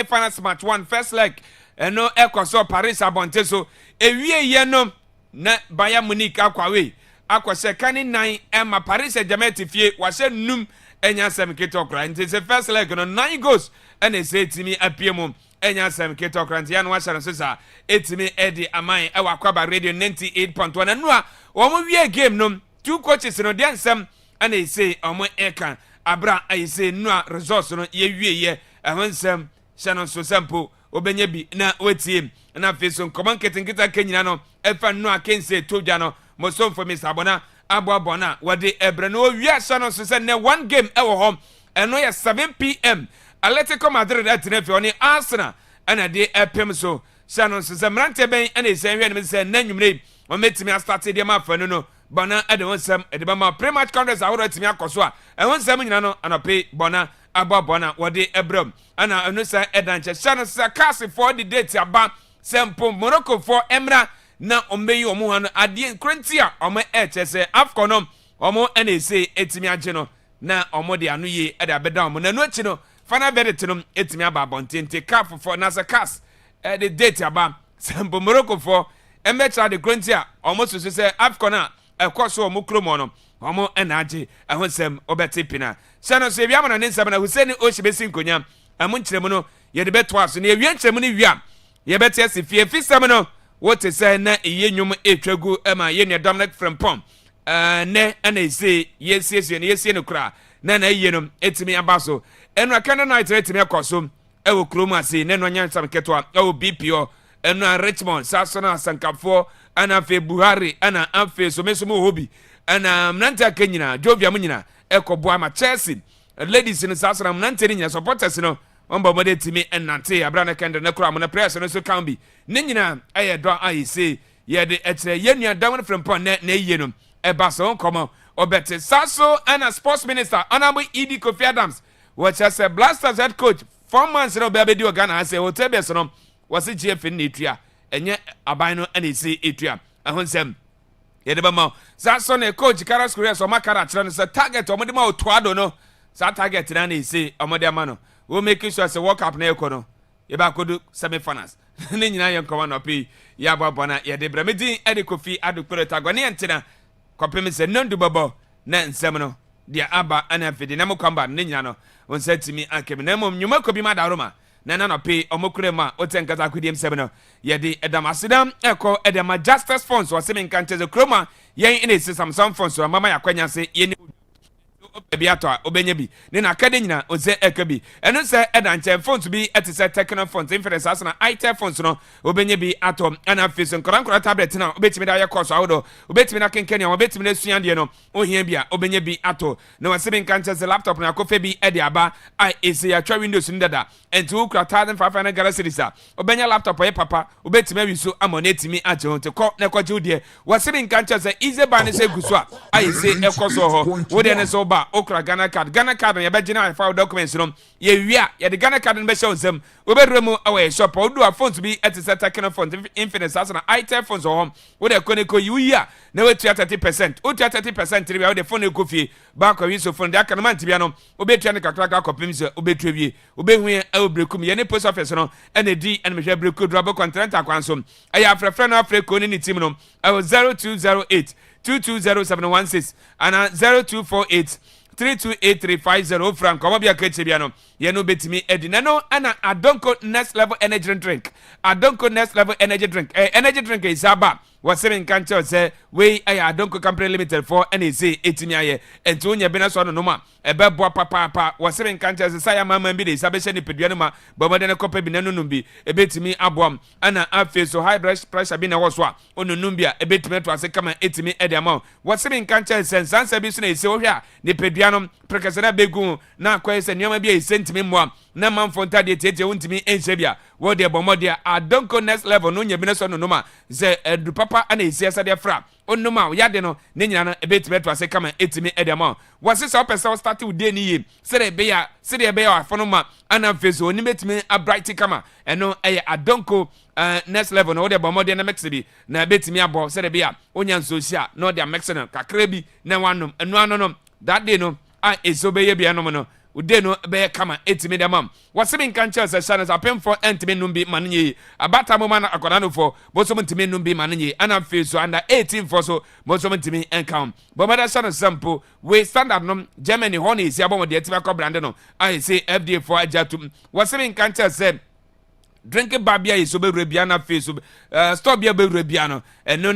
finals match 1 first leg eno ekoso Paris abonte so ewie ye no na Bayern Munich akwawe akwose kani 9 Emma Paris Saint-Germain tifie wase num enya sam kitokra nti se first leg no 9 goals ene se timi apiemu enya sam kitokra nti ya no washara so sa etimi edi aman ewa Akwaaba radio 98.1 anu a wo mo wie game no two coaches no dia nsam ene se omo eka abra ayi se nua resource no ye wie ye ehonsam shanon so sample obenye bi na wetie na feso nkoman ketenketa kenyina no efa nua kense todwa no mosom for Mr. Abona abona wade ebre no wi shanon so se ne one game ewo hom eno ye 7 p.m. Atletico Madrid atenefi oni Arsenal ana de epem so shanon so se mrante ben ana se hwe ne se nanwumre o metimi start de ma fa no bona ade wonsam ede ba ma pre-match congress aworo timi akoso a ehonsam nyina no anope bona abona wade ebram ana enu sa edanche shanon so cast for the date aba sempo Morocco for emra na ombeyi omo hanu ade krentia omo se afkonom omo ene se etimi age no na omo de anu ye ede abeda omo na no achi no final verdict no etimi aba bontente caf for na sa cast the date aba sempo Morocco for embetra de krentia omo so se afkona ekoso omo kromo no omo enaje ehonsem obete pina shanon so ebiama na nsem na Hussein Oshibesi nkonya amunkyeremu no ye de beto aso na ewie nkyeremu no wia ye bete asifie fisem no wote say na eyenwum etwagu ema ye ne Dominic Frimpong ne ana ise yesie no kra na eye no etimi abaso enu akana night etimi akoso ewo kromu ase ne no nyansam keto ewo BPO enu Richmond saso na sankafo ana fe Buhari ana afe so mesomo hobi ana mnanta kenyina Jovia munyina ekobo ama Chelsea ladies in saso na mnanta nyina supporters no omba mode timi enante abrana kende na kura mo na press no so kan bi ne nyina aye do ayi se ye de etre yenua Dominic Frimpong na eye no eba so komo obete saso ana sports minister honorable Edie Kofi Adams which as a Blasters head coach 4 months no be abedi Ghana say hotel so no was GF na etua enye aban no ana ese etua ahonsem ye de ba ma saso na coach Carlos Correa so makara kire no say target omode ma otoado no sa target na ese omode ama no we make sure say work up na ekono ye ba kodu semi finals ne nyina ye nkoma no pe ya babona ye de bramedi ede Kofi adukpere tagwane entina kopem se nondu bobo na nsem no dia aba ana fidi na mukamba ne nyina no onsetimi akem na mom nyuma kobi madaroma na na no pe omokurema otenkata akudiem sem no ye de edamasida eko edema justice funds o semi nkanteze kroma yen ine Samsung funds o mama yakwanya se ye obi ato obenye bi ne na kade nyina oze ekabi eno se edanche phones bi etise techno phones inference asana itel phones no obenye bi ato ana face nkora tablet na obetimi da ye course awodo obetimi na kenkeni obetimi na suande no ohia bi a obenye bi ato na wasebe nkanche se laptop na kofe bi ede aba I ese ya twa windows ni dada enti ukra 1500 Galaxy disa obenya laptop ye papa obetimi awiso amonetimi aje honte ko na kwaje udie wasebe nkanche se easy ban se guso a I ese ekoso ho wode ne so ba okra Ghana card ya begina file documents no ye wia ya de Ghana card no be show nsem obedremu away shop odu a phones bi etise techno phones infinite as na itel phones home wo de koneko yuya na wetu 30% otu 30% ri bia wo de phone ekofie ba kwa wi so phone de aka no man tibia no obetua ne kakra ka kopim se obetua wie obehu e obrekum ye ne post office no ene di ene mehwe breku drabo contract akwanso aya afrefre na afreko ni team no 0208 220716 ana 0248 328350 frank omobia kechebia no ye no betimi edinano ana adonko next level energy drink adonko next level energy drink energy drink is aba wasere nkanche se we aya adonko company limited for NAC etimi aye enti onye bena so no ma ebebo papa wasere nkanche se saya mama bi de sabehye ni pedua no ma bomode ne kopa bi nanu numbi ebetimi aboam ana afi so high blood pressure bi na wo so a onunum bi a ebetimi to ase kama etimi ediama wasere nkanche se sansa bi so na ese ohwa ni pedua no prekasena begu na kwese nyoma bi e sentimi mo na manfonta de tete wontimi enhye bia wo de bomode adonko next level no nya bi na so no ma ze edu papa ana esi asa de fra onuma ya de no ne nyina no ebetime to ase kama etimi edema wase so person start with dey ni ye sere be ya afonoma ana feso oni betime a bright kama eno eye adonko next level no de bomode na mix bi na betime abo sere be ya onya nsosia no de mix no kakra bi na wanom enu ano no that day no a esobeye bia no no ude no be kama etimi de mam wase me nka nche se shanes apemfo entimi num bi manenye abata mo na akoda no fo bosom ntimi num bi manenye ana fe so under 18 for so bosom ntimi encount but mother shanes sample we standard no Germany ho na esi abom de etimi akọ no I say FDA for ajatum wase me nka nche se drink babia is over Rebiana face stop your Rebiano and no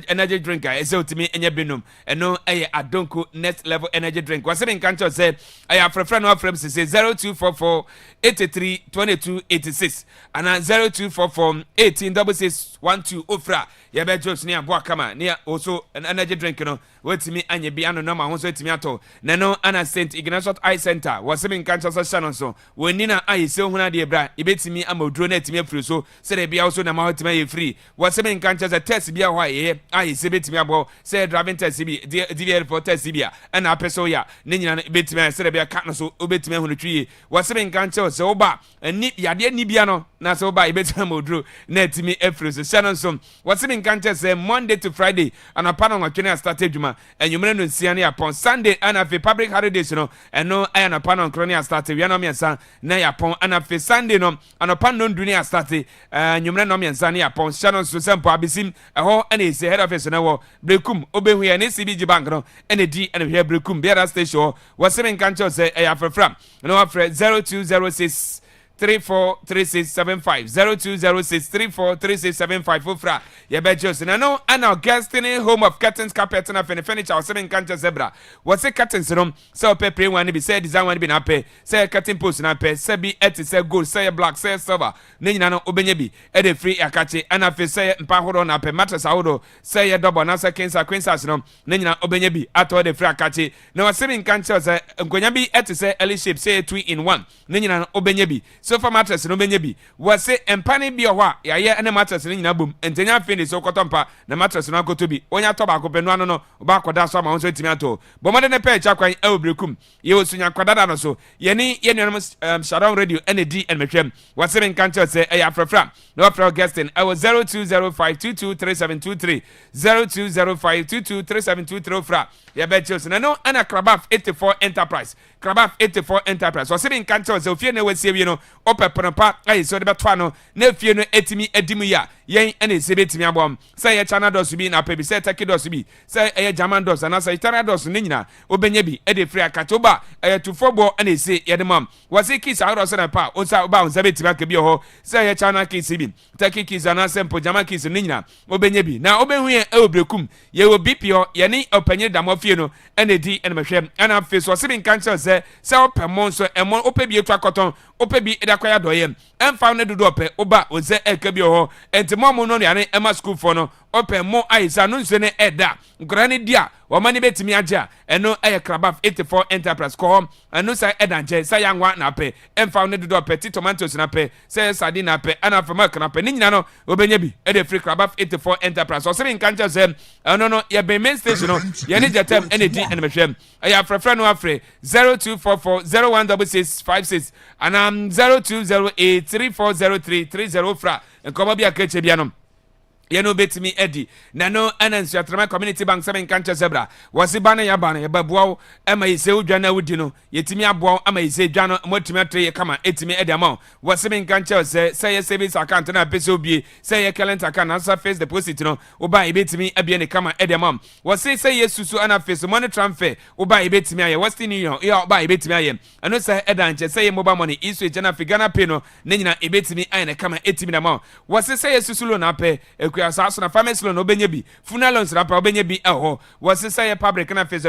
energy drinker is to me and your binum and no I don't cook next level energy drink. Was in country said I have a friend of friends say 0244 83 22 86 and 0244 18 6612 Ofra. Ya be Jones near Boakama near also an energy drink no wait me and ye be ano no ma ho so timi ato na no ana St Ignatius Eye Center was in country session so when Nina I say huna de bra e betimi amodro na timi afiri so say de bia also na ma hotima ye free was in country a test bia ho ye I say betimi abo say driving test bi DVL for test bia and apeso ya ne nyina betimi say de bia ka no so obetimi hunu twi was in country so oba ni yade ni bia no na so oba e betimi amodro na timi afiri so shannon so was in country say Monday to Friday and upon on Kenya started juma and you menu nsiane upon Sunday and a public holidays no and no I and upon on Kenya started we no miensa na yapon and a Sunday no and upon no dunia started and you menu no miensa na yapon shannon so sempo abisim ho and is head office na wo brekum obehu ya ne CBG bank no and e di and here brekum beara station was in country say I have from no afre 0206 343675 0206 343675 Ofra yebe Jose na no ana guesting home of curtains carpet na furniture was in country zebra was it curtains no so pay one be say design one be na pay say curtain post na pay say be et say gold say black say silver na nyina no obenye bi e de free akache ana fe say mpa horo na pay mattress ahodo say double na say quinsa no na nyina obenye bi ato de free akache na was in country say nkonya bi et say L shape say 2 in 1 na nyina obenye bi so for mattress no benye bi was say empane bi ho a ya ye na mattress no nyina bom entenya finish so kotompa na mattress no akoto bi onya to ba akopenu ano no ba akoda so ma won so timi ato bomode ne pe cha kwan e obrekum ye osunya kwadada no so ye ni ye nuanom shadow radio ND and metwem was say in country say e afrafra no afra guesting I was 0205223723 0205223723 fra ye be chills na no ana Krabaf 84 enterprise Krabaf 84 enterprise was say in country say ofie na wasie wi no opepepa ai so de betwa no na fie no etimi adimu ya yen ene se betimi abom say ye chana dos bi na pa bi say take dos bi say ye German dos na say Italian dos ne nyina obenya bi e de free akato ba e to football ene se ye de mam was it kiss out na pa o sa ba on se betimi aka bi ho say ye chana kiss bi take kiss na sempo German kiss ne nyina obenya bi na obenhu ye e obrekum ye obi pio ye ni openye damo fie no ene di ene mehwem ana face was bin cancel say opemon so emon opebi etu akoton opebi edakwaya doyem emfa ne dodo ope oba oze ekabi ho enti momo no ne ema school for no opemo aisa no nse ne eda nkrani dia wo mani betimi agya eno eye Krabaf 84 enterprise ko eno say edanche say yanwa na pe emfa ne dodo ope tomatoes na pe say sardine na pe ana fama na pe ni nyina no obenya bi e de free Krabaf 84 enterprise so say nkancha say eno no ye be main station no ye ne jetem ND and mehwem aya frefre no afre 0244 016656 and 0208 340330 fra enkoba bia keche bia no ye no betimi edi na no anansu atrama community bank 7 kancha zebra wasi bana ya bana ye babuawo ama yise udwa na wudi no yetimi aboawo ama yise dwa no motimi atre ye kama etimi edi ama wasi bin kancha say ye savings account na pese obie say ye current account na face deposit no oba ebetimi abie ne kama edi ama wasi say ye susu ana face money transfer oba ebetimi aye western union ye oba ebetimi aye ano say edanche say ye mobile money isu ejana figana pay no ne nyina ebetimi aye ne kama etimi na ma wasi say ye susu lo na pe asaso na pharmacy loan obenya bi funeral loans na pa obenya bi eho was say a public na face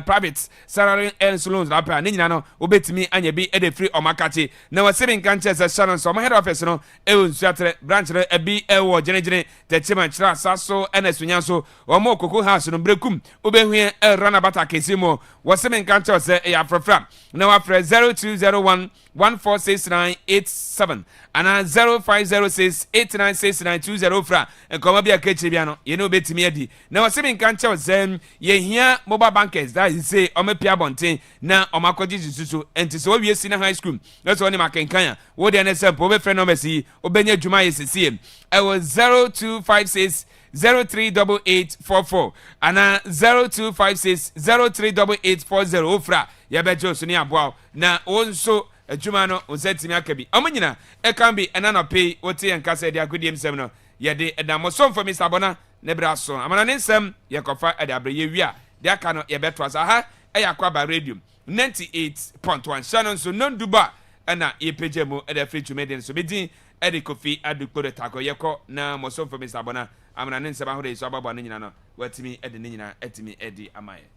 private salary loans na pa ne nyina no obetimi anya bi e de free omakachi na was bin kanche se sharon so head office no e nsuatre branch no e bi e wo genegene techima chira asaso ena sunya so omo koko house no brekum obehu e run about kesimo was bin kanche se e afrafra na wa 0201 146987 and 0506 896920 fra nkoma bia keche bia no ye no betimi adi na wasemi nkanche ozem ye hia mobile bankers that is say omepia bonten na omakoji jisusu enti so wie si na high school na so oni makenkan wo de na sempo be friend number si obenya djuma ye sisi I was 0256 038844 ana 0256 038840 ofra yɛbɛgye so ne aboa na wonso adwuma no onsatimi aka bi ɔmo nyina ɛkan bi ɛna no pay wote yɛn kasa de agodiem sɛm no yɛde ɛdamosomfo Mr. Bona ne bra so amana ne nsɛm yɛkɔfa ɛde abrɛ yɛwia de aka no yɛbɛto asa ha ɛyɛ Akwaaba radio 98.1 channel so nonduba ɛna yɛpagya mu ɛde afiri twumeden so bɛdin ɛde Kofi Adukpo de tako yɛkɔ na mosomfo Mr. Bona amana ne nsɛm ahoro yesu ababɔ ne nyina no watimi ɛde ne nyina ɛtimi ɛde amaye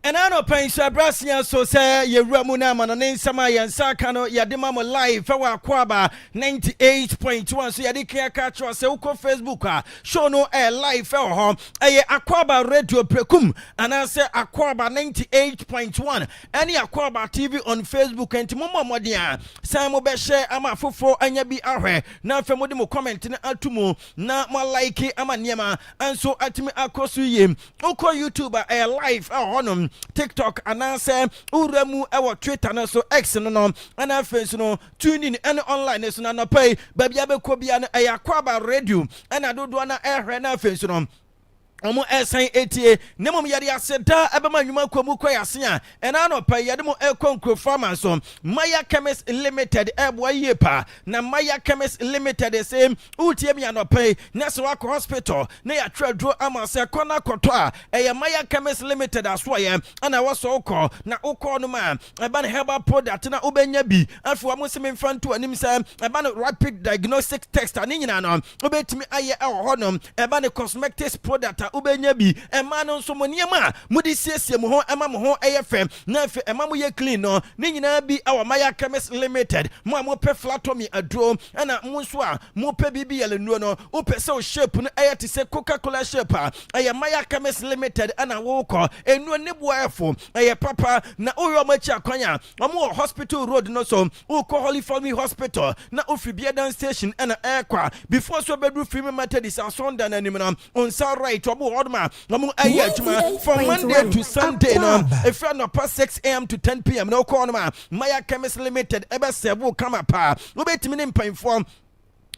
And I know pain so Brasian so say ye Ramuna man and Sama and Sakano Yadimamo live for Akwaaba 98.1 so Yadika catch us Uko Facebook show no air live for home a Akwaaba radio precum and I say Akwaaba 98.1 any Akwaaba TV on Facebook and Momo Modia Samo be share ama fufo anya bi ahwe na famodi mo comment na atumo na ma like ama niema and so atimi akosu yem Uko YouTube a live honom TikTok and answer Uremu our Twitter no so X no and our friends no tune in and online so na pay baby abekobia na Akwaaba radio and I do na ehre na friends no Omo esan etie nemom yade aseda ebema nwuma kwamu kwayase and ano pa yade mo ekonkro farmers so Maya Chemist Limited eboa yepa na Maya Chemist Limited same utie mi anopa na so akọ hospital na ya tradro amase kona koto a Maya Chemist Limited aso ye ana waso ukọ na ukọ no ma eba na herbal product na ubenya bi afi amo semi mfanto anim sa eba na rapid diagnostic test ani nyina no obetimi aye honom eba na cosmetics product ubenya bi ema no nso mo niema mudi siesie mo ho ema mo ho eyefem na fe ema mo ye clean no ni nyina bi awa Maya Chemist Limited mo pe flatomy adro na mo nso a mo pe bibi yele nuo no o pe se o shape no eyete se Coca-Cola shape a Maya Chemist Limited ana wo ko enuo ne boafo papa na o yo machi akwanya mo hospital road no so o ko Holy Family Hospital na o fi Biedan station ana ekwa before so bedru free Methodist asonda na nim no on sa right Odma, from Monday to Sunday, no, if you're not past 6 a.m. to 10 p.m., no corner, Maya Chemist Limited, ever several come up, wait a minute, paying for.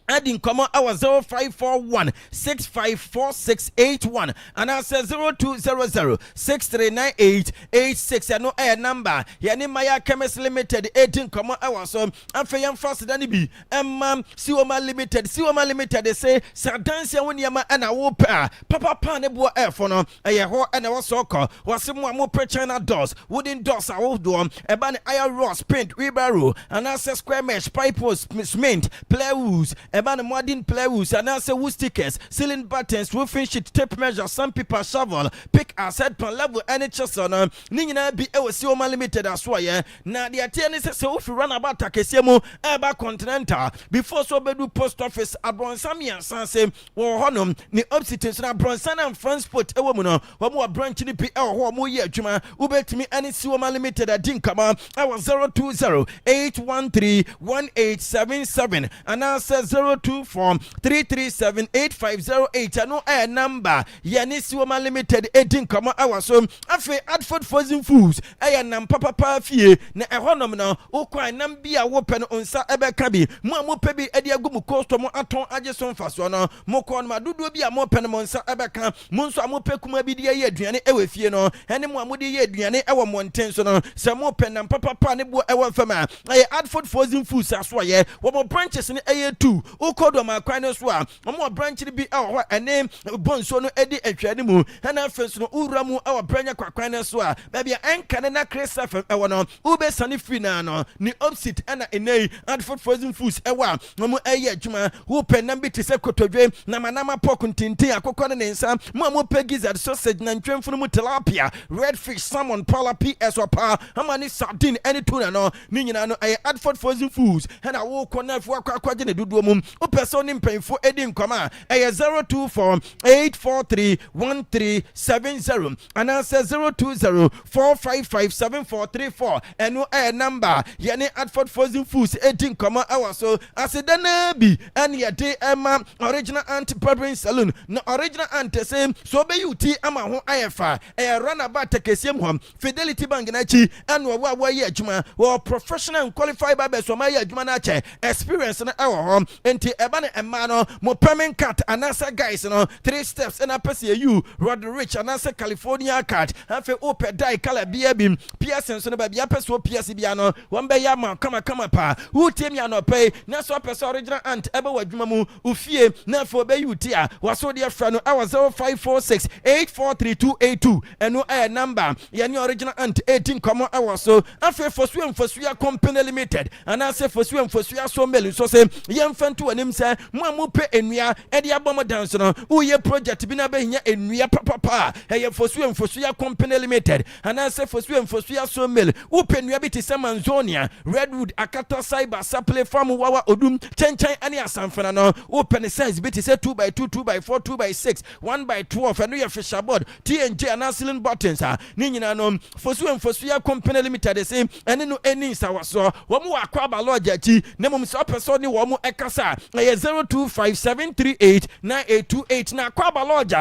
Adding common our 0541 654681 and I say 0200 639886 and no air number yani Maya Chemist Limited 18 common our so and for young fast than be Siwama Limited they say Sadansia when yama and a whooper Papa Panebo air for no a ho and our soccer was some more China doors wooden doors are all door a ban iron rods paint wheelbarrow and I say square mesh pipe cement plywood Ebana modern plywood and answer wood stickers, ceiling buttons, roofing sheet, tape measure, sandpaper, shovel, pick a set per level, any chasson. Nina be Siwama Limited as well. Now the attorney says so if you run about Takesiamo, Eba Continental, before so bedu post office, Abronsami and Sanse, or Honum, the obstacles and Abronsan and transport a woman, one more branch in the PL, or more year, Juma, Ubet me any Siwama Limited at Dinkama. I was 020 813 1877 and answer 0 024 337 8508 ano a number yani siwoma limited edin kama awaso afi Adford Frozen Foods aya nam papa fie na ehonom no ukwan nam bia wo pe no nsa ebeka bi mo pe bi edi agu mu custom aton age so mfaso no mo ko no madodo bi a mo pe no nsa ebeka mo nso amope kuma bi de ye aduane ewe fie no ene mo amode ye aduane ewo monten so no se mo pe nam papa ne bo ewo fama aya Adford Frozen Foods aso ye wo mo branches ne eye 2 ukodo ma kwan no so a mo branch bi ewo ene bonso no edi atwane mu ena afenso no ura mu ewo branya kwakwan no so a bia enka ne na Chris FM ewo no ube sani free na no ni opposite ena enei Adford Frozen Foods ewa mo eye adwuma wo pe nam bi te se kotodwe na manama pork ntintin akokɔ ne nsa mo pe gizzard sausage na ntwemfunu mu tilapia redfish salmon pala ps opa amani sardine any tuna no ni nyina no eye Adford Frozen Foods ena wo kɔ na fu akwaje ne duduo mum wo pe so ni mpanfo edi nkɔma eye 024 843 1370 and answer 020 455 7434 eno number yene Adford Frozen Foods edi nkɔma awaso asedana bi ene yede ema original anti-barbering salon na original ante say so be you ti ama ho ayefa runabout tekesiem hom Fidelity Bank na chi eno wa ye adwuma wo professional and qualified barbers so ma ye adwuma na che experience na ewo hom enti eba na ema no mo permanent cut anasa guys no 3 steps na pese you Rod Rich anasa California cut afi ope dye color bia bim piercing so na ba bia pese o pierce bia no won be ya ma kama pa who temi anope na so pese original ant eba wa adwuma mu ufie na fo be you ti a waso de fra no awa 0546 843282 eno number yani original ant 18 komo awaso afi fosuya company limited anase fosuya so meli so se yemfantu anim se mo pe enua e de abom dance no uye project bi na be nya enua papa eye fosuya company limited anase fosuya so meli u pe enua bi ti se Manzonia Redwood Akata Cyber Supply Farm wawa odum chenchan ani asamfana no u pe ne size bi ti se 2x2 2x4 2x6 1x12 eno ye fisher board TNG anasilin buttons ni nyina no fosuya company limited se ene no eni sawaso wo mu Akwaaba lodge achi ne mum so person ni wo mu ekasa eye 0257389828 na Akwaaba lodge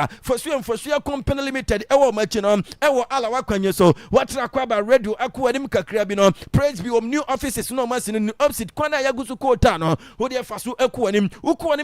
fosuya company limited ewo machi no ewo alawa kwanye so watra Akwaaba radio akuwa nim kakra bi no praise be new offices no masini ni opposite kwana yagusu kota no wo de faso akuwa nim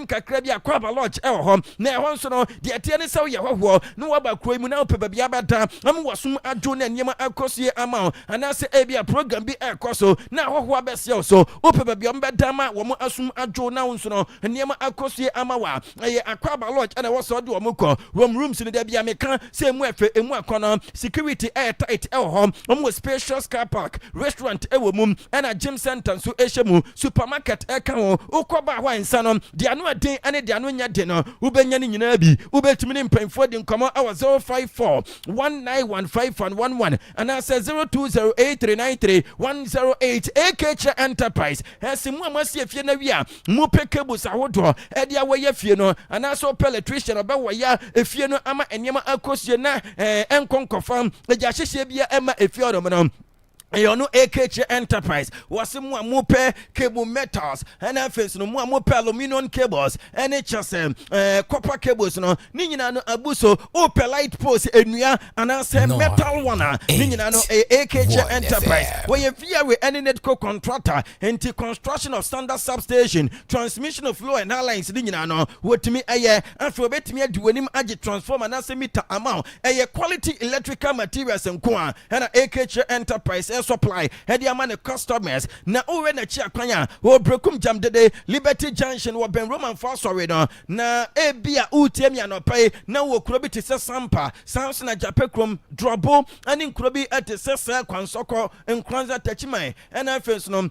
kakra bi Akwaaba lodge ewo hom na ehon so no de atie ne saw ye hwehwo no waba kroi mu na ope bia bata am wasum adwo na nyema akosie ama anase ebia program bi ekoso na hwehwo abesia so ope bia mbedama wo mu asum adwo na nso no nyema akosie ama wa ye Akwaaba lodge na wo so de wo mu ko rooms ni da bia meka se emu efe emu akono security air tight home spacious car park restaurant ewo mum na gym center so ehemu supermarket eka ho ukoba hwa nsa no de anu aden ane de anu nya de no ubenya ni nyina bi ubetimi ni mpanfo de nkomo awa 054 191511 and answer 0208393108 AKH Enterprise hesimu amasi efie na wi a mu pekebus ahodo e de awoye fie no and also electrician obewo ya efie no ama enyema akosie na enkonkofam eja hyehye bia ema efie odom no Yono AKH Enterprise wasi mu amupe cable metals and face no mu amupe aluminum cables NHS copper cables no ni nyina no abuso ope light post enua anase metal one ni nyina no AKH Enterprise we via we any netco contractor into construction of standard substation transmission of flow and lines ni nyina no wotimi eye afro betimi adi wanim age transformer na se meter amount quality electrical materials nko a na AKH Enterprise supply heady among the customers na owe na chi akwanya wo brekum jam dede Liberty Junction wo ben Roman Fasori no na ebia utemi anopai na wo kurobi te se sampa Samson na Japekrom drobo ani kurobi ate se kwansoko nkranza tachiman ena afenso no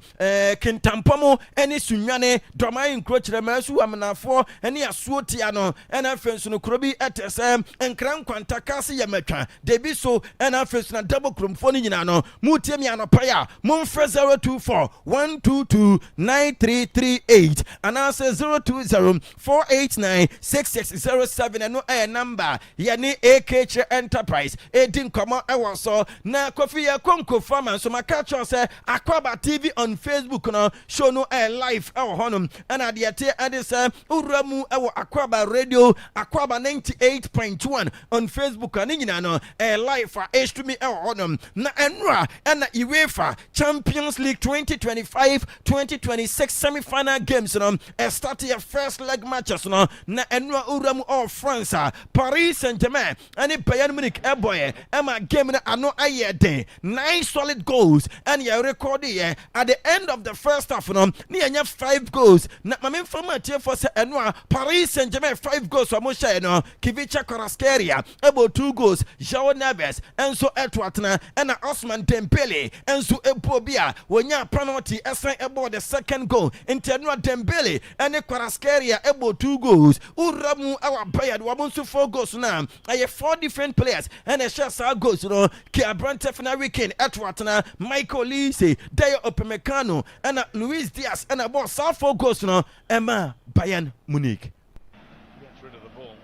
kintampomo eni sunwane domai nkrochire masu amnafo eni asuo tia no ena afenso no kurobi ate se nkran kwanta kase yamatwa debi so ena afenso na double kromfo ni nyina no mutie tie me anopaya Mumfre 024 122 9338 and answer 020 489 6607 and no air number yani AKH Enterprise edin komo ewo so na Kofi ya konko farmer so makacho say Akwaaba TV on Facebook no show no air live ewo honum and adiate ade say uramu ewo Akwaaba radio Akwaaba 98.1 on Facebook and nyina no air live for H2me ewo honum na enra and UEFA Champions League 2025-2026 semi-final games no start your first leg matches no na enra uramu of France Paris Saint-Germain and Bayern Munich boy Emma game na ano aye day 9 solid goals and you record here at the end of the first half no ni anya 5 goals na mame format here for say enwa Paris Saint-Germain 5 goals for mo share no Kivicha Kvaratskhelia about 2 goals Joao Neves enso Etwatna and Osman Dembele enso Ebobia wonya penalty esan about the second goal into enwa Dembele and Kvaratskhelia about 2 goals uramu our Bayern wabonso 4 goals now I have 4 different players and a shot goals Ki Abrante Weekend Etwatna Michael Lise Dayo Opemecano and Luis Diaz and about South 4 goals Emma Bayern Munich. Gets rid of the ball.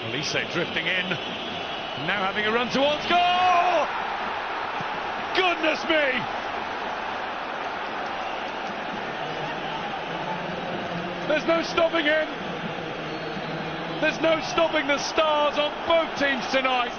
Elise drifting in, now having a run towards goal! Goodness me! There's no stopping him! There's no stopping the stars on both teams tonight!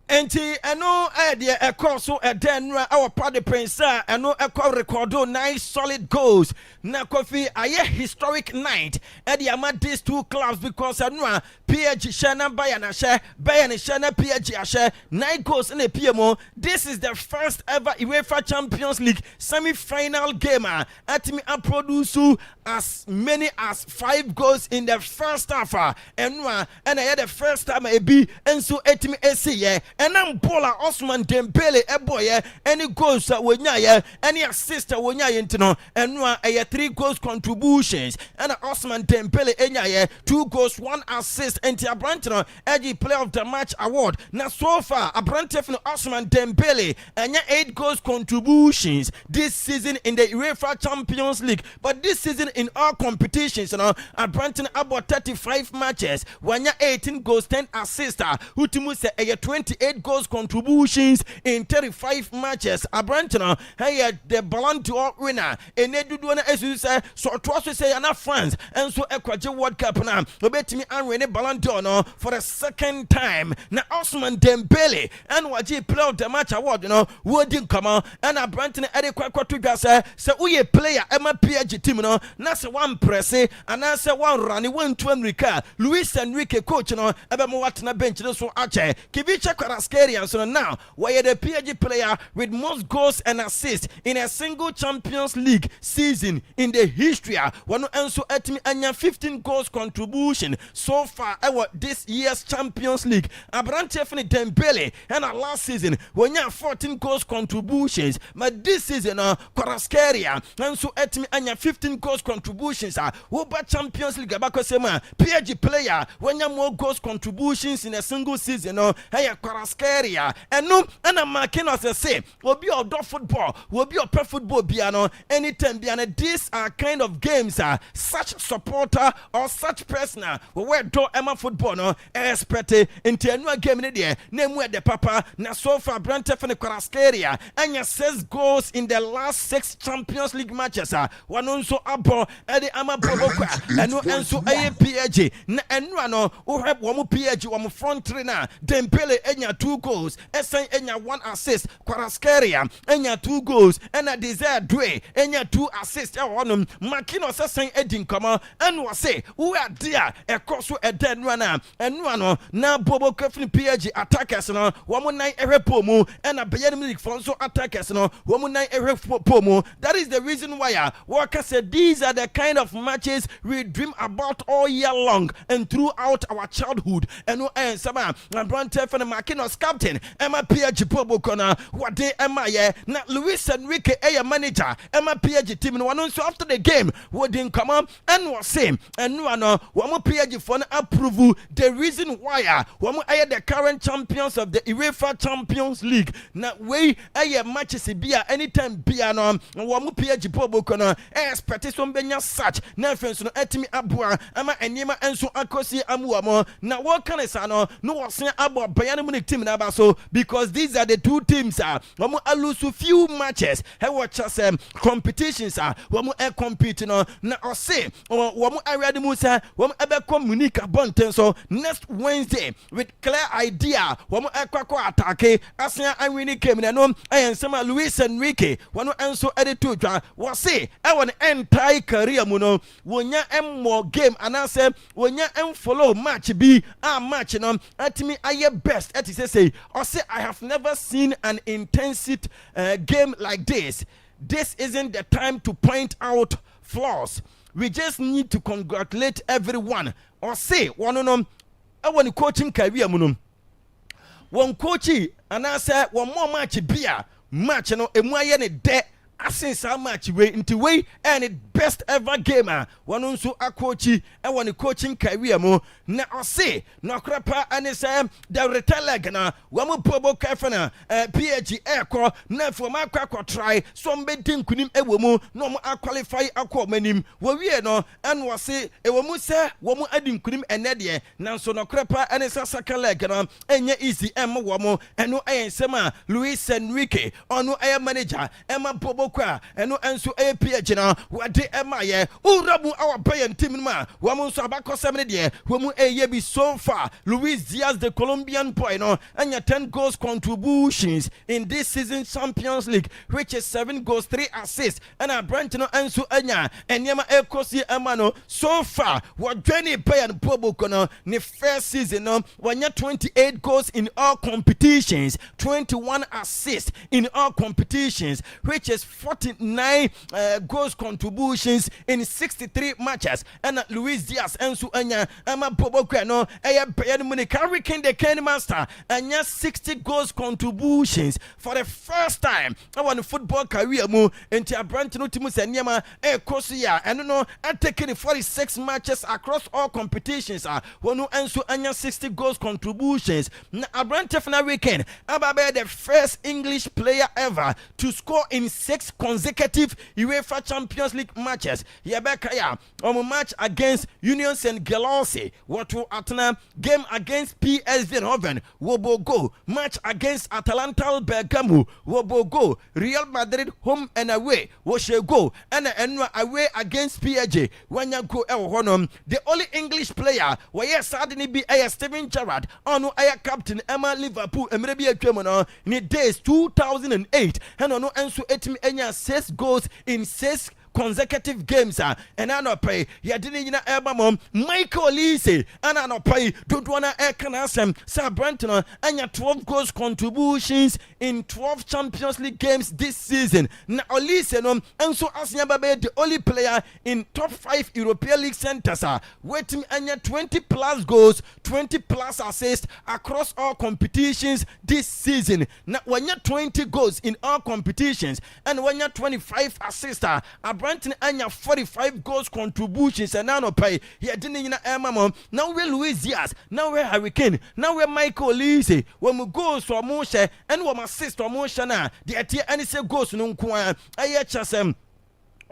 Enti eno idea ekọ so edenra our party prince eno ekọ recordo 9 solid goals na Kofi aye historic night e dey ama these two clubs because eno PSG shana Bayern share Bayern shana PSG share 9 goals in a PMO. This is the first ever UEFA Champions League semi-final game at me produce as many as 5 goals in the first half and I had the first time a be and so etimi esi and I'm Bola Osman Dembele boy any goals wonya any assist wonya intino and a 3 goals contributions and Osman Dembele enya 2 goals 1 assist and Abrantino Eddie Player of the Match award now so far Abrantino Osman Dembele and 8 goals contributions this season in the UEFA Champions League but this season in all competitions Abrantino about 35 matches wanya 18 goals 10 assists Utimu say 28 goals contributions in 35 matches Abrantino hey the Ballon d'Or winner enedudu na esu say so to say na France and so ekwaje World Cup na obetimi anwene Ballon d'Or no for the second time na Osman Dembele and waji Player of the Match award wodi come and Abrantino ede kwakwato dwa say uye player ema PSG team no na say one press and na say one run one to Enrique Luis Enrique coach no ebe mo watna bench no so ache Kivicha Kvaratskhelia so now where the PSG player with most goals and assists in a single Champions League season in the history one enso etimi anya 15 goals contribution so far this year's Champions League Abrante Dembele and last season when you 14 goals contributions but this season Kvaratskhelia enso etimi anya 15 goals contributions over Champions League abakosema PSG player when you more goals contributions in a single season hey Kvaratskhelia and no and I'm marking us say will be our dog football will be our pet football biano anytime biano these are kind of games such supporter or such person where do Emma football no expect into a new game in there name where the papa na so far Brante for the Kvaratskhelia and 6 goals in the last 6 Champions League matches one also abo the Ama Bobokwa and no enso PSG na enwa no who help one PSG one front trainer Dembele enya 2 goals Esen enya 1 assist Kvaratskhelia enya 2 goals and a Desire Due enya 2 assists one Makino Sesen Edin come and was say who are there a course a dead runner and one na Bobo Kefin PSG attackers no one 9 pomo and a Bayern Munich Fonso attackers no one 9 pomo. That is the reason why Walker said these are the kind of matches we dream about all year long and throughout our childhood and no and Sama and Brante for the Makino was captain Emma PG Pobo Kona wade Emma ye na Luis Enrique manager Emma PG team no one so after the game wouldn't come on and was same and no one PG for approve the reason why one the current champions of the UEFA Champions League na way matches bia anytime bia no one PG Pobo Kona expect some benya such na friends no etimi abua ama enema enso akosi amuamo na what can I say no was about Bayern Munich team na so because these are the two teams one lose few matches he watch us competitions one compete no na or say one already musa one ebe Munich bonten so next Wednesday with clear idea one kwakwa attack asia anwini came na no ensema Luis Enrique one enso editor was say I want entire career mu no wonya more game and I say wonya follow match be match no atimi aye best at say or say I have never seen an intensity game like this. This isn't the time to point out flaws. We just need to congratulate everyone. Or say one on I want coaching career munum. One coachy and I say one more match beer match no emuaye ne de since how much way into way and it best ever gamer one also a coachy and one coaching career mo na or say no crapa and say the return leg na one more probo kafana PG aircraft na for my quack try some betting kunim ewomu no more qualify akwa manim we no and was say ewomu say one more adding kunim enede na so no crapa and say second leg na enye easy em womo and no sema Luis Enrique onu air manager emma bobo eno enso APH na wade emaye urabu our Bayern team ma wamu so abako 7 de wamu bi so far Luis Diaz the Colombian boy no anya 10 goals contributions in this season Champions League which is 7 goals 3 assists and a branch no enso anya enyema ekosi emano so far what journey Bayern bobo kono ni first season no wanya 28 goals in all competitions 21 assists in all competitions which is 49 goals contributions in 63 matches and Luis Diaz ensu anya ama Bobo no Bayern Munich Hurricane the Ken Master anya 60 goals contributions for the first time on football career mu into a branch no timu senyama kosia and no taking 46 matches across all competitions wonu ensu anya 60 goals contributions na a branch of na weekend ababe the first English player ever to score in 6 consecutive UEFA Champions League matches. Yabekaya on match against Union Saint Gilloise, Watu Atna, game against PSV Eindhoven, Wobo go, match against Atalanta Bergamo, Wobo go, Real Madrid home and away, Washe go, and away against PSG, Wanya go El Honum, the only English player, where suddenly be a Steven Gerrard, on a captain Emma Liverpool, and maybe a German in the days 2008, and on Enso Etim Enya 6 goals in 6 consecutive games and I not pay ya didn't mom Michael Lise and I not pay don't wanna ekanasem Sir Brenton and ya 12 goals contributions in 12 Champions League games this season na Olise no and so as Babe the only player in top 5 European League centers waiting and 20 plus goals 20 plus assists across all competitions this season now when you 20 goals in all competitions and when you 25 assists Branton anya 45 goals contributions and now no pay ya didn't mom now we Luis Diaz now we Hurricane now we Michael Lise when we go so motion and we assist or motion the atia any say goals no kwa ayachasem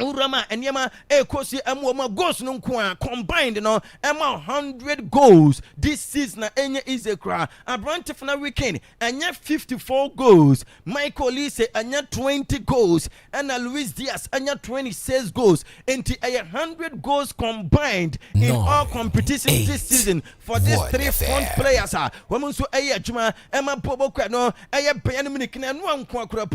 Urama and Yama Ekosi Amwama goals no combined no Emma 100 goals this season Enya is a cry a branch of na weekend and 54 goals Michael Lise and 20 goals and Luis Diaz and 26 goals into 100 goals combined in all competitions this season for these 3 front players women so juma Emma Bobo no Bayern Munich and one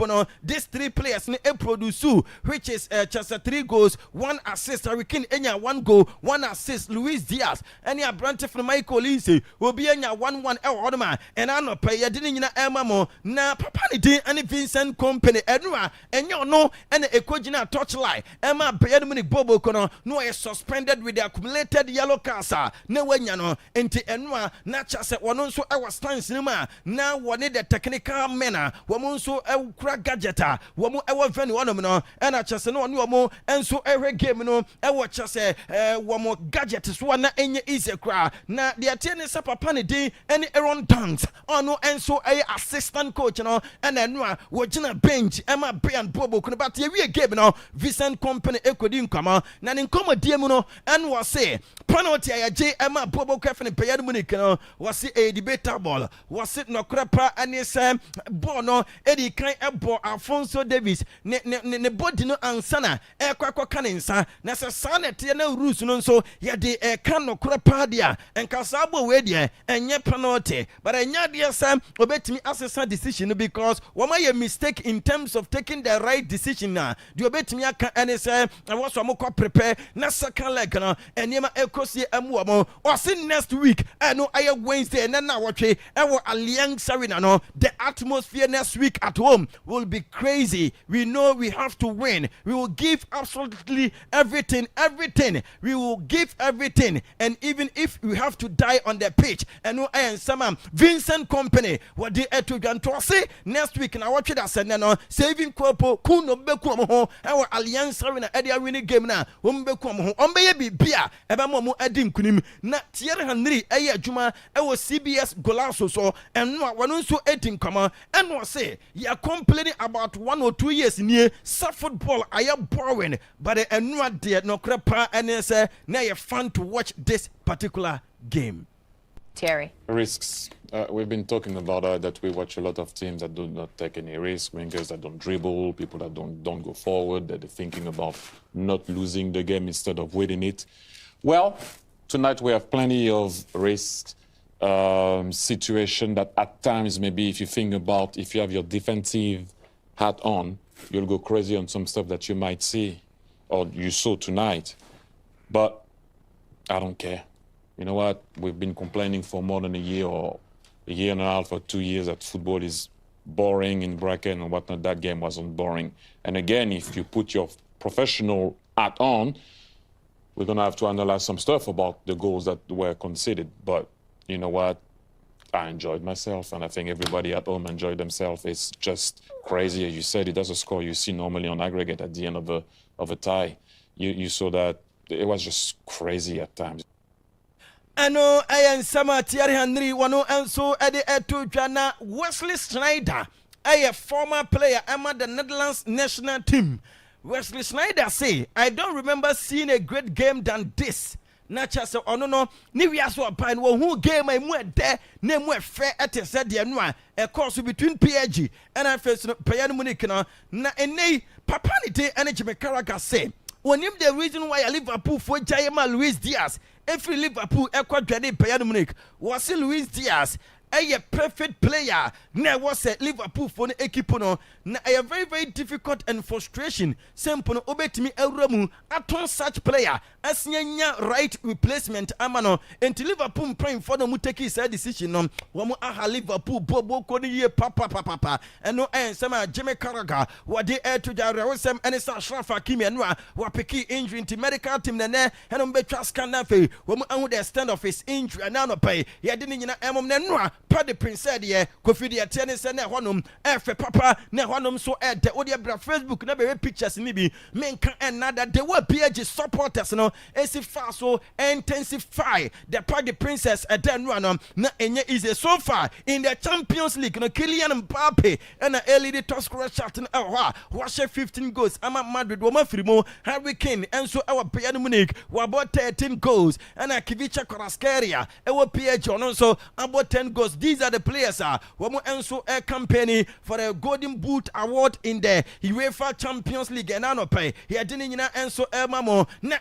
no these 3 players ne produce which is Chelsea 3 goals, 1 assist. Harry Kane enya 1 goal, 1 assist. Luis Diaz any Abrante from Michael Lindsay will be enya 1-1 Odoma and I no pay ya didn't Emma mo na papa ni din and Vincent Company enwa enyo no and ekojina touchline Emma Bayern Munich Bobo kono no is suspended with the accumulated yellow cards na wanya no enti enwa na chase wono nso e was stance ni ma na wone the technical men womo nso e kura gadgeta womo e wo veni wono no and chase no womo enso ehwe game no e wo chase womo gadget so na enye easy kura na the atene sa papa ni din any Aaron Dunks ono enso a assistant coach no and enwa wogina bench Emma Bayern Bobo kono but ye game no Vincent Company ekodi nkama na ne nkoma die mu no and was say penalty ayaje Emma Bobo kwafene Bayern Munich no was say a debatable was it no krapa ani say ball no edi kan ebo Alfonso Davis ne body no ansana ekwakwa kanensa na say sanete na rules no so ye de kan no krapa dia enkasabo we dia enye penalty but enya dia sam obetimi assessment decision because wama ye mistake in terms of taking the right decision na the obetimi aka any say was so moko prepare na second leg no enema ekosie amuomo or say next week no aye Wednesday na na watwe ewo Allianz Arena no the atmosphere next week at home will be crazy. We know we have to win. We will give absolutely everything we will give everything, and even if we have to die on the pitch and no and some Vincent Company what they to Janto say next week na watch that send no saving Kopo kuno beku ho ewo Allianz Arena area winning game na ombeku ho ombeye bibia eba mo adi nkunim na Thierry Henry eye adwuma ewo CBS Golasso so eno wano nso edi nkama eno say you are complaining about 1 or 2 years near football are boring but eno de no krepa ene say na you fun to watch this particular game. Thierry. Risks. We've been talking about that we watch a lot of teams that do not take any risk, wingers that don't dribble, people that don't go forward, that are thinking about not losing the game instead of winning it. Well, tonight we have plenty of risk situation that at times maybe if you think about if you have your defensive hat on, you'll go crazy on some stuff that you might see or you saw tonight. But I don't care. You know what? We've been complaining for more than a year or a year and a half or 2 years that football is boring in bracket and whatnot. That game wasn't boring. And again, if you put your professional hat on, we're going to have to analyze some stuff about the goals that were conceded. But you know what? I enjoyed myself, and I think everybody at home enjoyed themselves. It's just crazy. As you said, it does a score you see normally on aggregate at the end of a tie. You saw that it was just crazy at times. Ano ayan sama Thierry Henry wano enso ede eto dwana Wesley Sneijder a former player among the Netherlands national team. Wesley Sneijder say, I don't remember seeing a great game than this. Nacha se ono no ni wiaso apan wo hu game ai mu ede na mu efe ete se de no a course between PSG and I face Bayern Munich na enei papa ni te energy me Carragher say onim the reason why Liverpool for Jayema Luis Diaz every Liverpool ekwadwane Bayern Munich was Luis Diaz a perfect player na was a Liverpool for equipe no na a very very difficult and frustration simple no obetimi awramu aton such player asnya right replacement amano into Liverpool praying for them take his decision no wo aha Liverpool bobo ko ni ye papa and no sama Jimmy Carragher what they air to jare wosem any Ashraf Hakimi and wa picky injury into medical team na and betwa scan na fe wo ahu the extent of his injury and now no pay ye de nyina emom na no Paddy Prince said ye Kofi de atene se na honom efe papa na honom so de wo de bra Facebook na be pictures ni bi menka another the were PSG supporters no esi far so intensify the Paddy Princess then no na enye easy so far in the Champions League no Kylian Mbappe and a LED top scorer chart na was 15 goals ama Madrid wo mafirimo Harry Kane enso our Bayern Munich about 13 goals and a Kivicha Kvaratskhelia e wo PSG ono so about 10 goals these are the players wɔn nso campaigning for the Golden Boot Award in the UEFA Champions League and anɔpɛ yɛde ne nyinaa nso ɛma mo na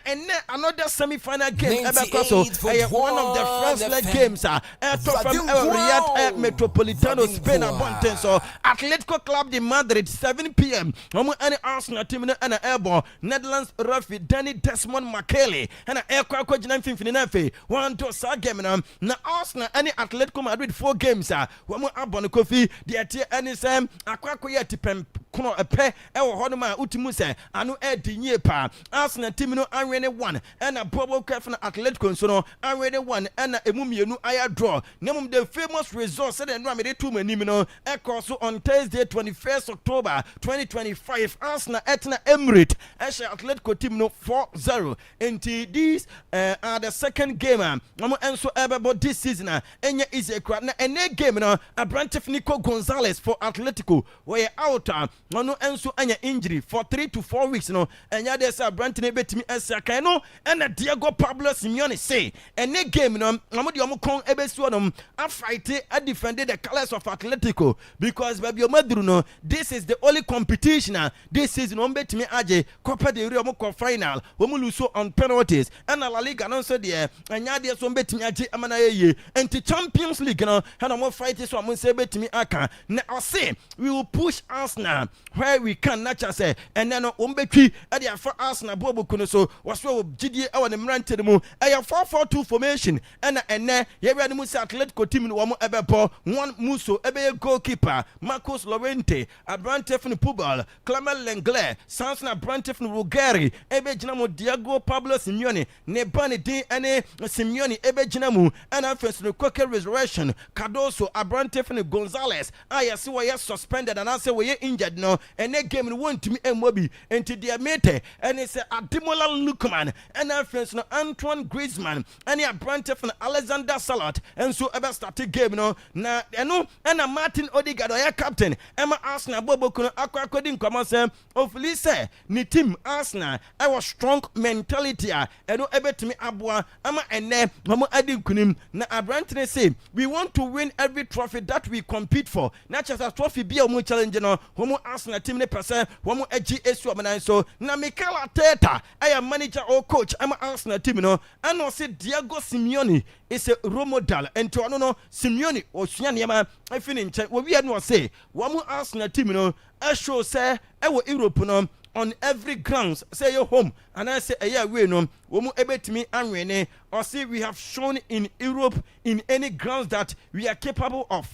another semi-final game ɛbɛkɔ so one of the first leg games ɛtɔ from Riyadh Metropolitano Spain abɔnten so Atletico Club de Madrid 7 p.m. wɔn ɛne Arsenal team no ɛna ɛbɔ Netherlands referee Danny Desmond Makele ɛna ɛkɔ akɔgyina mfimfini na afei wɔn to saa game no na Arsenal ɛne Atletico Madrid 4 games wɔn abɔ no kofi deɛ ɛte ɛne sɛ akɔyɛ tipɛm kono ɛpɛ ɛwɔ hɔ no ma utimu sɛ ano ɛdi nyie pa Arsenal team no anwene 1 ɛna Bobo Cruyff na Atletico nso no anwene 1 ɛna emu mmienu aya draw na mum the famous result sɛ de no amede tu manim no ɛkɔ so on Thursday 21st October 2025 Arsenal ɛtena Emirates ɛhyɛ Atletico team no 4-0 nti these are the second game wɔn nso ɛbɛbɔ this season ɛnyɛ easy kra na ɛnɛ game no Abrante Nico Gonzalez for Atletico wɔyɛ out wɔn nso anya injury for 3 to 4 weeks no ɛnya de sɛ Abrante ne betumi ɛsɛ kan no ɛna Diego Pablo Simeone say ɛnɛ game no wɔn de wɔn kɔn ɛbɛsi wɔn afight defend the colors of Atletico because baby omaduru no this is the only competition this season wɔn betumi agye Copa del Rey wɔn kɔ final wɔn lose on penalties ɛna La Liga no nso deɛ ɛnya de so wɔn betumi agye amana yeye nti Champions League no ɛna wɔn fight so wɔn sɛ betumi aka na ɔse we will push Arsenal where we can not just say and then wɔn betwi ɛde afa Arsenal bobo kuno so wɔso wɔ gidie ɛwɔ ne mmerante no mu ɛyɛ 4-4-2 formation ɛna ɛnɛ yɛwia no mu sɛ Atletico team no wɔn ɛbɛbɔ one Muso ɛbɛyɛ goalkeeper Marcos Llorente Abrante funu Pubal Clement Lenglet Sanson Abrante funu Ruggieri ɛbɛgyina mu Diego Pablo Simeone ne ba ne din ɛne Simeone ɛbɛgyina mu ɛna afɛnso no Coque Resurrection Cardoso Abrante funu Gonzalez a yɛsi wɔyɛ suspended anaasɛ wɔyɛ injured no ɛnɛ game no wɔntumi ɛmmɔ bi nti deɛ mete ɛne sɛ Ademola Lookman ɛna afɛnso no Antoine Griezmann ɛne Abrante funu Alexander Salat ɛnso ɛbɛstart game no na ɛno ɛna Martin Odegaard ɔyɛ captain ɛma Arsenal bobo no akɔdi nkɔmɔ sɛ ofili sɛ ne team Arsenal ɛwɔ strong mentality a ɛno ɛbɛtumi aboa ama ɛnɛ wɔn adi nkunim na Abrante ne say we want to win every trophy that we compete for na kyerɛ sɛ trophy bi a wɔn challenge no wɔn Arsenal team ne pɛsɛ wɔn agyi esu wɔn nan so na Mikel Arteta ɛyɛ manager or coach ɛma Arsenal team no ɛna ɔsɛ Diego Simeone is a role model and to no Simeone osua nneɛma afi ne nkyɛn wɔwie no ɔsɛ wɔn Arsenal team no ɛshow sɛ ɛwɔ Europe no on every grounds say your home and I say a year we no wɔn ɛbɛtumi anwene ɔsɛ we have shown in Europe in any grounds that we are capable of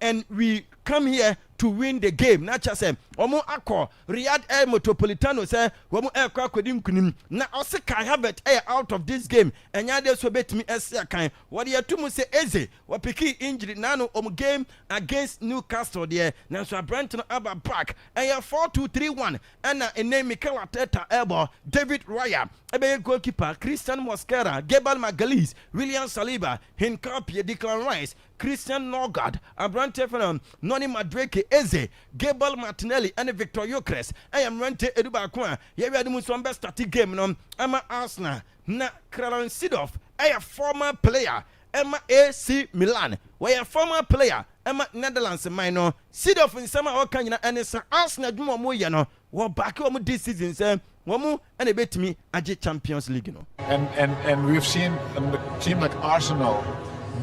and we come here to win the game na kyerɛ sɛ wɔn akɔ Riyadh Metropolitano sɛ wɔn ɛkɔ akɔdi nkunim na ɔsɛ Kai Havertz out of this game ɛnya de so betumi ɛsɛ kan wɔde yɛtu mu sɛ Eze wɔpiki injury nano game against Newcastle deɛ nanso Abrante no aba back ɛyɛ 4-2-3-1 ɛna ɛnɛ Mikel Arteta ɛbɔ David Raya ɛbɛyɛ goalkeeper Christian Mosquera Gabriel Magalhaes William Saliba Hincapie Declan Rice Christian Norgard Abrante Fernand Noni Madueke Eze Gabriel Martinelli and Victor Gyökeres I am Rente Edubakwa yɛwia de mu so best start game no ɛma Arsenal na Kralan Sidorf a former player ɛma AC Milan wɔyɛ former player ɛma Netherlands man no Sidorf nsɛm a ɔka nyina ɛne sɛ Arsenal dwuma mo yɛ no wɔ back wɔn this season sɛ wɔn ɛna betumi agye Champions League no and we've seen a team like Arsenal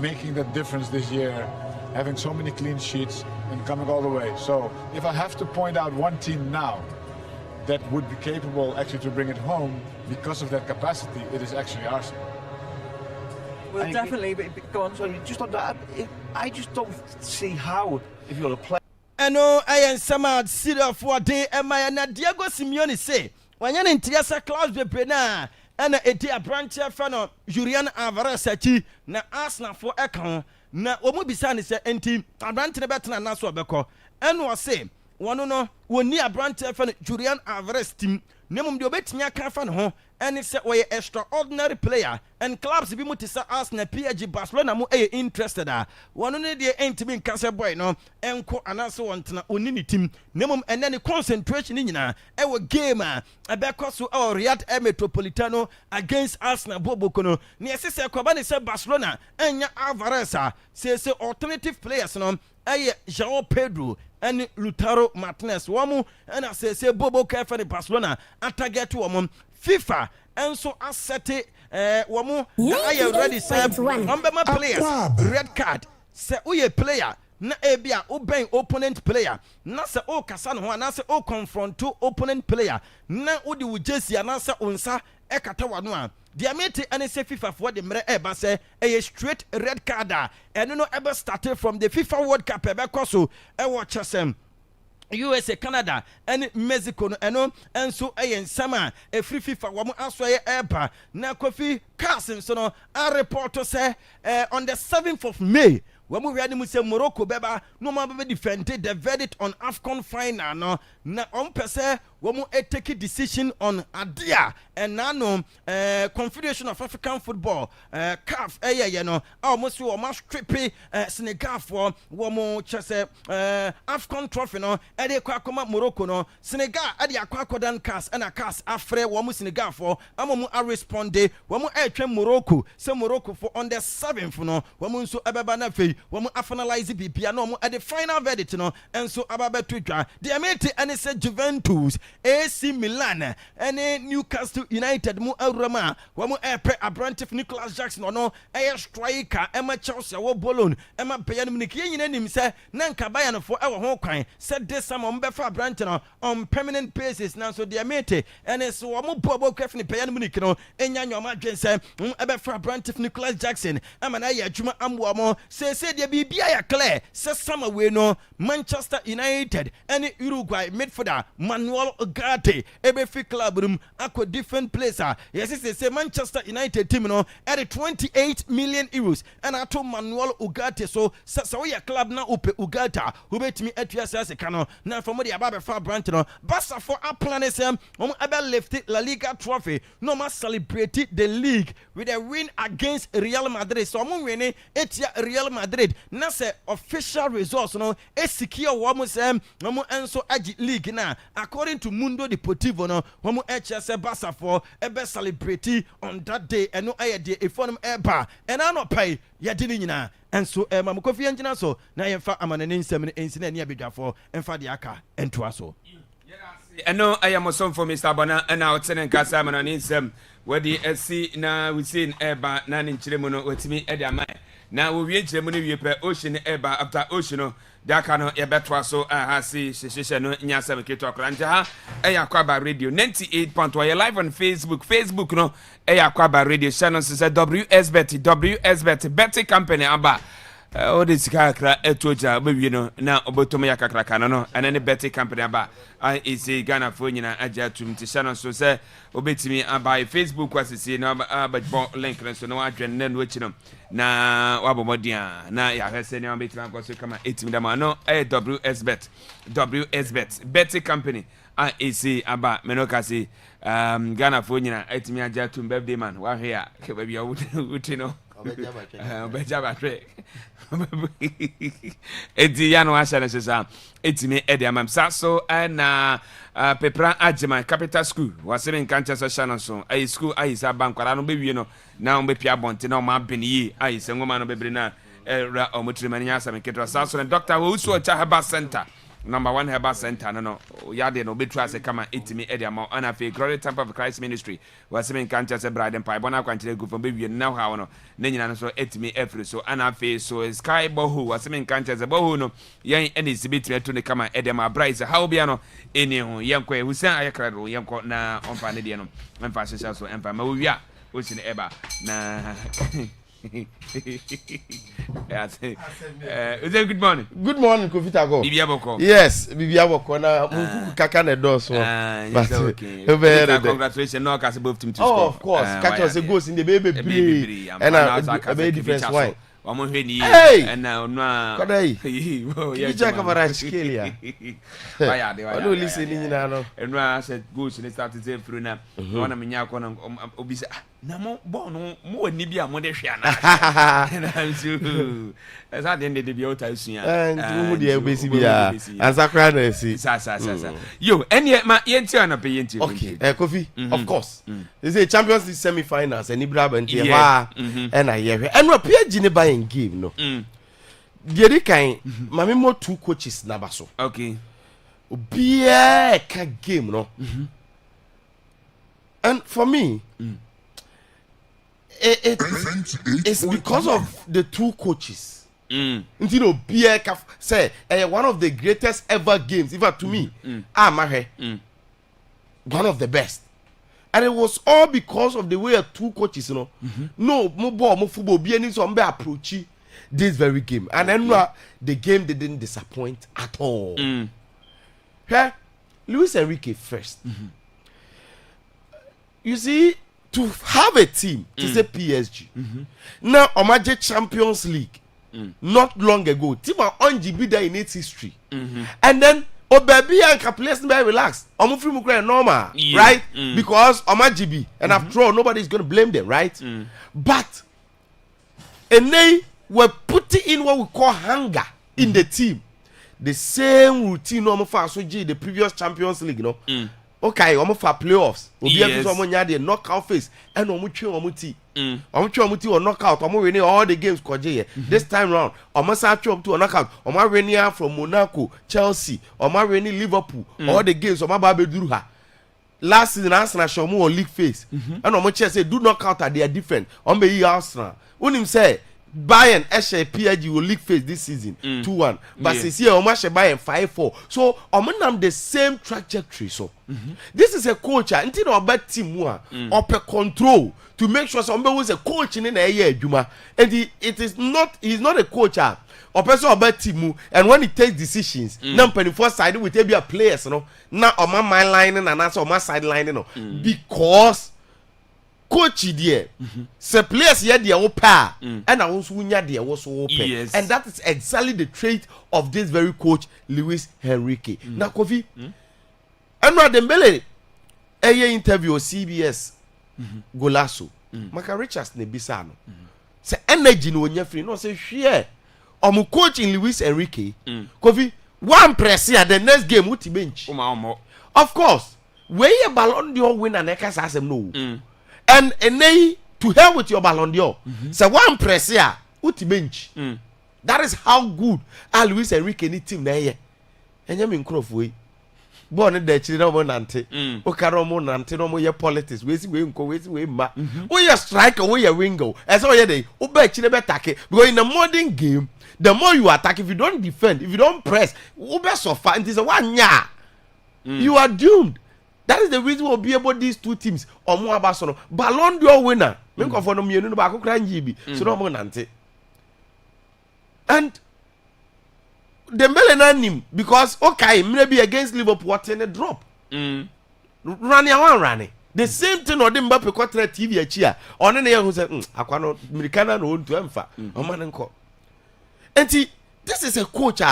making the difference this year, having so many clean sheets and coming all the way. So if I have to point out one team now that would be capable actually to bring it home because of that capacity, it is actually Arsenal. Well, definitely, but go on. So just on that, I just don't see how, if you're a player. ɛno ɛyɛ nsɛm a Sidorf de ɛma na Diego Simeone say wɔnyɛ ne ntiasa clause bebree na ɛna edi Abrante fa no Julian Alvarez akyi na Arsenal fo ɛka ho na wɔn bisa ne sɛ enti Abrante ne bɛtena na so ɔbɛkɔ ɛna ɔse wɔn no wɔni Abrante fa no Julian Alvarez team nemum de obetimi aka fa ne ho ene se oye extraordinary player and clubs bi mu te sa Arsenal, PSG, Barcelona mu interested wono ne de entimi nka se boy no enko anase wontena oni ne tim nemum ene ne concentration nyina ewo game abekọ so Riyadh Metropolitano against Arsenal boboko no ne yesese kwaba ne se Barcelona enya Alvarez se alternative players no João Pedro and Lautaro Martinez womu and se bobo kafa ne Barcelona ataget womu FIFA and so asset womu I already said my players red card se uye player na ebia obeng opponent player na se o kasa no ho na se o confront opponent player na odi wo jesi na se onsa ekata wano a Diamete and say FIFA for the mere eba say a straight red card and no ever started from the FIFA World Cup so e watch them USA, Canada, and Mexico, and so a summer a free FIFA woman answer eba na Kofi Carson so a reporter say on the 7th of May when we ready say Morocco beba no man be defended the verdict on AFCON final no na on pese we mu take a decision on adia and now Confederation of African Football CAF no almost we must strip Senegal for we mu chese AFCON trophy no e dey kwakoma Morocco no Senegal e dey akwakodan CAS and a CAS afre we mu Senegal for amomu a respond we mu etwe Morocco say Morocco for on the 7th no we mu nso ebeba na fei we mu finalize bibia no mu at the final verdict no enso ababetu dwa the amete and say Juventus AC Milan and Newcastle United mu awrama we mu epre Abrantif Nicholas Jackson no striker Emma Chelsea wo Bolon Emma Bayern Munich nyina nim say na nka Bayern for ewo ho kwan said this some mbefa Abrant no on permanent basis now so the amete and so we mu bobo kwefni Bayern Munich no enya nyoma dwen say ebefa Abrantif Nicholas Jackson ama na ya adwuma amwo mo say de bibia ya clear say some we no Manchester United and Uruguay midfielder Manuel Ugarte ebefi club room akwa different place yes say Manchester United team no at 28 million euros and ato Manuel Ugarte so we club na upe Ugarte who betimi atua say kano na for the ababe fa branch no Barca for a plan sem ebe lift La Liga trophy no ma celebrate the league with a win against Real Madrid so win etia Real Madrid na say official results no secure wo sem no enso agi league na according to Mundo Deportivo no wo say Barca for ebe celebrate on that day and no aye dey efonum eba and I no pay ya di nyina enso mamukofi engina so na yemfa amanane nsem ne ensina ne abedwafo emfa de aka entoa so eno ayamosom for Mr. Bona and out senen kasa amanane nsem wadi esi na we seen eba na ne nchiremu no otimi ede amai na wo wie nchiremu ne wie pe ocean eba after ocean no daka no ye betwa so ahasi sheshe no nya sam keto akra nja ha Akwaaba radio 98.1 ye live on Facebook no Akwaaba radio channel say WSBet betting company aba o de sika akra etoja bewie no na obotom ya kakra kana no ene ne betting company aba is Ghana fo nyina aja tum ti channel so say obetimi aba Facebook asisi no aba link no so no adwen na no achi no na wabomodia na ya hese ne obetimi akoso kama 8 dama no WSBet betting company is aba menokasi Ghana fo nyina etimi aja tum birthday man wa hwe a ke ba bia wuti no Obejaba tre. Edi ya no asha nesesa. Etimi edi amamsa so na pepra agema capital school. Waseme nkancha so sha no so. Ayi school ayi sa bankwara no bewie no. Na o bepia bonte na o ma beniyi. Ayi se ngoma no bebre na ra o mutrimani nya sa meketra sa so Dr. Wousu Ocha Herbal Center. Number 1 Herbal Center no yade no betu ase kama etimi ediamo ana fe Glory Temple of Christ Ministry waseme nkancha se bride pai bona kwanchire gu fon bewie na ha no na nyina no so etimi efri so ana fe so sky bohu waseme nkancha se bohu no yen ene sibetimi eto ne kama ediamo bright how bia no eni ho yenko e husan ayekra do yenko na onfa ne de no emfa hyehyɛ so emfa ma wia o si ne eba na yes. Good morning. Good morning, Kofita go. Bibia boko. Yes, Bibia boko na mungu kaka na doso. But okay. Congratulations, no cast both team to score. Oh, of course. Catch us a goals in the baby. And a difference why. Omo hwe ni Hey! na ono a Kodai. yeah Check Kvaratskhelia. why they I no listening na no. eno a said goals ni start to through na one me nya akọ na obi say na mo ball no mo wani bi a mo de hwe ana na so esa de de bi o ta sua And mu de obesi bia. Ansakra na esi. Sa yo ene ma yenti ana pe yenti Okay, Kofi, of course. They say Champions League semi-finals and Ibra Bente ha and I hear. And we PSG ne buy in game no. Dey kan mame mo two coaches na baso. Okay. Obia ka game no. And for me, it's because of the two coaches. You know, Obia say one of the greatest ever games, even to me. One of the best. And it was all because of the way two coaches, you know. No, more ball, more football, be any some be approach this very game. And then the game didn't disappoint at all. Yeah, Luis Enrique first. You see, to have a team, to say PSG. Now, Omaje Champions League, not long ago, team are on GB there in its history. And then baby and place be relax. Omo free mukra normal, right? Because Omajibi and after all, nobody's gonna blame them, right? But and they were putting in what we call hunger in the team. The same routine Omo for Asoji the previous Champions League, you know. Okay, Omo for playoffs. Obi ef so Omo nya the knockout phase and Omo twe Omo ti. Omo twe Omo ti or knockout, Omo winning all the games koje. This time round, Omo sa twe up to a knockout. Omo winning from Monaco, Chelsea, Omo winning Liverpool, all the games Omo ba be duru ha. Last season Arsenal show mo league phase. And Omo say do knockout they are different. Omo be Arsenal. Unim say Bayern Eshe PSG will league phase this season 2-1. But this year Omo she Bayern 5-4. So Omo nam the same trajectory so. This is a coach until no bad team one upper control to make sure somebody was a coach in a year Juma. And he's not a coach or person about team and when he takes decisions now 24 side with be a players you know now on my line and answer on my sideline you know because coach there say players here they are opa and I also nya they was open and that is exactly the trait of this very coach Luis Enrique. Now Kofi Enra Dembele interview CBS Golasso Maka Richards ne bisa no say energy no nya free no say hwe omu coach in Luis Enrique Kofi one press here the next game uti bench of course where your Ballon d'Or winner na ka say no and they to hell with your Ballon d'Or say one press here uti bench that is how good Luis Enrique ni team na here enya me nkrof we born the children no nante o karo mo nante no mo ye politics we we ma we ye striker we ye winger as o ye dey o ba chire be take because in a modern game the more you attack if you don't defend if you don't press o be suffer and this one nya you are doomed. That is the reason we'll be able these two teams or more about so Ballon d'Or winner me ko for no me no ba ko kran gibi so no mo nante and Dembele na nim because okay maybe against Liverpool what in a drop running the same thing or Mbappe quarter TV achia on na who say akwa no Americana no ntu emfa o man nko enti this is a coach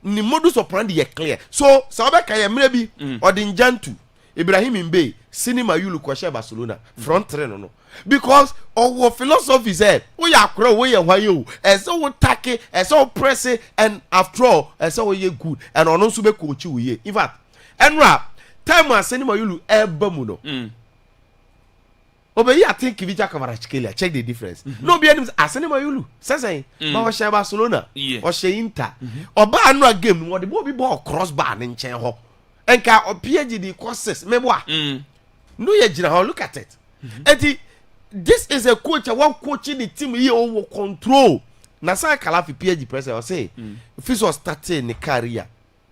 ni modus operandi ye clear so obeka ye maybe Odinjantu Ibrahim Mbaye Cinema Yulu kwashe Barcelona front three no because our philosophy said we are crow we are why you and so we tackle and so press it and after all and so we good and on also be coach we in fact Enra time as Cinema Yulu ebamu no obey I think if you Kvaratskhelia check the difference no be any as Cinema Yulu say ma wa share Barcelona or share Inter oba anu game no the ball cross bar in nchen ho enka PSG the courses meboa no ye gina look at it and this is a coach one coaching the team here over control na say Kalafi PSG president say if he was starting the career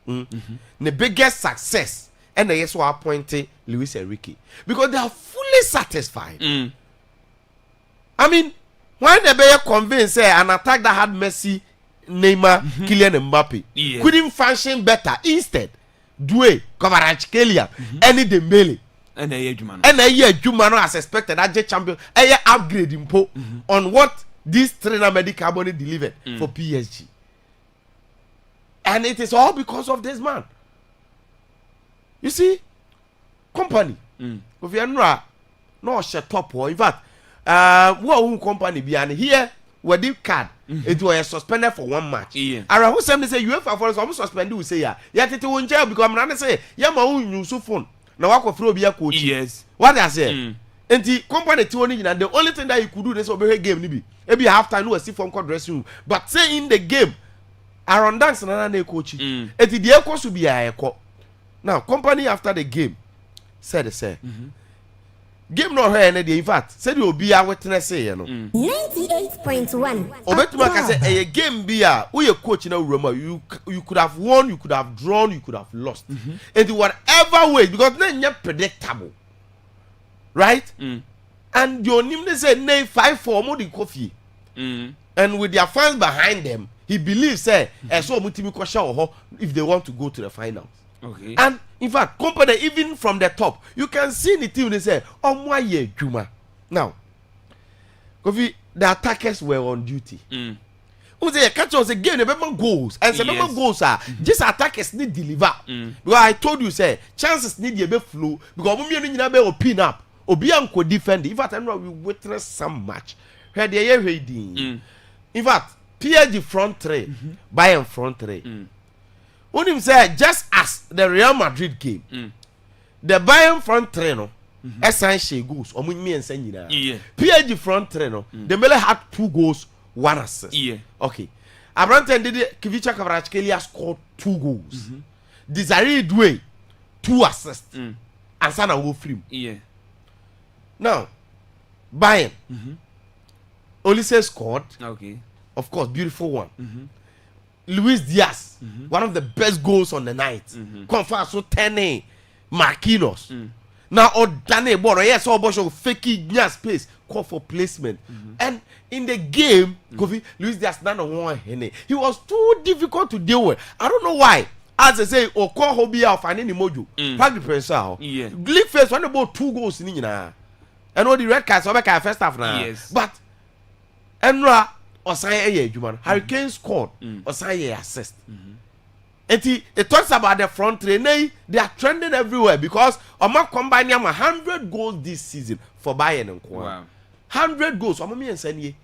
the biggest success and they also appointed Luis Enrique because they are fully satisfied. I mean when they be convinced say an attack that had Messi, Neymar, Kylian Mbappe couldn't function better instead Doué, Kvaratskhelia, any Dembele and a year Jumano as expected as champion upgrade impo on what this trainer medical money delivered for PSG. And it is all because of this man. You see, company. If you are no shut top or in fact, what company behind here where the card it was suspended for 1 match. Ara who say UEFA for some suspended we say yeah. Yet it won't jail because I'm not say yeah my own use phone. Now I could throw be a coach. Yes. What I say? And the company the only thing that you could do is obey game nibi. Maybe half time no see from dressing room. But say in the game, Aaron dance na coach. And the echo should be a echo. Now company after the game said game not here any in fact said you be a witness say you know 98.1 obetuma ka say a game be a we coach na Roma you could have won, you could have drawn, you could have lost. And whatever way because na predictable. Right? And your name they say nay 5-4 more the coffee. And with their fans behind them, he believes say so mutimi kwasha if they want to go to the finals. Okay. And in fact, company even from the top, you can see the team they say, "Oh my ye Juma." Now, Kofi, the attackers were on duty. Who say catch us again? The member goals and some member goals are just attackers need deliver. Because I told you say chances need a bit flow because we need to be pin up. Obian could defend. In fact, I know we witness some match. Where they are reading. In fact, PSG front three, Bayern front three. When him say just as the Real Madrid game, the Bayern front three no, essentially goals. Omunmi and Senina. PSG front three no, the Mele had 2 goals, 1 assist. Okay. Abrante did Kivicha Kvaratskhelia scored 2 goals. Desiree Doué 2 assists. And Sana will free. Now, Bayern. Olise scored. Okay. Of course, beautiful one. Luis Diaz, one of the best goals on the night. Confirm so 10 Marquinhos. Now Odane Boro, yes, all Bosho fakey near space, call for placement. And in the game, Kofi Luis Diaz none one hene. He was too difficult to deal with. I don't know why. As I say, Oko Hobia of an mojo. Pack the pressure. League first one about 2 goals in Nina. And all the red cards over first half now. Yes. But Enra Osaye Juman. Hurricane scored. Osaye assist. And it talks about the front three. They are trending everywhere because Oma combine 100 goals this season for Bayern and Kwa. Wow. 100 goals. Oma me and Senye.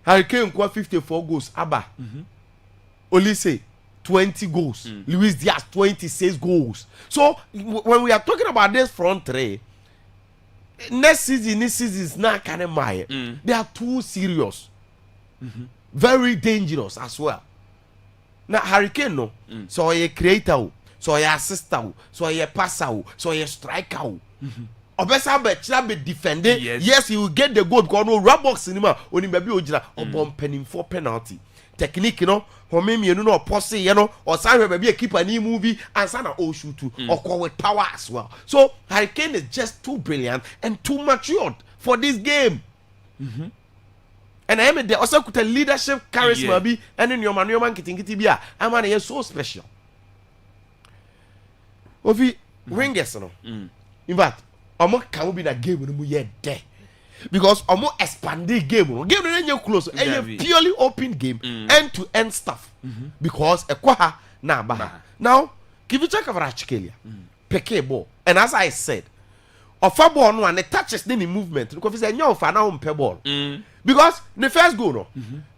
Hurricane Kwa 54 goals. Abba. Olise 20 goals. Luis Diaz 26 goals. So when we are talking about this front three, next season, this season is not kind of my. They are too serious, very dangerous as well. Now Hurricane no, so a creator, so a assister, so a passer, so a striker. Obesa be defended. Yes, he will get the goal because no rub box cinema only maybe ojira or bomb penning for penalty. Technique, you know, for me, you know, posse, you know, or some maybe a keeper any movie and sana or shoot too, or call with power as well. So Hurricane is just too brilliant and too matured for this game. And I am there also with a leadership charisma be and in your man getting it. I mean, you're so special. Ovi ringers, no. In fact, I'm not can be that game when we are there. Because almost expanded game no close a purely open game end to end stuff because ekwaha na baha now give you check Kvaratskhelia peke ball and as I said ofa ball no and the touches any movement because say nyo ofa na home ball because the first goal no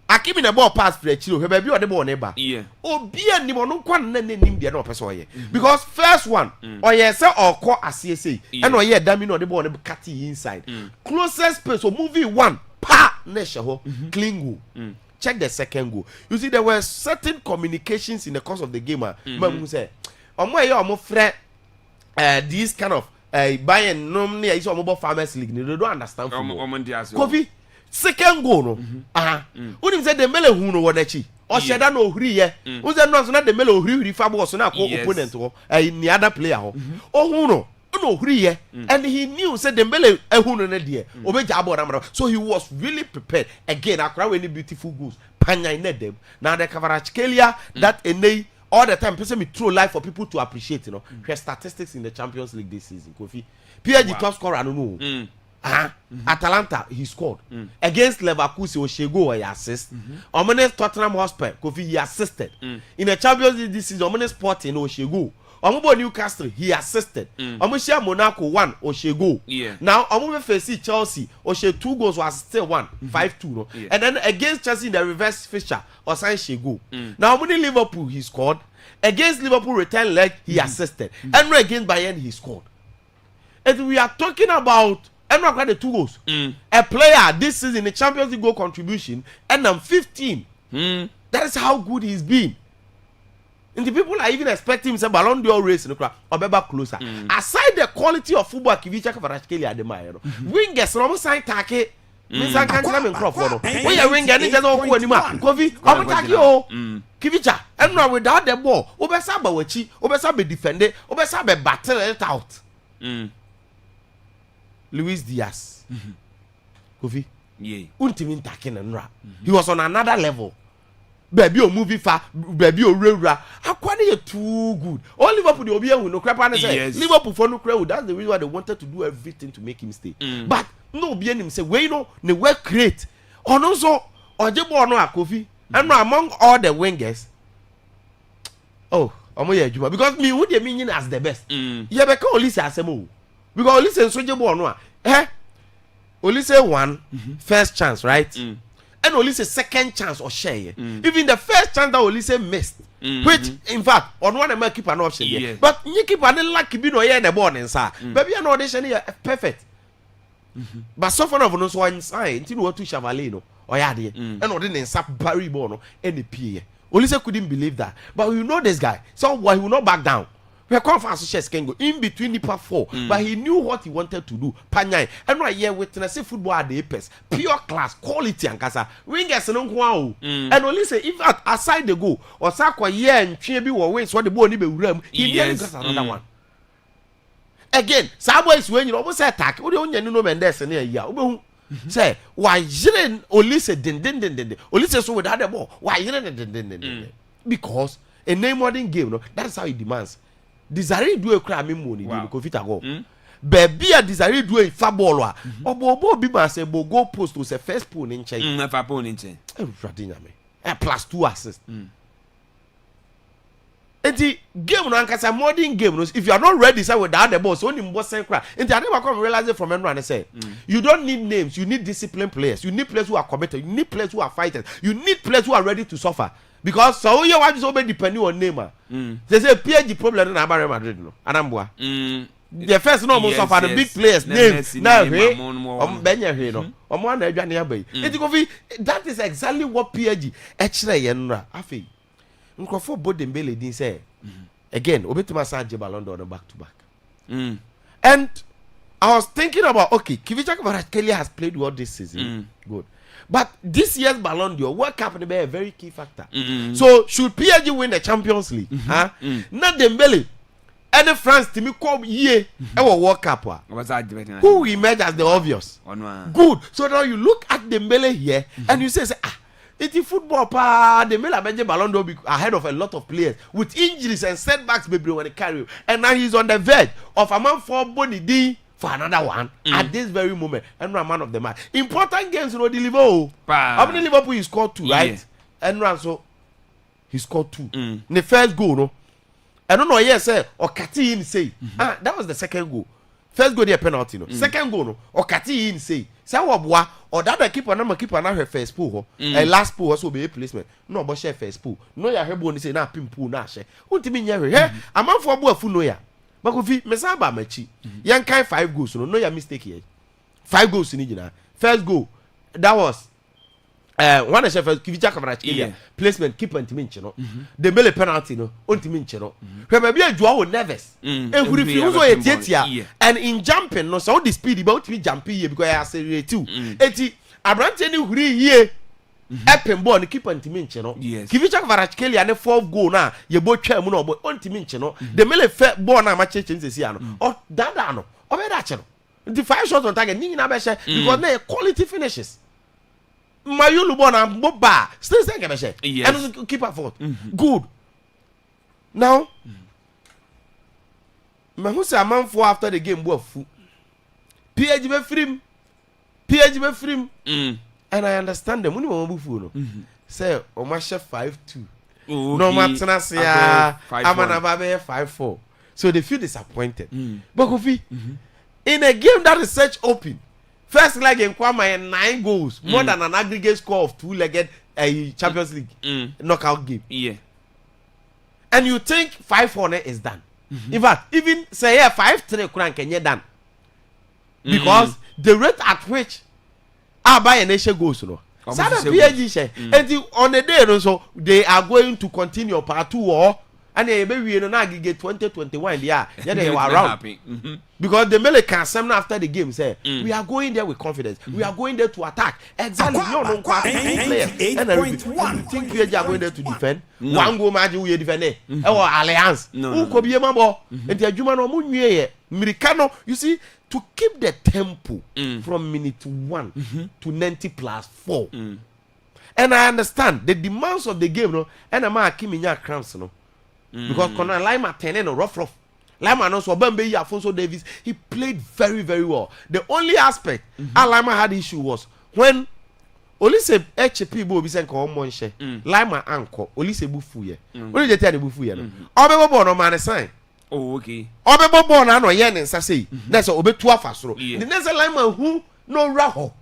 Akimi the ball pass for Chiro he be the ball neighbor obi anim no kwa na nim de na opese oye because first one oye say okọ asese and oye dami no the ball ne cut inside closest space so moving one pa na ho clean goal. Check the second goal. You see there were certain communications in the course of the game man say omo frɛ these kind of Bayern no near is omo Farmers League they don't understand football. Kofi second goal no unim say the mele hu no wodachi o sheda no ohri ye u say no so na the mele ohri fa ball so na ko opponent ho ni other player ho o hu no ohri ye and he knew say the mele hu no na de obeja ball na so he was really prepared again akra we any beautiful goals panya in them now the Kvaratskhelia that enei all the time person me throw life for people to appreciate, you know. Her statistics in the Champions League this season Kofi PSG top scorer no Atalanta, he scored. Against Leverkusen, Oshego, he assist. Omane Tottenham Hotspur, Kofi, he assisted. In the Champions League this season, Omane Sporting, Oshego. Omubo Newcastle, he assisted. Omushia Monaco 1, Oshego. Now Omubo face Chelsea, Oshe 2 goals was still 1, 5-2. No? And then against Chelsea in the reverse fixture, Osan Shego. Now Omuni Liverpool, he scored. Against Liverpool return leg, he assisted. And against Bayern, he scored. And we are talking about and not the 2 goals. A player this season in the Champions League goal contribution and 15. That is how good he's been. And the people are even expecting him to say Ballon d'Or race in the crowd or be closer. Aside the quality of football, Kivicha Kvaratskhelia admire. Wingers no sign take. Miss I can't tell him crop for. When you ring any just all anymore. Kofi, take you. Kivicha, and now without the ball, Obesaba wechi, Obesaba defender, Obesaba battle it out. Luis Diaz. Kofi. Yeah. Untimin taking and rap. He was on another level. Baby o movie fa, baby o rewra. Akwani too good. All Liverpool the obi ehun no crap and say Liverpool for no crap. That's the reason why they wanted to do everything to make him stay. But no obi him say we no ne work great. Ono so ojebo no akofi. And among all the wingers. Oh, omo ye adwuma because me who dey mean as the best. Ye be ka Olise asemo. Because Olise nso jebo no a. Olise one first chance, right? And Olise second chance or share. Even the first chance that Olise missed, which in fact on one of my keep an option. But you keep an lucky be no yeah the born inside. Baby an audition here perfect. But so far of no so inside until what to Chavalino or Yadi and ordinary sap Barry Bono and the PA. Olise couldn't believe that. But you know this guy, so why he will not back down. We conference shares can go in between the part 4, but he knew what he wanted to do. Panyai, and right here witness football at the apex, pure class, quality and casa. Wingers and wow. And only say if aside the goal or Sakwa and Chibi or waste what the ball need be room, he gets another one. Again, Sabo is when you almost attack. What do you know Mendes and here? Say why didn't Olise din Olise so without the ball? Why didn't because a name modern game, no, that's how he demands. Desire do a crime money because fit go. Baby a desire do a fa ball wa. Obo bi ma say bo go post to say first pool in chain. Never pool in chain. Radina me. Plus 2 assists. And the game no ankasa modern game no if you are not ready say without the ball so only mbo sen cry. And I never come realize it from everyone and say you don't need names, you need disciplined players. You need players who are committed, you need players who are fighters. You need players who are ready to suffer. Because so you want to so depending on name. They say PSG problem na Real Madrid no. Anambua. The first no most of the big players names now hey. Benya hey no. Omo na adwane abai. That is exactly what PSG ekire ye nra. Afi. Nkofo Bodembele din say again obetuma Sanje Ballon d'Or back to back. And I was thinking about okay, Kivicha Kvaratskhelia has played well this season. Good. But this year's Ballon d'Or, World Cup will be a very key factor. So should PSG win the Champions League? Not Dembele. Any France team come here our World Cup. Who will emerge as the obvious? Good. So now you look at Dembele here and you say it's football pa Dembele benje Ballon d'Or ahead of a lot of players with injuries and setbacks baby when they carry. And now he's on the verge of a man for Boni D. For another one at this very moment, and no man of the match. Important games, you know, deliver. How many Liverpool he scored 2, right? And so he scored 2. The first goal, no. I don't know. Yes, sir. Or Kati say, that was the second goal. First goal, the penalty, no. Second goal, no. Or Kati say, say what boy? Or that keeper now her first pool, and last pool also be a placement. No, but share first pool. No, ya her bone say na pim pool na share. What do you mean? Yeah, a man for boy full no ya. But if you mesaba machi, yan kind 5 goals, no your mistake here. 5 goals in Nigeria. First goal, that was one of the first Kivicha Kvaratskhelia placement keeper anti-minch, no. The Mele penalty, no, anti-minch, no. Remember, Joao Neves, and who refused to eat and in jumping, no, so the speed about to be jumping here because I accelerate too. Eti, Abrante ni huri here. Epen ball ni keeper anti-minch, no. Kivicha Kvaratskhelia and the 4th goal na ye both try mu no but anti-minch, no. The Mele ball na match change say no. Oh, that no. Oh, be that no. The 5 shots on target, ni na be share because na quality finishes. Mayulu bona boba still say can share. And keeper fault. Good. Now, me who say a man for after the game bo fu. PSG be free PSG be free and I understand them. When you want to say Omasha 5-2. No matter say Amana Babe 5-4. So they feel disappointed. But Kofi, in a game that is such open, first leg in Kwama 9 goals, more than an aggregate score of 2-legged Champions League knockout game. Yeah. And you think 5-4 is done. In fact, even say 5-3 Kuran Kenya done. Because the rate at which Abba and Asia goes, you know. So and on the day, so they are going to continue part 2 or and they maybe in an aggregate 2021 yeah they were around because the Mele can some after the game say we are going there with confidence, we are going there to attack exactly. No players and you think we are going there to defend one go match we defend or alliance who could be a member and the Juma no munye Miricano, you see, to keep the tempo from minute 1 to 90+4 and I understand the demands of the game no and I'm Kiminya cramps no. Because Conor Lima 10 no rough. Lima also Bambe Afonso Davis, he played very, very well. The only aspect Lima had issue was when Olise HP bo bi senko omonhye Lima anko Olise bufu ye. Only the tell the bufu ye no. Obebo no man sign. Oh okay. Obebo na no ye ne nsa sei. Na so obetu afasoro. The next Lima who no raho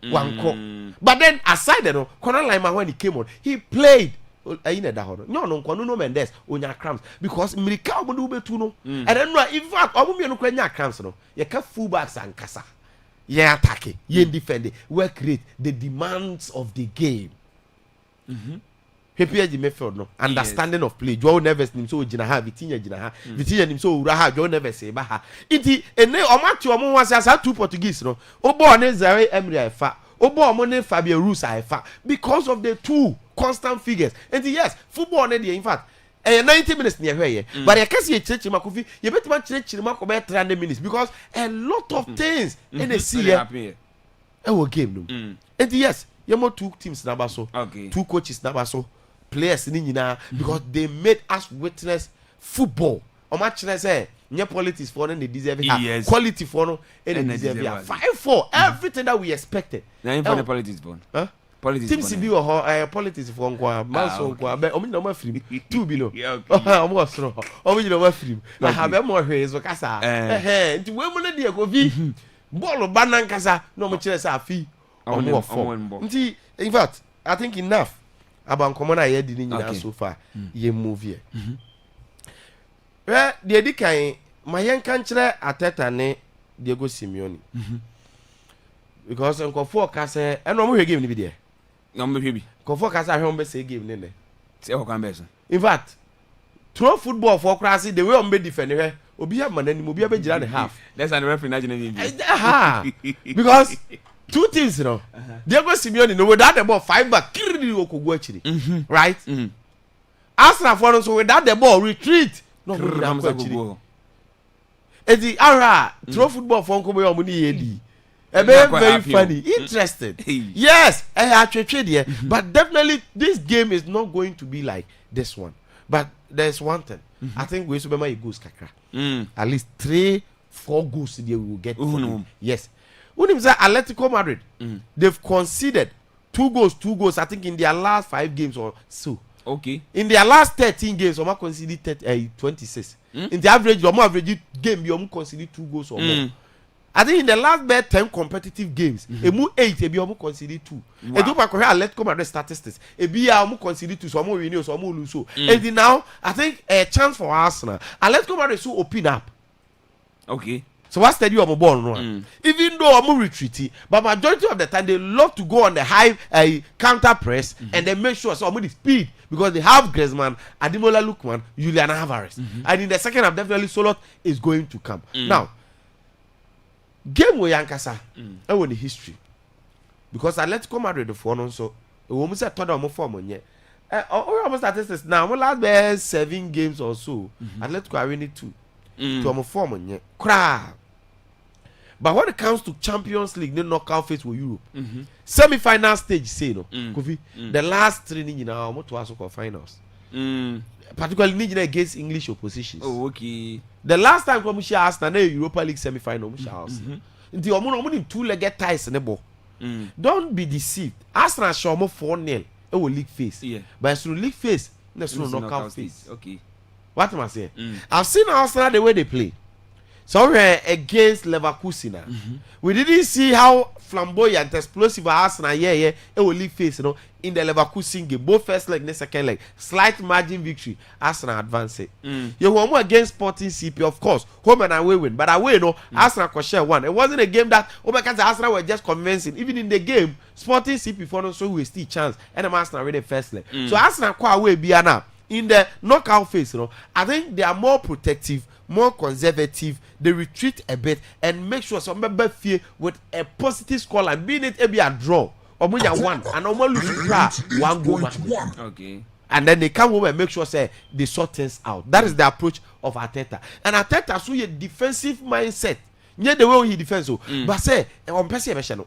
wanko. But then aside no Conor Lima when he came on, he played no Mendes onya cramps because Mirika obodo betu no and then in fact obo me no kwanya cramps no ye ka fullbacks and kasa ye attack ye defend we create the demands of the game PSG midfield no understanding of play Joao Neves nim so gina ha Vitinha gina ha Vitinha nim so ura ha Joao Neves e ba ha iti ene omati omo wase asa 2 Portuguese no obo ne Zaire Emery afa obo omo ne Fabio Ruiz afa because of the two constant figures. And yes, football in fact 90 minutes near here. But I can see a church Makofi, you better match church Makobe 300 minutes because a lot of things in the sea game. And yes, you more 2 teams nabaso, 2 coaches nabaso, players nina because they made us witness football. Or match say politics for them they deserve it. Quality for no and they deserve it. 5-4, everything that we expected. Now for the politics born. Huh? Team CB or politics for nkwa manso nkwa be omi no ma film 2 below omo osro omi no ma film na ha be mo hwe so kasa nti we mu na de ko vi ball ba nan kasa no mo kire sa afi omo for nti in fact I think enough about common I heard ni nyina so far ye move here de di kan mayen kan kire Ateta ne Diego Simeone because nkofo kasa eno mo hwe game ni bi de no baby. Confo kasa hwe say game ne. Say o kan be so. In fact, throw football for crazy the way on be defend here. Obi am na ni obi be gira the half. That's an referee na gina because 2 teams no. Diego Simeone no without the ball 5 back kiriri okogwu achiri. Right? Arsenal for so without the ball retreat. No go achiri. Edi ara throw football for nko boy omuni yedi. Very funny, interested. Yes, but definitely this game is not going to be like this one. But there's one thing. I think we should be goals kakra. At least 3-4 goals they will get. Yes. When it was Atletico Madrid, they've conceded 2 goals. I think in their last 5 games or so. Okay. In their last 13 games, Oma conceded 26. In the average game, you conceded 2 goals or more. I think in the last 10 competitive games, emu 8 ebi omu concede 2. E do pa ko let come at the statistics. Ebi ya omu concede 2 so omu win so omu lose so. And now I think a chance for Arsenal. And let's come at so open up. Okay. So what's the omu ball no? Even though omu retreat, but majority of the time they love to go on the high counter press and they make sure so omu the speed because they have Griezmann, Ademola Lookman, Julian Alvarez. And in the second half definitely Solot is going to come. Now game we yankasa e won the history because Atletico Madrid for no so e wo mu say third am form onye almost statistics now last 7 games or so Atletico are winning 2 to am form onye kra. But when it comes to Champions League, the knockout phase with Europe, semi-final stage say no Kofi the last 3 ni na almost to aso finals particularly against English oppositions. Oh, okay. The last time we share Arsenal na Europa League semi-final we share Arsenal. Nti omo 2-legged ties ne bo. Don't be deceived. Arsenal show mo 4-0 e will league phase. Yeah. But through league phase, there's no knockout phase. Okay. What am I saying? I've seen Arsenal the way they play. So against Leverkusen, we didn't see how flamboyant, explosive Arsenal it will league phase, in the Leverkusen game, both first leg and second leg, slight margin victory. Arsenal advance it. You were against Sporting CP, of course, home and away win, but away Arsenal could share one. It wasn't a game that Arsenal were just convincing. Even in the game, Sporting CP for so we still chance, and the Arsenal already first leg. So Arsenal quite away be now in the knockout phase. I think they are more protective, more conservative. They retreat a bit and make sure some member fear with a positive score and being it be a draw. Or when you one and almost lose one goal. Okay. And then they come home and make sure say they sort things out. That is the approach of Arteta. And Arteta so a defensive mindset. Yeah, the way he defends but say on person no.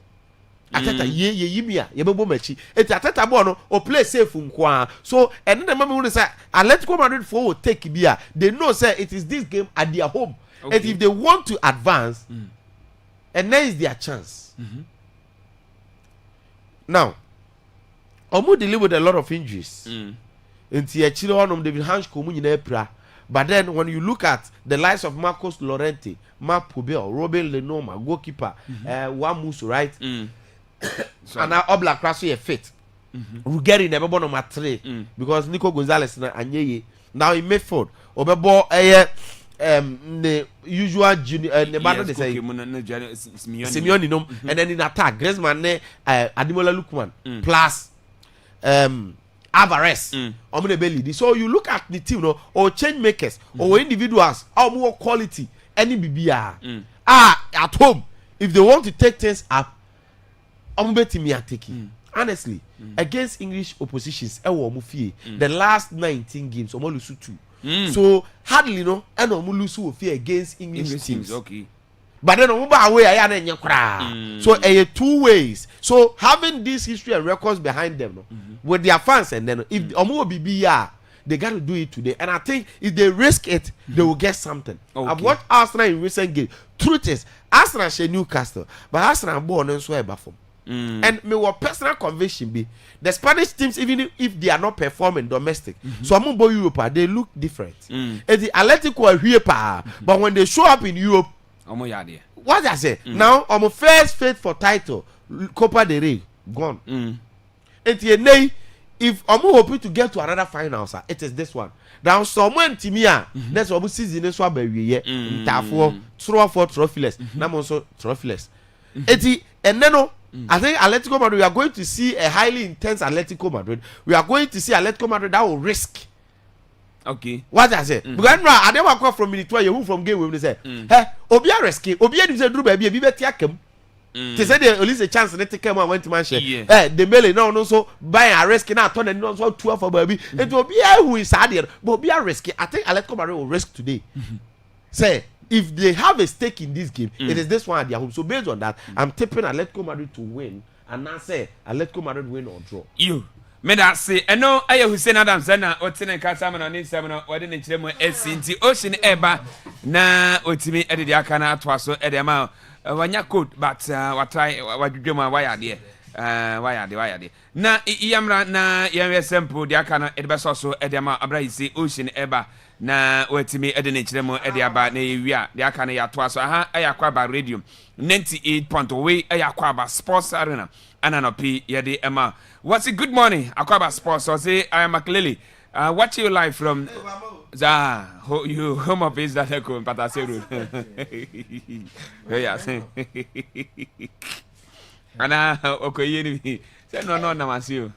Arteta ye mia ye bebo machi. Et Arteta bono o play safe nkwa. So and then remember when say Atletico Madrid for will take beer. They know say it is this game at their home. Okay. And if they want to advance, and then is their chance. Now, Omo dealing with a lot of injuries. Until actually one of David Hansch in April. But then when you look at the likes of Marcos Llorente, Marc Pubel, Robin Lenormand, goalkeeper, Wamusu, right? And now Oblak Raso fit. Rugeri never born number 3 because Nico Gonzalez na Anyeye. Now in midfield, Obebo the usual junior the they say Simeone and then in attack Griezmann Ademola Lookman plus Alvarez so you look at the team or change makers or individuals or more quality any BBR at home if they want to take things up honestly against English oppositions the last 19 games lose 2. So hardly and lose against English teams. Okay. But then away so 2 ways. So having this history and records behind them with their fans and then if BBR they got to do it today. And I think if they risk it, they will get something. Okay. I've watched Arsenal in recent games. Truth is, Arsenal share Newcastle, but Arsenal born and swear before. And my personal conviction be the Spanish teams, even if they are not performing domestic, so I'm about Europe, they look different. And the Atletico are here, but when they show up in Europe, what I say now, I'm a first fit for title, Copa del Rey gone. And if I'm hoping to get to another final, sir, it is this one. Now, someone to me, that's what we see in this one, baby. Therefore, for trophyless, now also trophyless. And then, I think Atletico Madrid, we are going to see a highly intense Atletico Madrid. We are going to see Atletico Madrid that will risk. Okay. What I say? Because I never come from minute 12, you from game when they say, hey, Obia risky. Obia is a drew baby, be better. They said at least a chance to take him and went to Manchester. The Mele no so buy a risky now, turn and also 12 for baby. It will be who is sad, but be a risky. I think Atletico Madrid will risk today. Say, if they have a stake in this game, it is this one at their home. So based on that, I'm tipping Atletico Madrid to win, and I say Atletico Madrid win or draw. You, me that say, I know I Hussein Adams na Otine Kasaman on Instagram. What didn't you say? Sinti Ocean Eba na Otimi Eddie Akana Twaso Edema. Wanya code, but what try what you do my why are there? Na Yamra na Yamra Sempo, the Akana Edbasoso Edema Abraisi Ocean Eba. Na wetimi edene chiremo ede aba na ewia de aka na yato aso aha Akwaaba radio 98.0 Akwaaba sports arena ananopi yede ema. What's it? Good morning Akwaaba sports. So say I am Maklele watching you live from you home office that I go Patase road. Yeah say ana okoyeni say no namasio.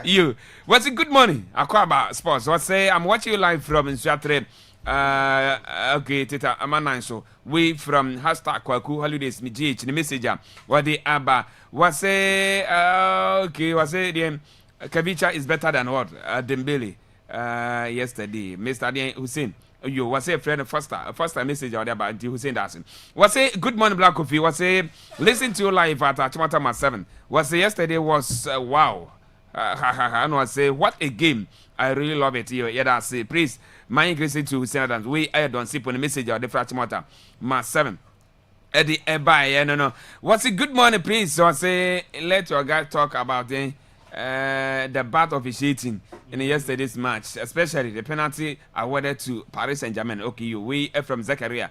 You, what's it? Good morning, Akwaaba Sports. What say? I'm watching you live from Insuatre. Okay, Tita, I'm a so we from #Kwaku Holidays. Me GH the messenger. What the Abba? What say? Okay, what say? The Kavicha is better than what? Dembele. Yesterday, Mr. Hussein. You was a friend first message out there about Hussein Dasin. Was say good morning Black Coffee. Was say listen to you live at Achimata 7. Was say yesterday was wow. And I say what a game. I really love it here. Yeah, I say please my increase to Hussein Adams. We I don't see on the message out there for Achimata 7. Eddie Ebai, no. What's it? Good morning, please. So I say, let your guy talk about the bad officiating in yesterday's match, especially the penalty awarded to Paris Saint-Germain. Okay, we from Zakaria,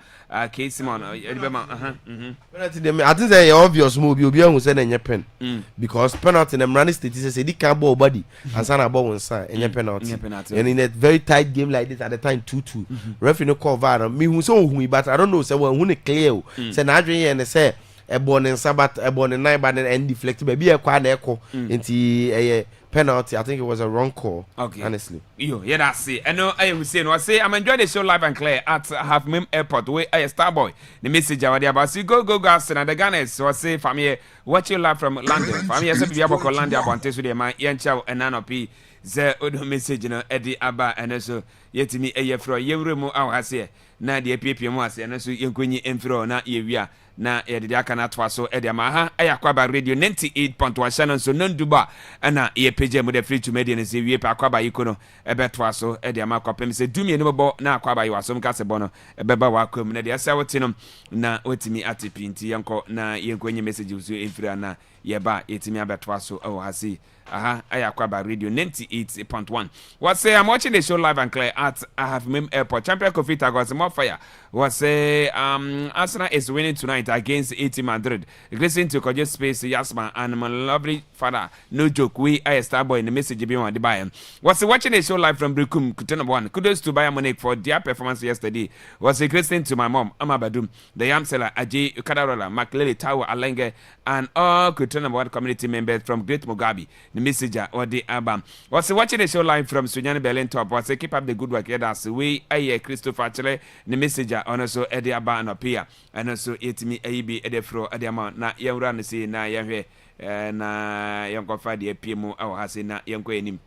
K. Simon, penalty. I think it's obvious move. You'll be able to say any pen because penalty. The running statistics say they can't ball body and sana ball one side any penalty. And in a very tight game like this at the time 2-2, referee no call VAR. Me who so who but I don't know. Say when who clear. Say na adwene and say. Born in Sabbath, born in night, but then deflected. Maybe a quite echo into a penalty. I think it was a wrong call. Okay, honestly. Yeah, that's it. I know I was saying, I'm enjoying the show live and clear at Half Mim Airport. Where I Starboy. The message I about see go and the Gunners. So I say, family, watch you live from London. Family, I said, we have a London about this with my Yanchow and Nanopi. Ze odo message no Eddie Aba and so yet me a year for a year room out here. Na the PPM was and so you emfro na ye na yɛde aka na toa so ɛde ama ha Akwaaba radio 98.1 Shannon so non duba na ye page mu de free to media ne se wie pa Akwaaba yiko no ɛbɛtoa so ɛde ama kwapem se dumie ne bɔ na Akwaaba yi wasom ka se bɔ no ɛbɛba wa akwam na de asa wote no na otimi atipinti yanko na yenkonye message so efira na yeba yetimi abɛtoa so ɛwɔ ha si Akwaaba radio 98.1. What say I'm watching the show live and clear at I have Mim Airport. Champion Kofi got some more fire. What say Arsenal is winning tonight against AC Madrid. Listen to Kojo Space Yasma and my lovely father. No joke, we are Starboy in the message be on the Bayern. What's watching the show live from Brukum Kutana 1. Kudos to Bayern Munich for their performance yesterday. Was listening to my mom, Amabadum, the Yam Seller, Aji Kadarola, Maklele Tower Alenge, and all Kutana 1 community members from Great Mugabe. The messenger or the album. Was watching the show live from Sunyani Berlin top. Was keep up the good work. That's we Christopher Chile, the messenger, and also Eddie Abba and Apia, and also me AB Eddie Fro at the amount. Na young run see na yahe na young coffee the PMO or has na young queen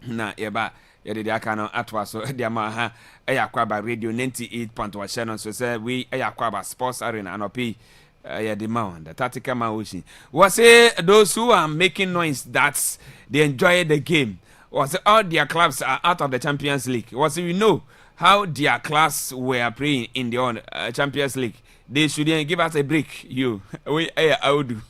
na yaba. Yedi akano atwa so the amount Akwaaba radio 98.1 Shannon so say we Akwaaba sports arena and Opi. The man, the tactical man. Was it those who are making noise that they enjoy the game? Was it all their clubs are out of the Champions League? Was it you know how their clubs were playing in the Champions League? They shouldn't give us a break. You, we, I would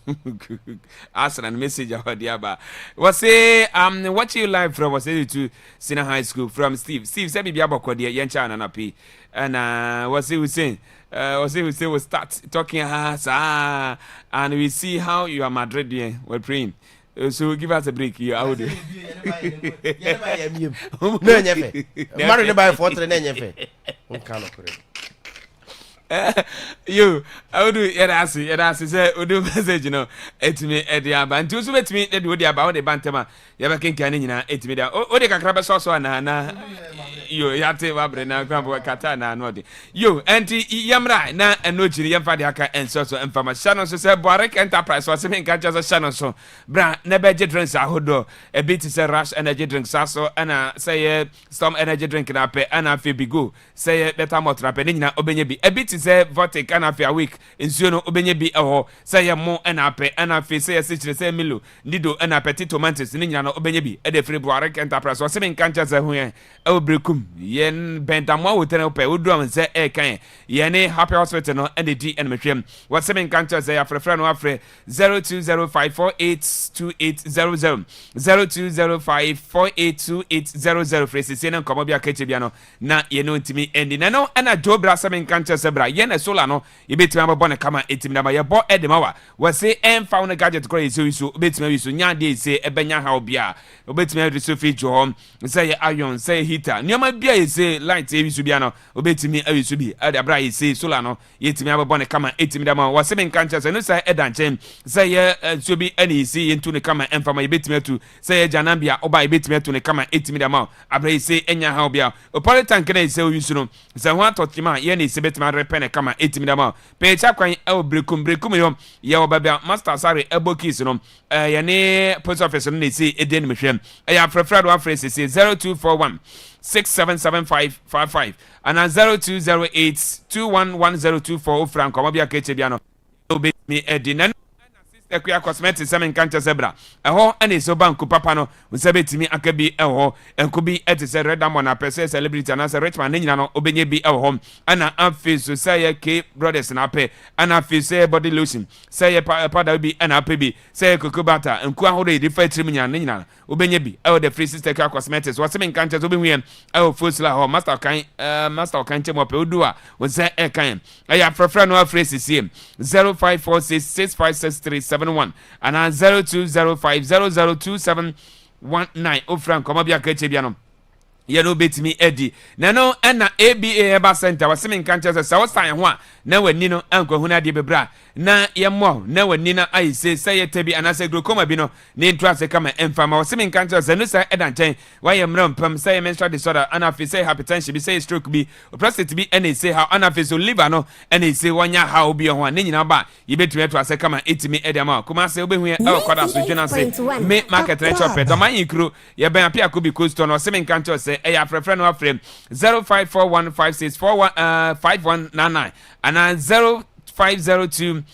ask a message about the other. Was it watching you live from was it to Senior High School from Steve? Steve said, "Be able to the Yanchan and Api." And was he was saying? We'll start talking and we see how you are Madridian. We're praying. So give us a break. You out there. Married by 4 You, I would do it. Say, do message, you know, it me at the Abba. And to submit me, they do the about the Bantama. You ever can in it me there. Oh, they can grab a sauce on you have to Wabrena, Grandpa Katana, Nodi. You, Auntie Yamra, na and no Jillian Fadiaka and so and from a Shannon, so said Barek Enterprise was saying, catch as a Shannon so. Bra, never drinks a hodo, a bit is a rush energy drink sasso, and say some energy drink in a pay, and a fee go. Say better more trapping, obey a bit is a votic and a fair week in Zuno Obenyebi aho say more and a pay and a fee say a situation say Milu, Nido and a petit tomantis, Nina Obenyebi, a free Barek Enterprise was saying, can't just a brekum. Yen Bentamo with an open would do and say, can Yene happy hospital and the D and Machine. What 7 countries they are for friend of 0205482800 0205482800 phrases in Comobia Kechibiano. Na ye know to me and in no and a job bra 7 countries sebra yen a solano you bet me abona kama etimna ya bo edemawa was say and found a gadget crazy so bet me so nya dey say ebenya how bia bet me reso fi jo say iron say heater nyoma bia say light e bisu bia no obetimi awisu bi adabra e say solar no yetimi abona kama etimna ma was 7 countries no say edanchem say so bi ani see into ne kama enfama e betimi to say janambia oba e betimi to ne kama etimna ma abra e say enya how bia o politan kana say owisu no say ho atotima ye ne se betimi repene kama etimna ma pe cha kwan e brekum yo ye obabia master sare ebokis no ye ne post office no ne say eden mehwem ya frefrado afrese say 0241 677555 and 0208 211024 franco mobia keche bia no obetimi edin Equia cosmetics semen cancer zebra. A ho and is so banku papano, with sebetimi akabi elho, and could be at a red diamond a per se celebrity and as a rich man, Ninano, Obenye be el home, and a amphis to say K brothers and ape, and a fee say body lotion, say a pada be an ape, say a cucubata, and quahore defer trimina, Nina, Obenye be, oh, the free sister cosmetics, was semen cancer Obenye, oh, Fusla, or Master Kind of Udua, was that a kind. I have for friend or phrases here 0546 and 0205 002719. Oh, Frank, come up here, Kechibiano. Yellow bit me Eddie. Nano and ABA Eba Center was swimming countries as I was saying one. Now Nino Uncle Huna de Bebra. Na yamo, now Nina I say Tebi and I say Glucoma Bino, name trust a come and from our swimming countries and Nusa Edan. Why am Rumpum say menstrual disorder, Anafi say hypertension, be say stroke be, or prostate be, and they say how Anafi will live, no, and they say one year how be on one Nina ba. You bet me to say come and eat me Edama. Come and say, Obe, oh, Quadas, Jonas say, make market and chop it. The money crew, your bank could be cool stone or swimming countries say, a friend of frame 0541564199 and 0502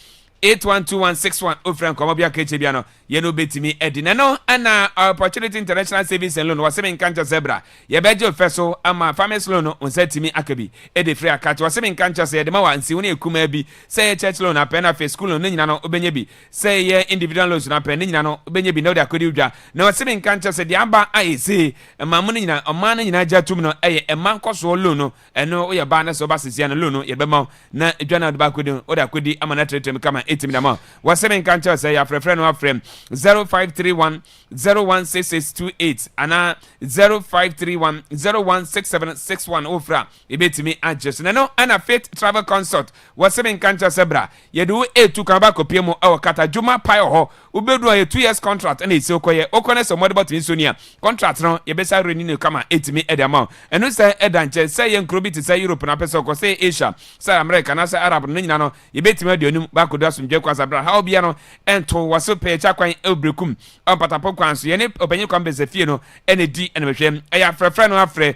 812161 Ofran Komobia Kechebiano Yeno Betimi Edinano and Opportunity International Savings and Loan was seven cancer zebra. Yebejo Fesso ama famous loan on setimi akabi. Ede free cat was seven cancer said the Mawa and Siuni Kumebi say church loan a pen of school on Ninano Obenyebi say ye individual loans on a pen Ninano Obenyebi no da Kuduja. No seven cancer said the Amba I say a mamunina a man in Naja Tumno a man cost loan and no your banners of Bassian Luno Yebemo na Jana Bakudu or Kudi Amanatre to come 8 minutes. Was seven cancer say a friend of frame 0531 016628 and 0531 016761 Ofra. Ibetimi adjust. No, and a Faith Travel Consult was seven cancer zebra. Yedu to Kabako Piemo our Kata Juma Pio Ubedu a 2 years contract and it's so quiet. Okones or Modibot in Sunia contract no, Yebesa Renino Kama 8 me Edamon. And no say Edanche say and Krubi to say Europe and a peso say Asia, say America, and say Arab Ninano, Yebetime Dionum Bakudas from Jekwas Abra, how Biano, and to was so pay Chakwan Elbrukum, on Patapokans, Yene, Open Compes Fiano, any D and Machine. I have for a friend of Fre,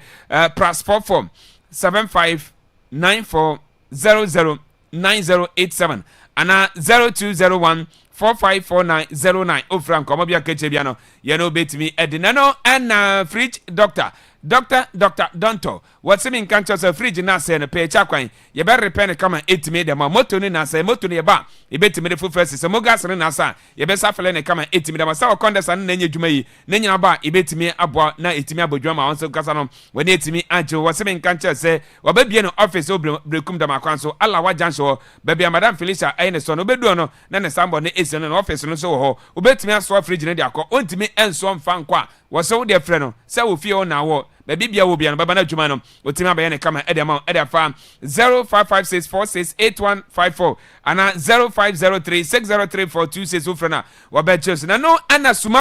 plus 44 7594009087 and 0201 454909 oh Frank Komobia Kechebiano Yeno Betimi Edinano and fridge doctor Donto what's in countries of fridge na say na pay chakwan ye be repair come 8 me dem moto ni na say moto ni ba e betimi de full first so mo gas na sa ye be safele ne come 8 me dem sa o condensate na nya dwuma yi na nya ba e betimi abo na etimi abodwuma ma won so kasa no we na etimi anjo what's in countries say we be bie no office obrekum dem akwan so ala wa janso be bia madam Felicia ayne so no bedu no na ne sambo ne esi no office no so ho obetimi aso fridge ne de akọ ontimi enso mfa nkwa wo so de frɛ no sɛ wo fie o na wo baby bia wo bia no baba na dwuma no otima ba ne kama edema edafa 0556468154 ana 0503603426 ufrana wo be cheso na no ana suma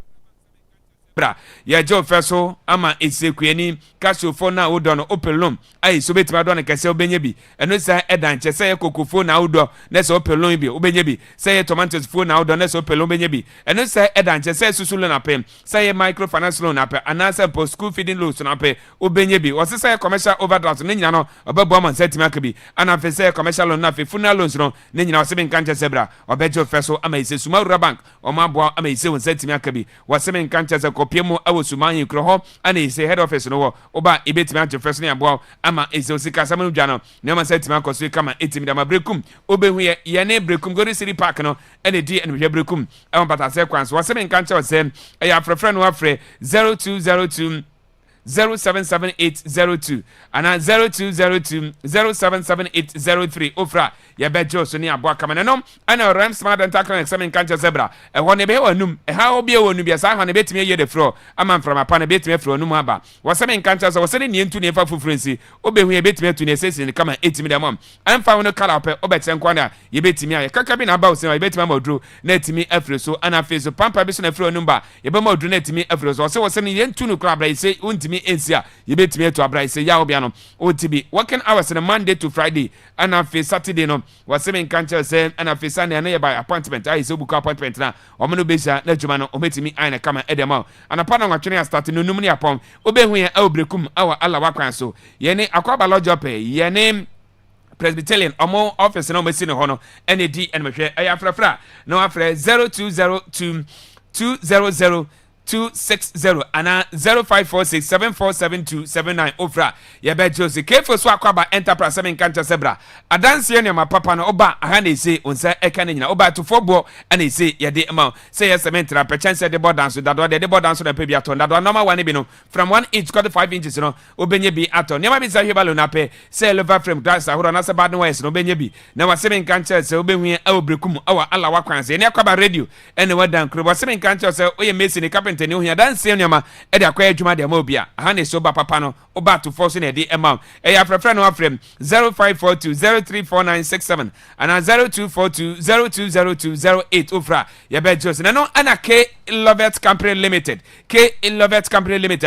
bra ya jo feso ama esekwani kasofo na wodo no opelum ai so betima do na kese obenye bi eno sa edan che se kokofo na wodo na se opelum bi obenye bi se tomatoes fo na wodo na se opelum obenye bi eno sa edan che se susu lo na pem se microfinance loan na pe anasa post school feeding loans na pe obenye bi o se commercial overdraft ne nyina no obebo am setima ka bi ana fe se commercial loan na fe funeral loans no ne nyina o se ben kanche sebra obejo feso ama ise suma bank o ma bo ama ise won setima ka bi wo se ben kanche se piemo awosumanye kroho ana ise head office no wo oba ebetimi ante first ne abo ama ise osika samanu dwa no ma setima koso kama etimi da mabrekum obehu ye ne brekum go city park no ene di ene hwe brekum e pata se kwan so waseme nka nche ose e ya frefre no afre 0202 077802 ana 0202 077803 ofra ya bejo so ni abo kama no ana ram smart and tackle examen kancha zebra e won be wanum e ha obi e wonu bia sa ha ne betime ye de fro ama from apa ne betime fro num aba waseme kancha so wasene ni entu ne fa fufrensi obehu ye betime tu ne sesi ne kama etimi da mom amfa wono kala pe obeten kwana ye betime aye kaka bi na ba osema ye betime modru na etimi afre so ana fe so pampa bi so na fro num ba ye be modru na etimi afre so se wasene ye entu no kra bra ise untimi ensia ye betime to abra ise ya obia no otibi working hours on Monday to Friday ana fe Saturday no waseme kancha se ana fe Sunday na ye by appointment ai so book appointment na omo no besha na djuma no ometimi ai na kama edema ana pa na nwatwene start no num ne apom obehu ye obrekum awa ala wakwan so ye ne Akwaaba lodge pe ye ne Presbyterian omo office no mesi no ho no ene di ene mehwe ayafrafra no afre 0202 200 260 ana 0546747279 ofra ye be Jose kefo so Akwaaba enterprise seven kancha sebra adanse ne ma papa no oba aha na ese onsa eka ne nyina oba to fobo ana ese ye de ma say yes cement na perchance de board dance dado de board dance na pe bi ato dado normal one bi no from 1 inch got 5 inches no obenye bi ato ne ma bi sa hwebalo na pe say lever frame glass ahoro na se bad no wise no obenye bi na wa seven kancha se obenhu e obrekum awa ala wa kwanse ne Akwaaba radio ene wadan kro wa seven kancha se oye mesi ne carpenter ne ohia danse nyama e de akwaya adwuma de ma obia aha ne so ba papa no oba to force ne de ema e ya frefre no afrem 0542034967 ana 0242020208 ofra ya be Jose na no ana K Lovet Company Limited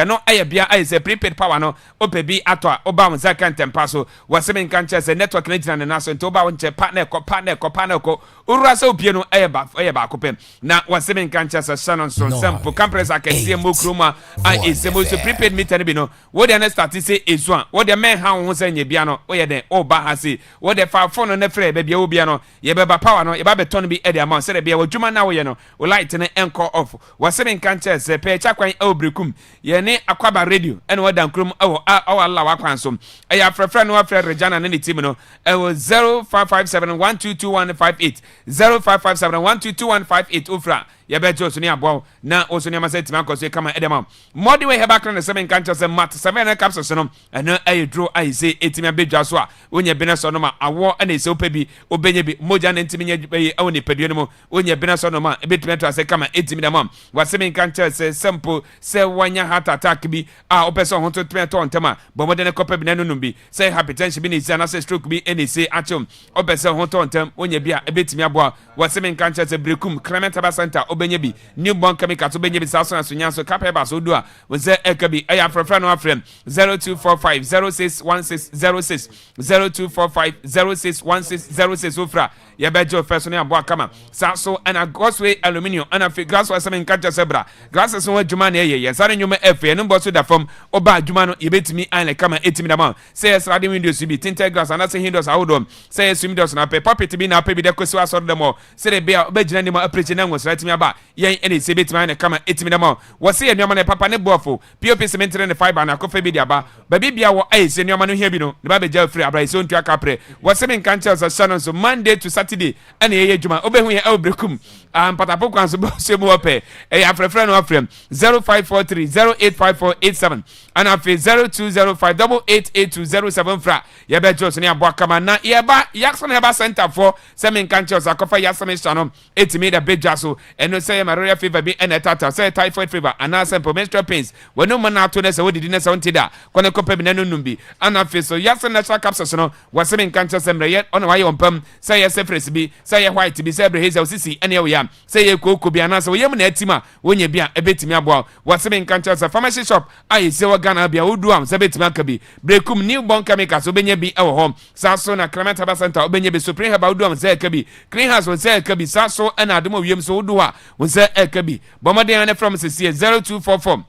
no aya bia ai se prepaid power no opebi ato oba won zaka ntempa so waseme kanche se network na gina ne naso nto oba won che partner ko urura se opie no aya ba kopem na waseme kanche se Shannon so sample compressor akese mo kroma a esemo so prepaid meter bi no wo de na start say esu a wo de men ha ho se nya bia no wo ye den oba ha se wo de fa phone no na frɛ ba bia wo bia no ye be ba power no ye ba beton bi e de amount se de bia wo dwuma na wo ye no wo light ne enko off waseme kanche se pe chakwan obrekum ye ne Akwaaba radio ene wadan krom awalla wakwansom eya frefre no afre Regina ne team no e wo 0557122158 0557122158 ofra ye be Jose ni abo na oso ni amase tima koso kama edema modi we heba kran se men kanche se mat 7 capsules no eno ayi draw ayi se etimi abedwa so a onye bene so no ma awo ene se opa bi obenye bi moja na ntimi nya yi awo ni pedue no mo onye bene so no ma ebetimi to ase kama etimi da mam wase men kanche se simple se wanya heart attack bi a opeso ho to to ntema bomode ne kopa bi na nunum bi se hypertension bi ni se na se stroke bi ene se achom opeso ho to ntem onye bi a ebetimi abo wase men kanche se brekum Clement Aba Center benye bi newborn chemical to benye bi saso na sonya so kapeba so do a we say ekabi eya frefra no afrem 0245061606 0245061606 ofra ye bejo first no abo akama saso and Gosway aluminium and a glass was some kancha sebra glasses no adwuma na ye sare nyuma efe no bo so da fam oba adwuma no ye betimi an kama etimi da ma say yes radi windows bi tinted glass and say windows awodom say yes windows na pe puppet bi na pe bi de kwesi asoro dem o say de bia obegina ni ma appreciate na ngos ratimi aba yen ene se betimi an kama etimi da ma wo say nyuma na papa ne bofo pop cement ne fiber na kofa bi dia ba baby bia wo ai se nyuma no hia bi no ne ba be ja free abra so ntua kapre wo say men kancha so Shannon so Monday to Saturday ene ye adwuma obehu ye obrekum patapoko kwanso bo se mo ope ya frefre no afrem 0543085487 and afi 0205888207 fra ye be Jose ne abo akama na ye ba Yakson Heba Center for semen kancha so akofa Yasame Shannon etimi da beja so eno say malaria fever bi ene tata say typhoid fever and simple menstrual pains when no man ato na say wodi na say ontida kone kopa bi na nunum bi and afi so Yakson natural capsules no wasemen kancha semre ye ono wa ye ompam say ye sefres bi say ye white bi say bre hazel sisi ene we yam say ye koko bi anasa we yam na atima wonye bia ebetimi abo wasemen kancha say pharmacy shop ai say wa Ghana bia wodu am say betimi akabi brekum newborn chemicals obenya bi ewo hom saso na Clement Aba Center obenya bi supreme herbal wodu am say akabi clean house say akabi saso ana ademo wiem so wodu a wo say akabi bomode ane from say 0244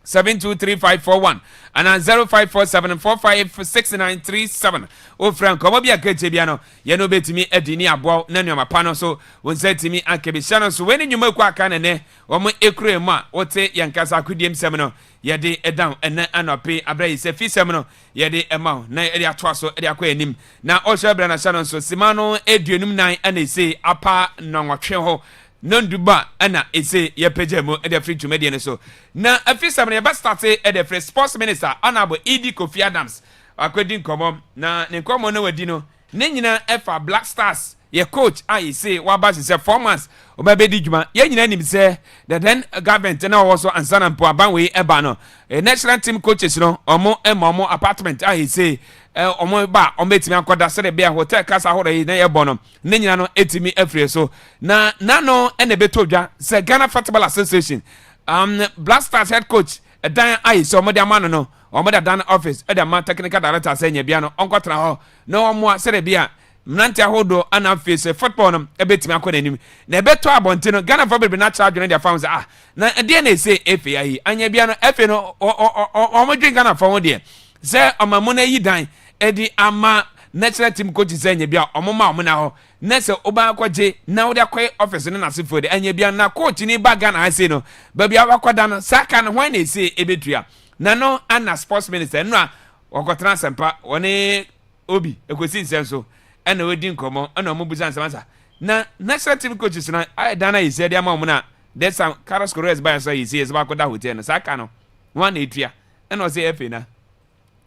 723541 and 0547456937 o frank omo bia keche bia no ye no betimi adini abo na nuama pa no so won say timi akebi Shannon so weni nyuma kwa aka ne omo ekure mu a wote yankasa akudiem sem no ye de edan ene anope abrai se fi sem no ye de ema na ye de atwa so de akwa anim na o hwe bra na Shannon so simano eduenum nan ana se apa nonwotwe ho nonduba ana ese ye pejemo e de free to media so na afisa me ba start e de free sports minister honorable Edi Kofi Adams akwedi nkomo na ne nkomo no wadi no ne nyina efa Black Stars ye coach I say wa ba se 4 months obabedi djuma ye nyina nim se the then government na also ansana mpo aban we eba no national team coaches no omo apartment I say omo ba ometimi akoda se de bia hotel kasa horo yi na ye bono ne nyina no etimi afre so na no ene betodwa se Ghana Football Association Black Stars head coach dan I so omo de amano no omo da dan office e de man technical director se nya bia no onkotra ho no omo se de bia mnante ahodo ana face football no ebetimi akona nim na ebeto abonte no Ghana Football na charge no dia fans na de na say efe ayi anya bia no efe no omo dwen Ghana for ho de se omamu na yi dan edi ama national team coach say nya bia omoma omna ho na se oba akwaje na wo de akoy office no na sefo de anya bia na coach ni baga na ase no ba bia akwada no saka no hwan na ese ebetua na no ana sports minister no a okotra sempa woni obi ekosi nsenso ana wodi nkomo ana omubuza nsamasa na national team coaches na dana ise de ama omna there's some Carlos Correz by so you see is about that hotel no saka no one etua and o say FA na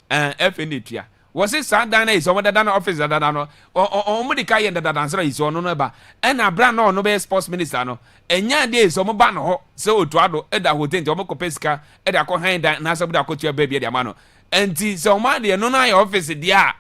FA netua was it Dana is over the Dana office that no o mo de kai and that answer is on no ba and abra no be sports minister no enya dey so mo ba no ho say otuado e da hotel nti o mo kopesika e da ko han dan na so da ko tua ba bia de ma no enti so ma de no na your office dia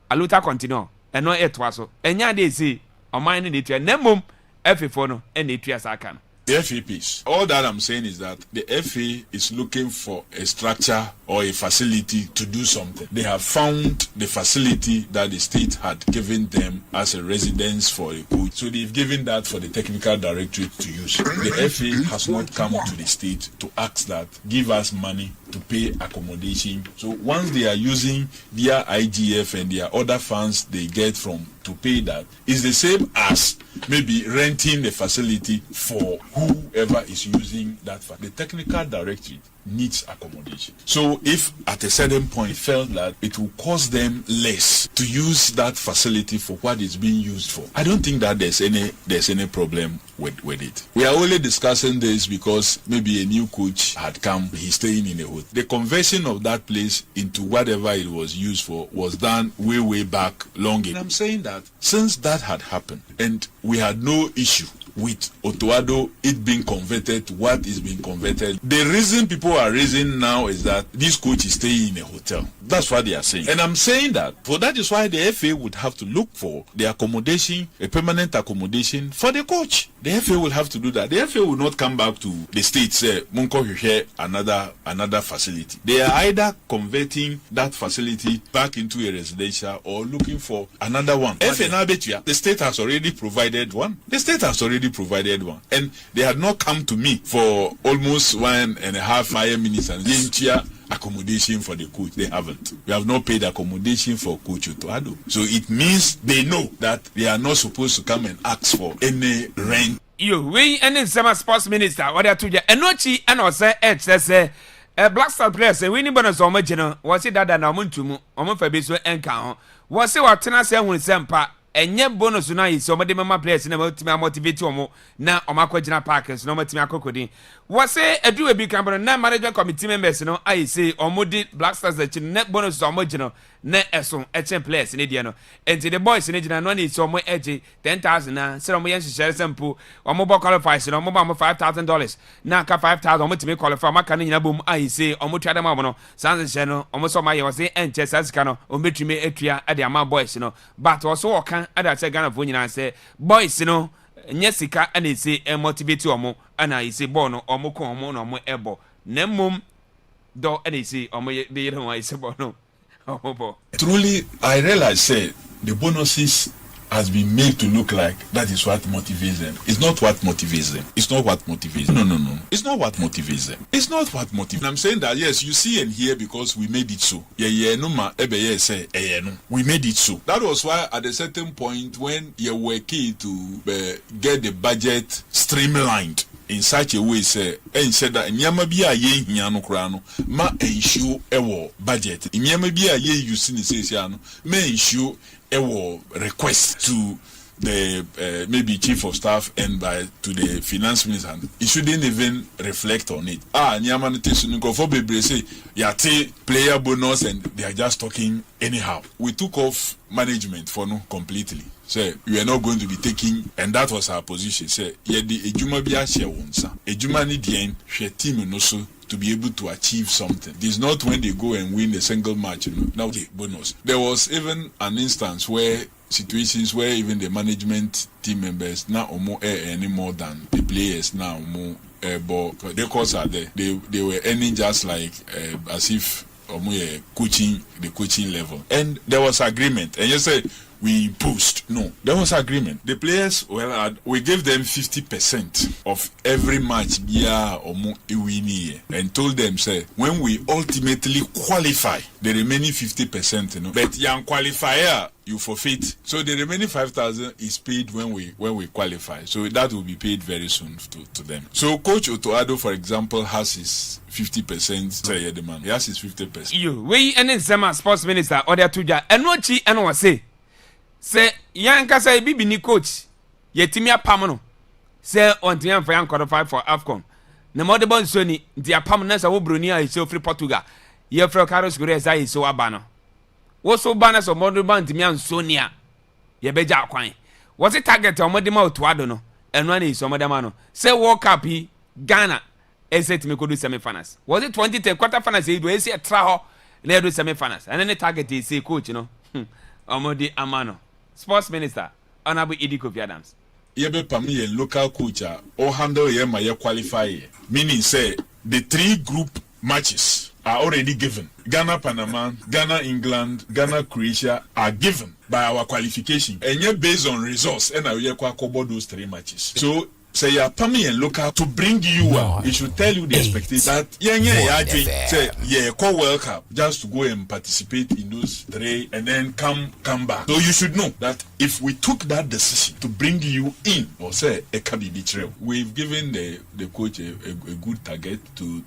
aluta continue and no etwa so enya dey say o man ni netua na mom FA for no e netua saka no. The FA piece. All that I'm saying is that the FA is looking for a structure or a facility to do something. They have found the facility that the state had given them as a residence for a coach. So they've given that for the technical directorate to use. The FA has not come to the state to ask that, give us money to pay accommodation. So once they are using their IGF and their other funds they get from to pay that, it's the same as maybe renting the facility for whoever is using that. The technical directorate needs accommodation. So if at a certain point felt that it will cost them less to use that facility for what it's being used for, I don't think that there's any problem with it. We are only discussing this because maybe a new coach had come, he's staying in a hotel. The conversion of that place into whatever it was used for was done way back long ago. And I'm saying that since that had happened and we had no issue with Otuado it being converted to what is being converted, the reason people are raising now is that this coach is staying in a hotel. That's what they are saying. And I'm saying that, for that is why the FA would have to look for the accommodation, a permanent accommodation for the coach. The FA will have to do that. The FA will not come back to the state say Munko Huhe another facility. They are either converting that facility back into a residential or looking for another one. FA now betia, the state has already provided one. And they had not come to me for almost 1.5 minutes and accommodation for the coach. They haven't. We have not paid accommodation for Coach Otuado. So it means they know that they are not supposed to come and ask for any rent. We any summer sports minister what they told you enochi and also say Black Star players we ni bonus o magino was it that na omuntumu omo fa bi so enka ho was it what na say hun sempa enye bonus na yi so mo de mama players na motivate omo na omo akwagina parkers na matimi akokodin was it edu ebi kan na management committee members no I say omo di Black Stars the net bonus omo gino na eson echen players ni dia no enti the boys ni gina no na so omo eje 10,000 na say omo yen share sample omo bo qualify so omo ba mo $5,000 na ka 5,000 omo timi qualify maka ni nyina bom I say omo twade ma no sans share no omo so ma ye was enche sasika no omo betumi etua ade ama boys no but also oka ada say Ghana fo nyina say boys no nye sika ana say motivate omo ana say ball no omo ko omo no omo ebo na mom do ana say omo be yere ho say ball no. Truly, I realize say the bonuses has been made to look like that is what motivates them. It's not what motivates them. It's not what motivates them. No. It's not what motivates them. It's not what motivates them. I'm saying that yes, you see and hear because we made it so. We made it so. That was why at a certain point when you were key to get the budget streamlined in such a way say and said that nyama bia ye hia no kra no ma ensure ewo budget nyama bia ye use ni say no ma ensure ewo request to the maybe chief of staff and to the finance minister. It shouldn't even reflect on it. Nyama no tesu no for bebre say yate player bonus and they are just talking anyhow. We took off management for no completely. Say we are not going to be taking, and that was our position. Say yeah, the ejuma bi ahye wonsa. Ejuma ni dien hwe team no so to be able to achieve something. This is not when they go and win a single match. Now the bonus. There was even an instance where situations where even the management team members now more any more than the players now more but the costs are there. They were earning just like as if the coaching level, and there was agreement. And you say we imposed. No, there was agreement. The players, we gave them 50% of every match and told them, say, when we ultimately qualify, the remaining 50%, you know, but young qualifier, you forfeit. So the remaining 5,000 is paid when we qualify. So that will be paid very soon to them. So Coach Otoado, for example, has his 50%. Say the man, he has his 50%. You we and some sports minister or the tuja and what she and was say yanka say bibi ni coach yetimia pamno say on the for yan qualify for AFCON. Na mo de bon so ni dia pam na sa wo broni a so free Portugal. Ye fro Carlos Gurez ai so abano. Wo so bana so mo de ban timia Sonia. Ye beja akwan. Was it target o mo de ma Otoado no. Eno na so mo de ma no. Say World Cup Ghana exit me could do semi-finals. Was it 2010 quarter-finals? He do see a traho, they do semi-finals. And then the target is say coach, you know. Omodi Amano, sports minister, Honorable Idi Kofi Adams. Yebe pami local coach or handle ye my qualify. Meaning say the 3 group matches are already given. Ghana, Panama, Ghana, England, Ghana, Croatia are given by our qualification. And yet based on results, and I will cover those 3 matches. So say you are permanent and local to bring you up. It should tell you the expectation that say call World Cup just to go and participate in those 3 and then come back. So you should know that if we took that decision to bring you in, or say a cabi betrayal, we've given the coach a good target to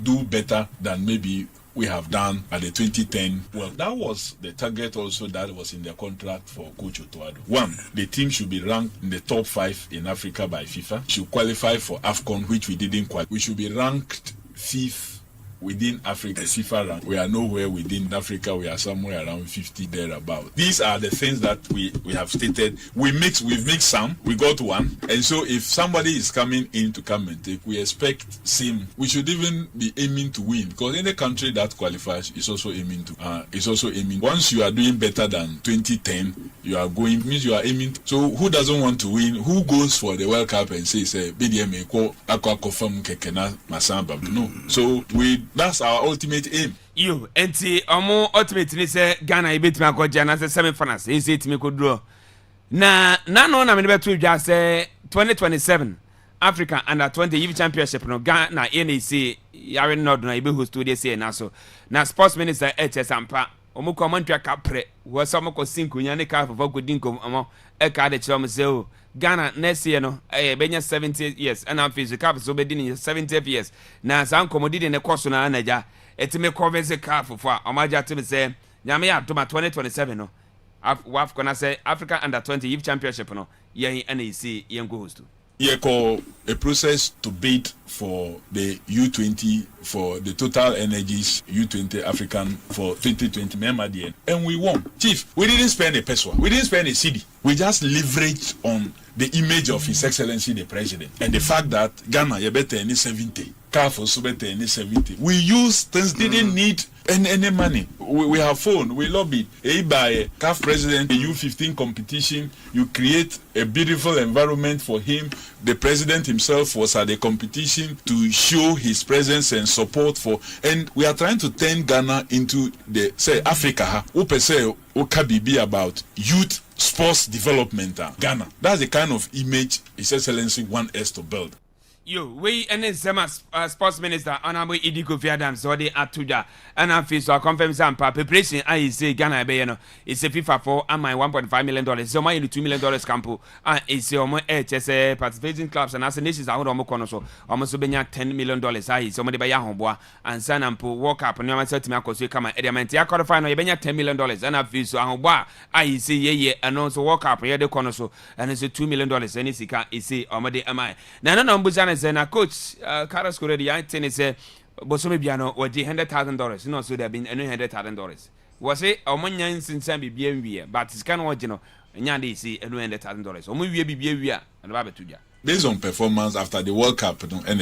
do better than maybe we have done at the 2010. Well, that was the target also that was in the contract for Coach Otoado. 1, the team should be ranked in the top 5 in Africa by FIFA. Should qualify for AFCON, which we didn't qualify. We should be ranked 5th within Africa, FIFA rank. We are nowhere within Africa. We are somewhere around 50 thereabout. These are the things that we have stated. We've mixed some. We got 1. And so if somebody is coming in to come and take, we expect same. We should even be aiming to win, because any country that qualifies is also aiming to. Once you are doing better than 2010, you are going, means you are aiming. So who doesn't want to win? Who goes for the World Cup and says, BDM Akwaaba Kekena Masamba? No. So that's our ultimate aim. You enti omo ultimate ni say Ghana ibetimi akoja na say semi-finals e say timi ko draw na no na me beto dwa say 2027 Africa under 20 youth championship no Ghana NAC yare nod na ibe host dey say na so na sports minister HS ampa omo ko mantwa kapre wo so mo ko sinkunya ne ka fofo ko dinko omo e ka de chiro mo say o Ghana next year no benya 70 years and am physical so be din 70 years na san komodi ne course na anaja etime convince ka fofo a omaja timi say nyame ya to 2027 no waf kona say Africa under 20 youth championship no yen NAC yen go host. Yeah, call a process to bid for the U20 for the Total Energies U20 African for 2020 member, and we won. Chief, we didn't spend a peso, we didn't spend a cedi. We just leveraged on the image of His Excellency the President and the fact that Ghana you better any 70, CAF also better any 70. We used things didn't need any money. We have phone, we lobbied. By CAF President, the U15 competition, you create a beautiful environment for him. The President himself was at the competition to show his presence and support for, and we are trying to turn Ghana into the say Africa. Be about youth sports development. Ghana. That's the kind of image His Excellency wants us to build. Yo, we and then sports minister Honorable Idi Kofi Adams so they atuja and I feel so confirm some preparation I say Ghana be no it's a FIFA for and my $1.5 million so my $2 million campo and it's your HS participating clubs and as nations are on kono so almost benya $10 million I so my be ya homboa and san ampo walk up and you say to me akoso kama element ya quarter final benya $10 million and I feel so homboa I say ye and also walk up here the kono so and it's $2 million and it's sika is say omade am I na no mbuzana na coach Carlos already I think say Bosome Biano or $100,000 no so there been $100,000 was it omonyan since be but it's kind of you know nyande see $100,000 omo wie bibia wi a na ba betuja based on performance after the World Cup and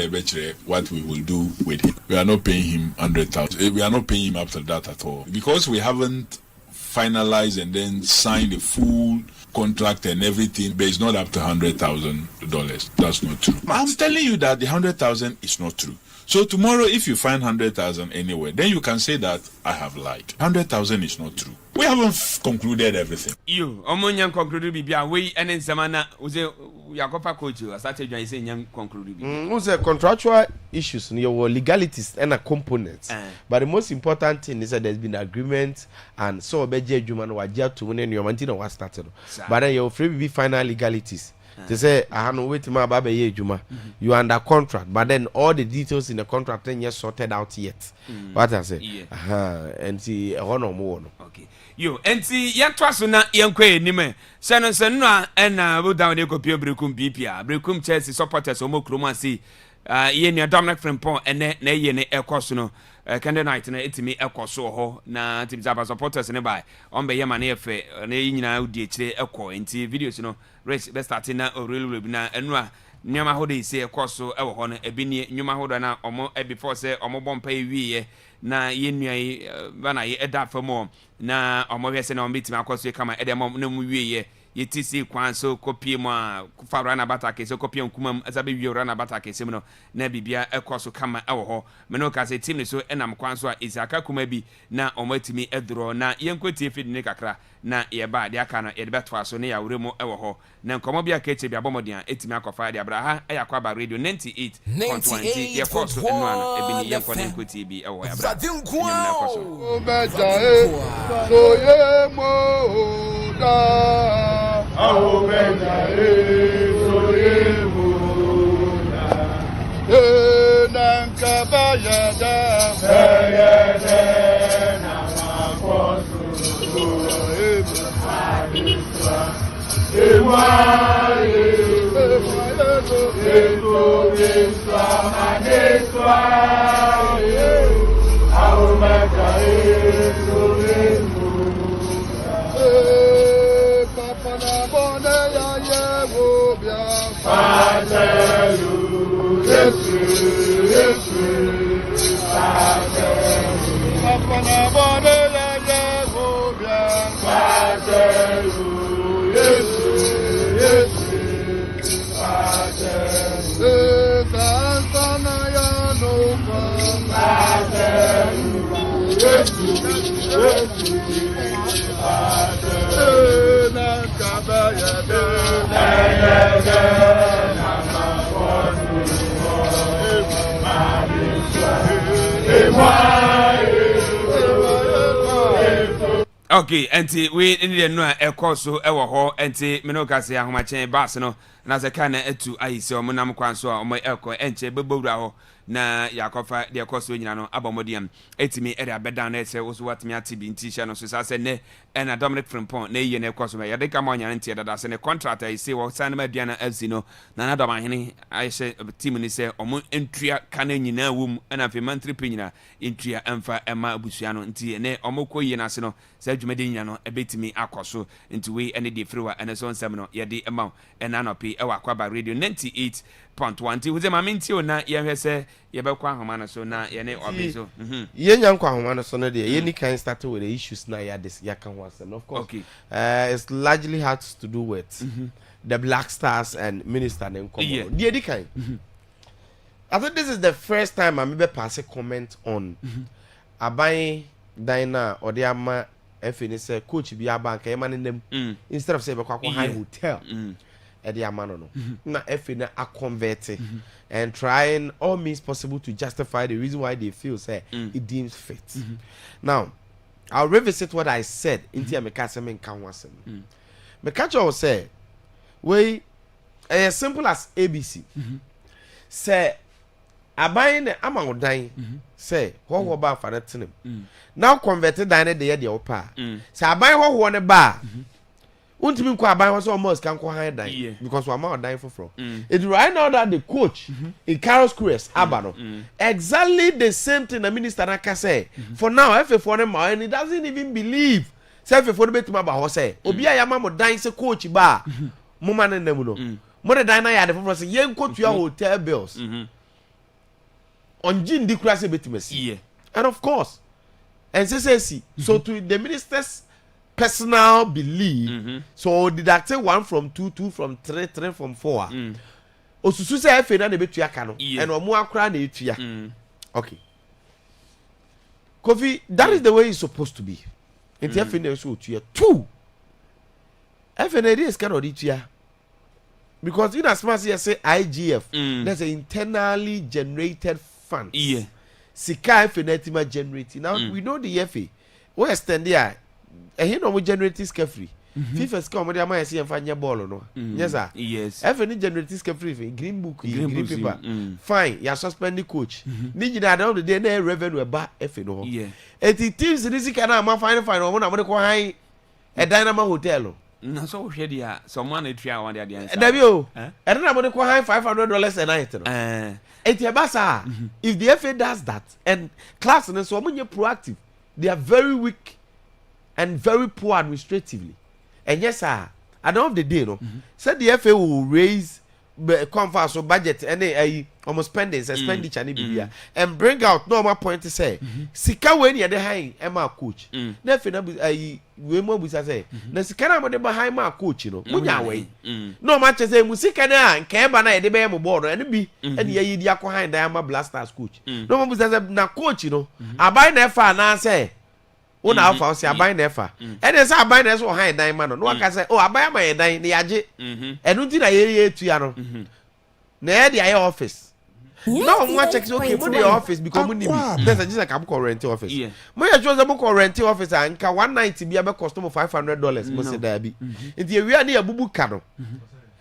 what we will do with him. We are not paying him 100,000. We are not paying him after that at all because we haven't finalized and then signed the full contract and everything, but it's not up to $100,000. That's not true. I'm telling you that the 100,000 is not true. So tomorrow, if you find 100,000 anywhere, then you can say that I have lied. 100,000 is not true. We haven't concluded everything. You, Omonya concluded bibia we and in Samana was a Yakopa coach. I started to say young concluded. Who's a contractual issues in your legalities and a components. But the most important thing is that there's been agreement and so Beje Juman Wajia to win your Mantino was started. But then your free be final legalities. They say, I have no wait to my baby ye Juma. You are under contract, but then all the details in the contract 10 years sorted out yet. What I say? And see one or more. Okay. You and see yan twasuna yan kwe nime. Sano sanwa and we down the copy Brekum BPA. Brekum Chelsea supporters omo kroma see ye near Dominic Frimpong and ne ye ne ekosuno. Kende night na etimi ekoso ho na team Zaba supporters ne by on be yema na efe na nyina udi ekire ekọ enti videos no race be start na orelu na enua nyama ho dey say ekoso ewo ho no ebi ne nyuma ho do na omo before say omo bompa ewie na yenua yi bana ye eda famo na omo hwe say na omo bitimi akoso kama edem na mu wie yetisi kwan so kopie mu a fa rana batake so kopie nkumam azabe wie rana batake sim no na bibia ekoso kama ewo ho me no ka say team ne so enam kwan so a Isaka kuma bi na omatimi edro na yenkotie feed ne kakra na ye ba de aka no ye de beto aso ne ya wuremu ewo ho na nkomo bia ka eche bia bomodin etimi akofa de abraha Akwaaba radio 98.20 ye koso enu ano ebi ni yenko ne nkotie bi ewo ya bra nyamna koso so ye mo da Aho beja so ye mo da nanka ba ya da na ma koso Okay, enti we need no ekoso ewo ho enti me no ka se ahomachen bass no na ze kana etu ayise omonam kwan so a omo eko enche bebowura ho na yakofa de ekoso nyina no abomodiam etimi ere abedan na ese wo so watimi atibi ntisha no so sa se ne na Dominic Frimpong na yiye na ekoso me yade ka mo nya ntie dada se ne contract ayise wo san ma aduana FC no na dama hene ayise team ni se omo entua kana nyina wom na fe mantri pe nyina entua emfa ema abusua no ntie ne omo koyi na se no se adwumade nyina no ebetimi akoso nti we ene de friwa ene so nsem no yade ema ena no pe ewa Akwaaba radio 98.1 wo ze ma menti o na ye hwe se ye be kwa ahoma no so na ye ne obi so ye nya kwa ahoma no so no de ye ni kan start with the issues na ya this ya kan wasem of course. Okay. It's largely has to do with the Black Stars and Minister Nkomo. Yeah. The kind. I think this is the first time I maybe pass a comment on Abai Dina or the Ama FNS say coach be a bank e man in them instead of say be kwa high hotel. E the Ama no. Na FNS are converted and trying all means possible to justify the reason why they feel say it deems fit. Now, I'll revisit what I said in the Mekasem in Kanwasem. Mekacho say, we as simple as ABC. Say, I buy the amount dying. Say, what about for that team? Now converted dine the idea of pa. Say, I buy what one a bar. Won't mean quite buy was almost can go high die because we're more dying for from. It's right now that the coach in Carlos Cruz Abano exactly the same thing the minister Naka say. For now, if for them and he doesn't even believe. Say for the bit about say, Obia Yamamo dying say coach bar. Muman and Nemuno. More than I had for say, young coach your hotel bills. On Jin Dicrassi bitimacy. And of course, and say so to the minister's personal belief, so deduct 1 from 2, 2 from 3, 3 from 4. Osusu say fe na betu aka no and omo akra na etua. Okay. Kofi, that is the way it's supposed to be. Enti FA na so otua 2 FA na dey scan auditua because in as much as say IGF that's an internally generated funds. Yeah. Sika FA na tima generating. Now we know the FA we extend there and no we generate sika free. FIFA sika mo dey am say enfanya ball no. Yes sir. Yes. FA ni generate sika free green book green paper. Fine, you suspend the coach. Ni gina down the day na revenue ba FA no. Yeah. Eti teams ni sika na ma fine mo na mo dey ko han e Dynamo Hotel. Na so hwe dia someone na tria one dia answer. Dabi o. E na mo dey ko han $500 a night no. Eti e ba sa if the FA does that and class no so mo proactive, they are very weak and very poor administratively. And yes sir, at the end of the day no, said the FA will raise conference so budget and almost spending expenditure ni bibia and bring out normal point to say sika we ni dey high Emma coach na FA na we mo busa say na sika na mo dey behind ma coach no munya we no ma che say mu sika na nke ba na dey be mo board and bi and ye di akọ high Diamond Blasters coach no mo busa say na coach no abai na FA na say una alpha o say abai na FA and they say abai na so high Diamond no aka say oh abai ma ye dan na yaje enu ti na ye etu ya no na e dey office no mo check okay mo dey office because mo need be there's just like I'm rent office mo ya choose mo rent office anka 190 bia be cost mo $500 mo say da bi nti e wi na ya bubu ka no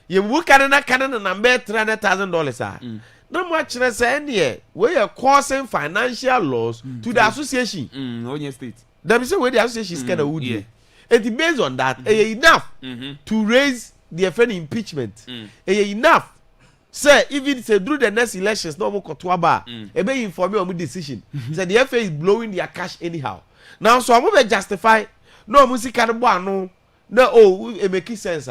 ye bubu ka na ka na be $300,000 ah no mo chere say ne we are causing financial loss to the association Onye state them say we the association is kind of woody it based on that enough to raise the FA impeachment enough say even say through the next elections no mo Akwaaba e be inform me on decision say the FA is blowing their cash anyhow now so am be justify no mo sika no bo anu no it make sense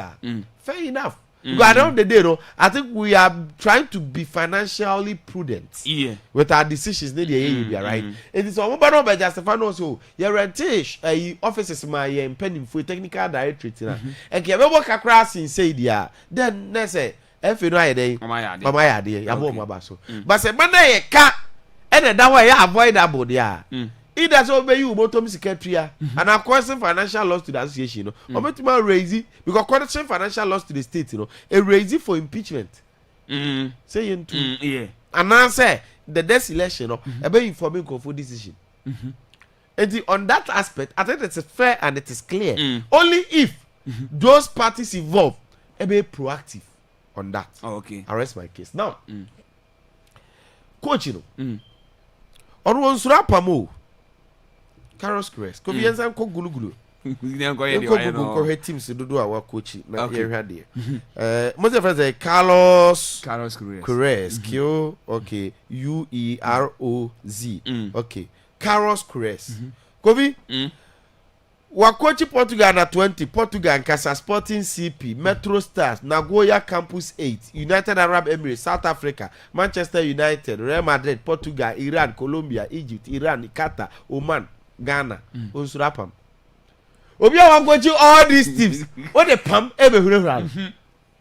fair enough because at the end of the day no I think we are trying to be financially prudent with our decisions need the right it is so mo be justify no so your rentish offices my pending for technical directorate na and ke be work kakra sin say dia then na say FA no ayede mama ya de ya bo mo ba so but say man na ye ka e na da wa ya avoidable dia either so be you bottom secretary and of course financial loss to the association no or metima raise because causing financial loss to the state no a raise for impeachment say you yeah and now say the next election no e be informing for decision and on that aspect I think it is fair and it is clear only if those parties involved be proactive on that. Okay, I rest my case now. Coach, you know, on one surapamo, Carlos Crest, Kovianza Kogulu. Go ahead, teams to do our coaching. Okay, most of us Carlos Crest, Q, okay, UEROZ, okay, Carlos Crest, Kovi. Wakochi Portugal na 20, Portugal and Casa Sporting CP, Metro Stars, Nagoya Campus 8, United Arab Emirates, South Africa, Manchester United, Real Madrid, Portugal, Iran, Colombia, Egypt, Iran, Qatar, Oman, Ghana, Unsurapam. Obi wakochi all these teams. What the pam ebe hurehura.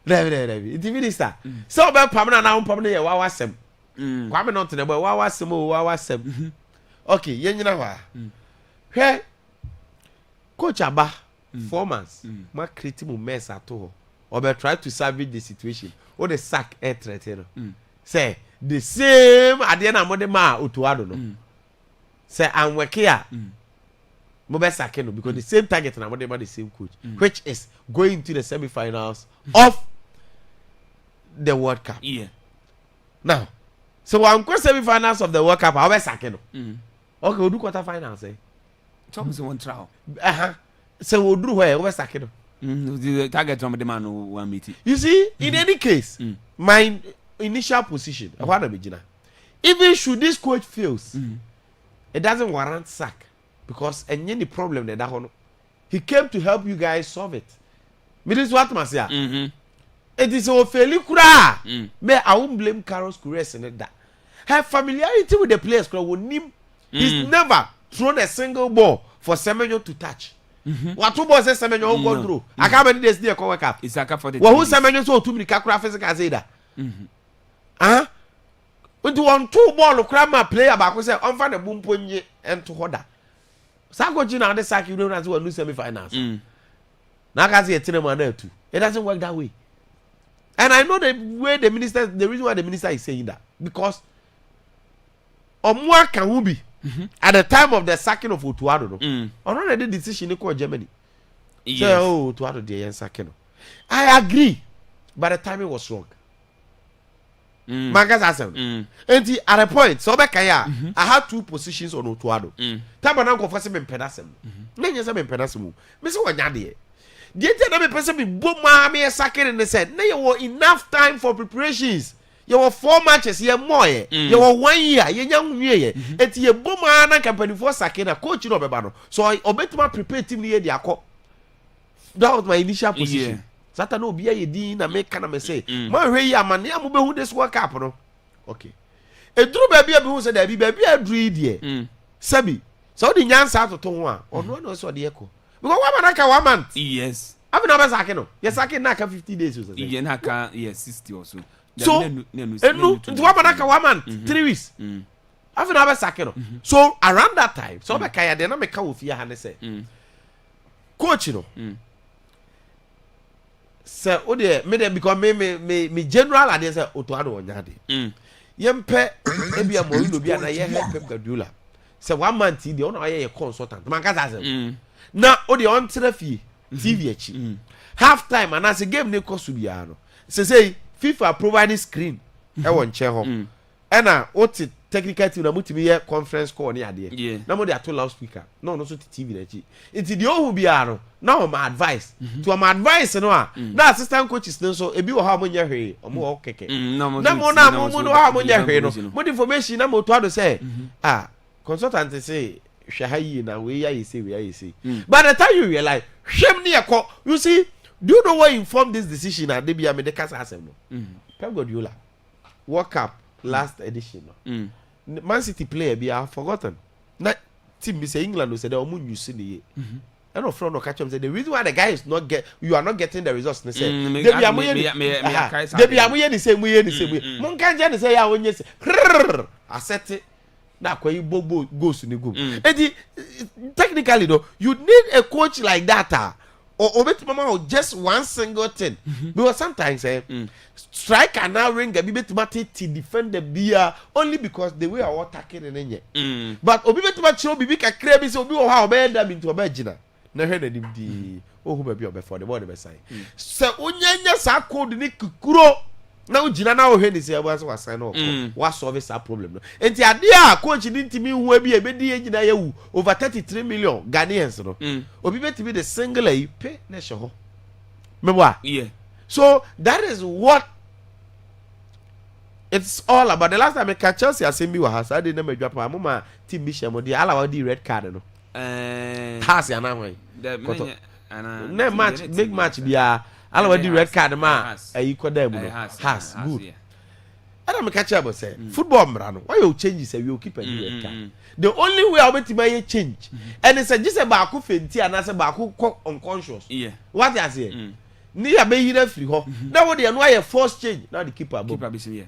Revi. It minister. So be pam na pam na ye wawa sem. Kwame not na boy wawa sem. Okay, yen nyina wa. Hwe Coach Aba, 4 months, ma create mo mess at all. Or be try to salvage the situation. Or the sack air threat. Say the same at the end of the ma utuado no. Say I'm working here. Mo be sack no because the same target na mo the same coach, which is going to the semi-finals of the World Cup. Yeah. Now, so I'm going semi-finals of the World Cup. I be sack no. Okay, we do quarter-finals. Thomas one trial. So we'll do where we sack it. The target from the man who one meeting. You see, in any case, my initial position, even should this coach fails, it doesn't warrant sack because any problem that he came to help you guys solve it. But this is what I say. It is a fairly cry. May I won't blame Carlos Crest in that. Her familiarity with the players he's never thrown a single ball for Semenyo to touch. What two balls says Semenyo go through? I can't believe this day come wake up. It's a for the who Semenyo so too many kakura physical zeda. When you want 2 ball crama player back say on find a boom ponye and to hoda. Sakochi now the sack you don't have to lose semi-finals. Now can see a team too. It doesn't work that way. And I know the way the reason why the minister is saying that because Omwa Kahubi at the time of the sacking of Otuado, already the decision in Germany. Yes. So Otuado the sacking. I agree, but the timing was wrong. Mangas Assam. And at a point, so I had 2 positions on Otuado. Tabanam confessing in Pedasem. Then you say in Pedasem. Miss Wanyadi. The other person be boom, me sacking and they said, now you were enough time for preparations. You were 4 matches, you more. You were 1 year, you young year. And you boom, and company for sacking a coach in Obebano. So I obey my prepared team near the Ako. That was my initial position. Sata no be a din na make kana me say man hwe ya man ya mo be hu this work up no okay eduru ba bia be hu say da bi ba bia dru die sabi so di nyansa atoto ho a ono no so de eko because 1 month ka 1 month yes abi na be sake no yes sake na ka 50 days so ye na ka yes 60 or so so enu 1 month ka 1 month 3 weeks abi na be sake no so around that time so be kaya de na me ka ofia ha ne say coach no say o de me de because me general ade say Otuado onyade yempe ebia Mourinho bia na ye help Pep Guardiola say 1 month de o na ye consultant man ka say na o de on trafie TV echi half time and as a game ne cost bia no say FIFA provide screen e won che ho e na o ti technical team na mutimi ye conference call ni ade na mo de ato loudspeaker no so TV na echi enti de o hu bia no na o my advice to my advice no a na assistant coaches no so ebi wo ha mo nya hwe o mo keke na mo ha mo nya hwe no mo information na mo to ado say consultant say hwe ha yi na we ya say by the time you realize hwem ne yakọ you see do you know what informed this decision and they be me the casa asem no Pep Guardiola World Cup last edition no Man City player be I forgotten na team be say England no say they omu use ni and no front no catch him say the reason why the guy is not you are not getting the results they say they be amuye the same way mon kan je say ya onye say asset na kwa igbo goes ni go and technically though you need a coach like that or mama just one single thing because sometimes striker now ring a bit to defend the beer only because the way I attacking and but obi bet show bibi ka crave so obi o ha obey them into obegina na hwe na dim di o hu ba bi obefo the board be sign so onyanya sa code ni kukuro na ugina na o hwe ni se abo so sign no wa solve that problem no enti ade a coach ni ntimi hu abi e be di egina yawu over 33 million Ghanaians no obi bet be the single e pay na hwe memwa so that is what it's all about. The last time I catch Chelsea asembi wa hasa de na madwapa amoma team mission mo de ala wa di red card no pass ya na wan na match big match bia ala wa di red card ma ayi koda mu no has good ana me catch about say football mra no why you change say we keep a red card the only way I want to make change and it's just about ku fenti ana say ba ku unconscious what you say ni ya be hira free ho na wo de no aye force change na the keeper be say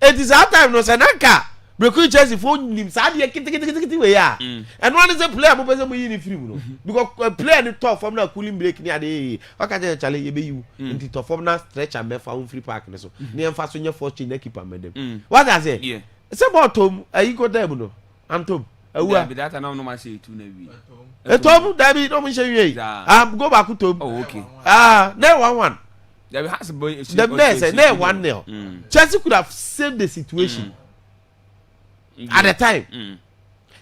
it is that time no sanaka breku Chelsea for nim sa de kiti we ya and one is a player mo pese mo yi ni free no because player ni top form na cooling break ni ade waka je chale ye be you into top form na stretch and me fa free park ni so ni emfa so nya force change na keeper medem what I say say about Tom ayi go dem no Antom awua be that na no ma say 2 na wi Tom David no mo say wi go back to Tom oh okay na 1-1 there has boy the next 1-0 Chelsea could have saved the situation at the time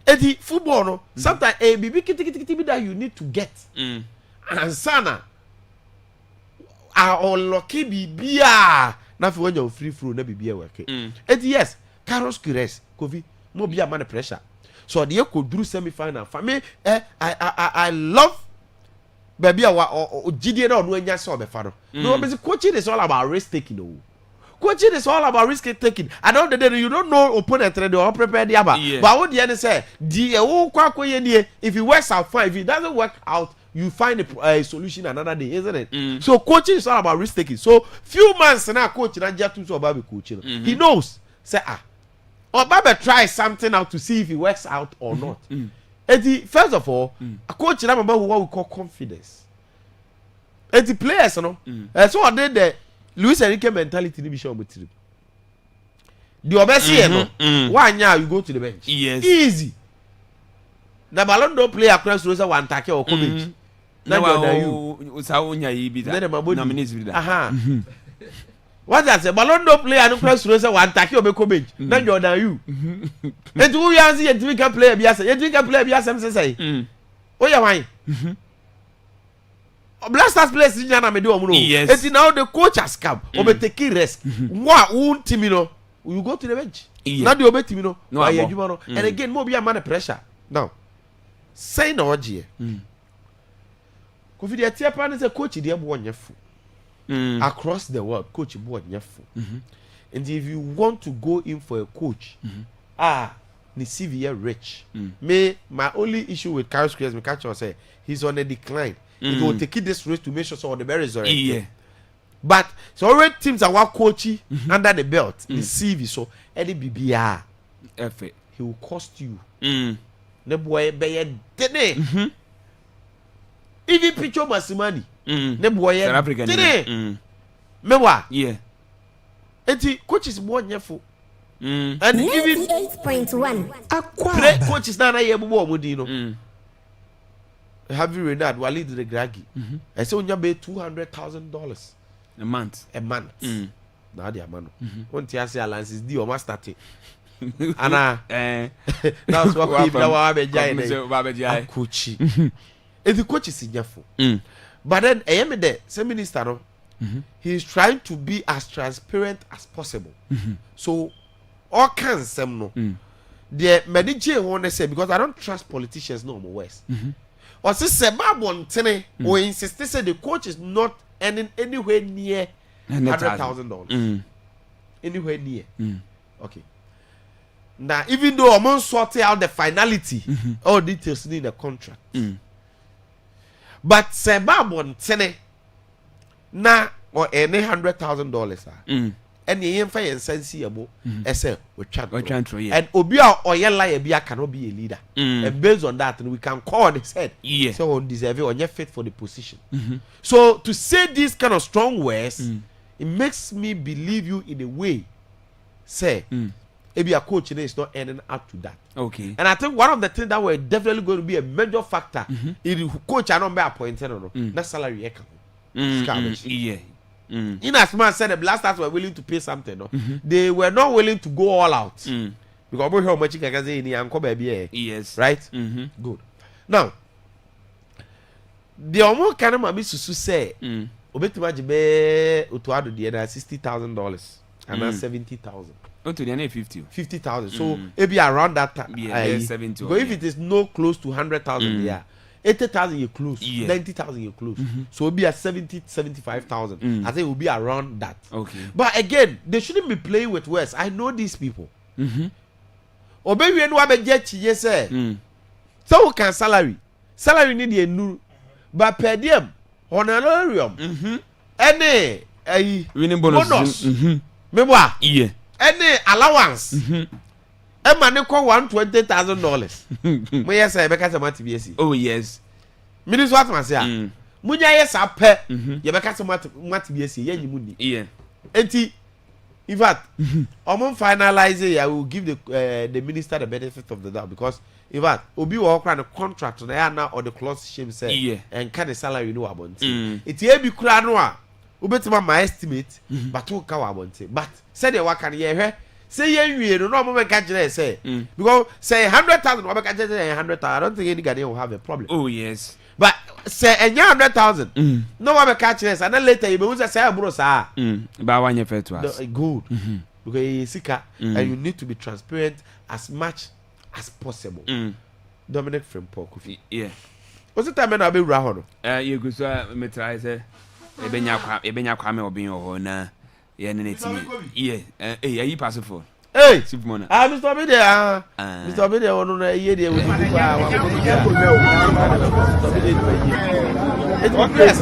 the football no sometimes a bibi kiti that you need to get and sana unlucky bibia na fi when you free flow na bibia work yes Carlos Queiroz Kofi mo bia man pressure so the go through semi final for me I love baby o gidie na onu anya so be fa no because coaching is all about risk taking no coaching is all about risk taking and all the day you don't know opponent they all prepare the aba but what the end say the kwakoye nie if it works out fine if it doesn't work out you find a solution another day isn't it so coaching is all about risk taking so few months na coach na jatu so about coaching he knows say Obaba try something out to see if it works out or not First of all, a coach na about what we call confidence. Players no. So what did the Luis Enrique mentality ni be show about it. The obesi no. One year you go to the bench. Yes. Easy. The Ballon d'Or player across Rosa one take or come. Now you unya yibi da. Nominees bi da. Aha. What that say Ballon d'Or player across Rosa one take or be come. Na Jordan you. And who you see a drink player bi asa. You drink player bi asa say. Oh ya why? Blasters players in Ghana me do omo no. Yes. And now the coach has come. Obe take risk. Wa un team no. You go to the bench. Now the obe team no. No. And again more be a man pressure. Now. Say no oje. Kofi the tiapa ne say coach dey bo onyefu. Across the world coach bo onyefu. And if you want to go in for a coach, the CV rich. Me my only issue with Carlos Queiroz, me catch or say he's on a decline. He will take this race to make sure so the berry is already. Yeah. But so already teams are what coachy under the belt. The CV so any BBR he will cost you. The boy be dene. Even picture Masimani. The boy dene. Mewa. Yeah. Enti coach is more nyefo. And even 8.1. Play coaches na ye bo mudi no. Have you read that? Walid the Gragi. I say onya be $200,000 a month. Now the man. Won tia say alliances di o ma start. Ana that's what we na be jai. Coach. If the coach is nyefo. But then me there, say minister no. He is trying to be as transparent as possible. So all kinds some no. The manager want to say because I don't trust politicians no more West. Or say Babon Tene or insist say the coach is not earning anywhere near $100,000. Anywhere near. Okay. Now even though I'm sorting out the finality, all details in the contract. But say Babon Tene na or any $100,000 and the yen fire sensible say we chat and obia or yella bia cannot be a leader and based on that we can call on his head so on deserve or you're fit for the position. So to say these kind of strong words it makes me believe you in a way say maybe a coach is not earning up to that. Okay. And I think one of the things that were definitely going to be a major factor in coach are not be appointed or not salary yeah. In as much said the Blasters were willing to pay something, no? They were not willing to go all out. Because we how much you can say in Uncle Baby. Yes. Right? Good. Now, the almost kind of mami susu say, Obetima jibe utuado the $60,000 and now $70,000. Oh, to the end 50,000. So maybe around that time. Yeah, 70. Because if it is no close to 100,000, yeah. 80,000 you close, 90,000 you close. So it'll be at 75,000. I think it will be around that. Okay. But again, they shouldn't be playing with words. I know these people. Obey you know what yes sir. So can salary need a new but per diem honorarium. Any winning bonus. Memoir. Yeah. Any allowance. A man call $120,000. Me yes, I make a BSc. Oh yes. Minus what man say. Munya yes a pet. You make a BSc. Yen money. Yeah. Enti. In fact, finalize it. I will give the minister the benefit of the doubt because in fact, Obi will grant a contract on the now or the clause shame say and can the salary no about it. It's here be cranoa. Ubetima my estimate, but who can about it. But say the work can hear. Say you no moment catch say because say 100,000 what catch 100,000 I don't think any Ghanaian will have a problem. Oh yes. But say 100,000 no one catch and then later you will say bro sir but one year to us good because you sicker and you need to be transparent as much as possible. Dominic from Kofi. Yeah. What's the time when I be rahono? You go so me try say ebenya kwame obi ho na yeah, you pass it for. Hey, Mr. Obi there. Mr. Obi there, one on a year there. It's my place.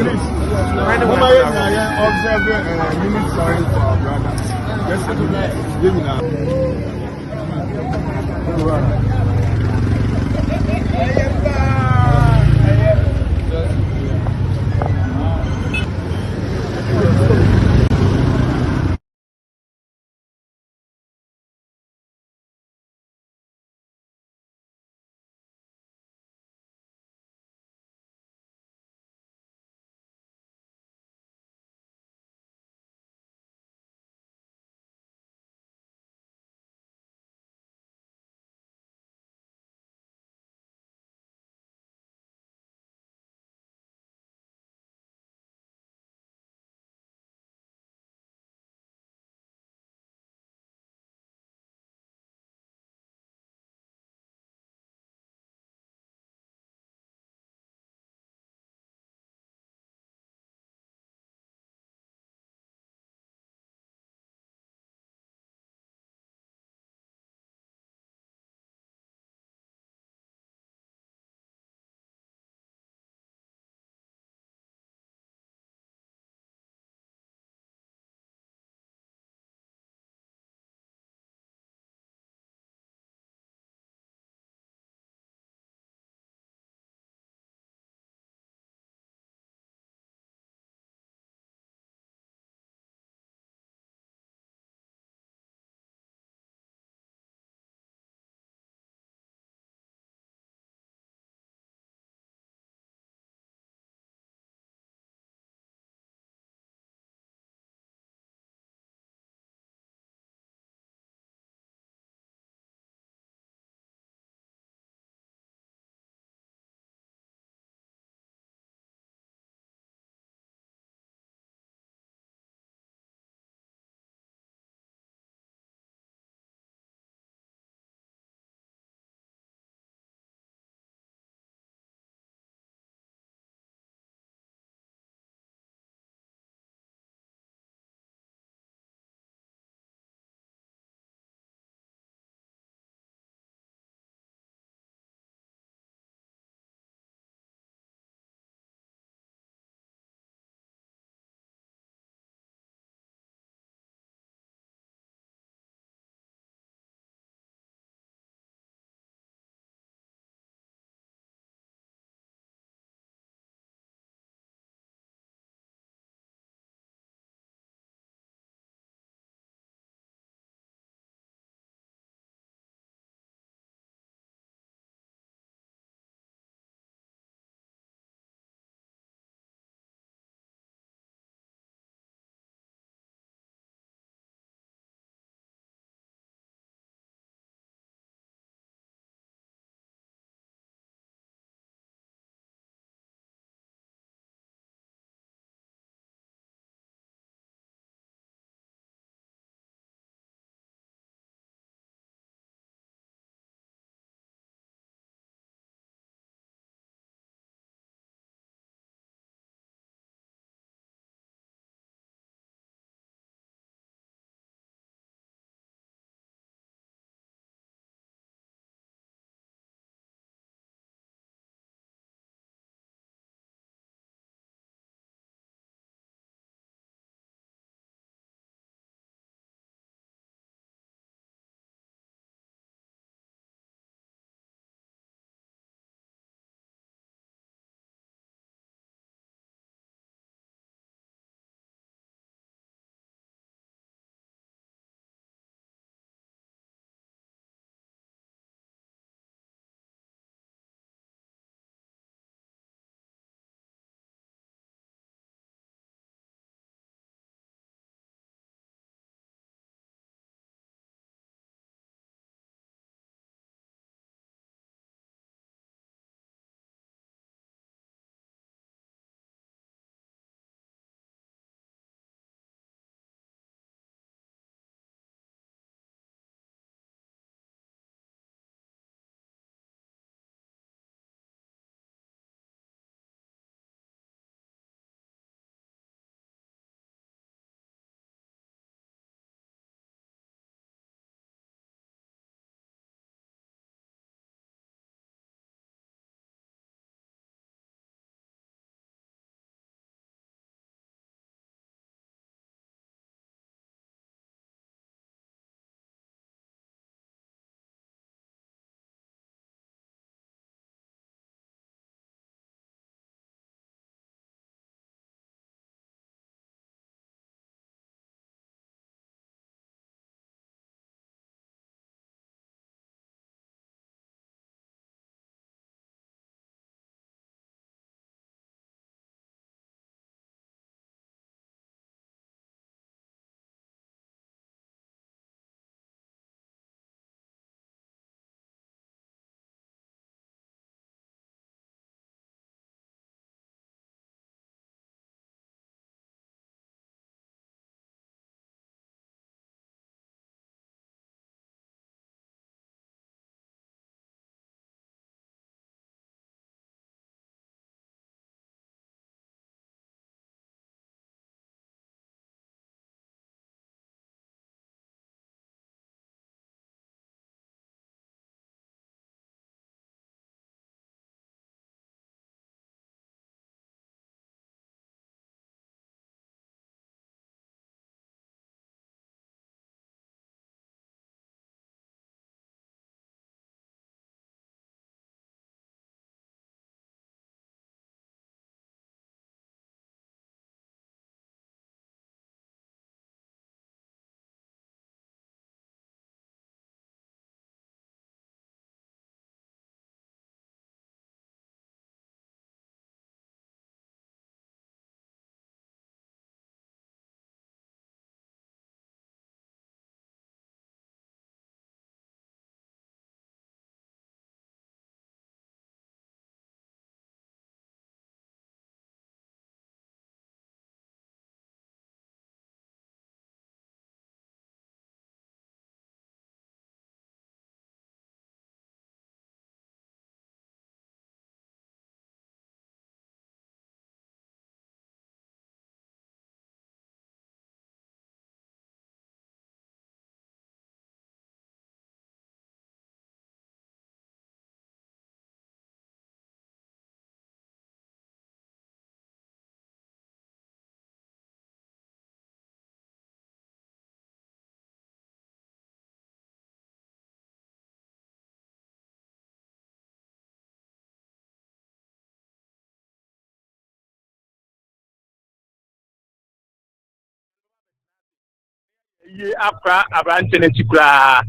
Ye akra abrante na chikra.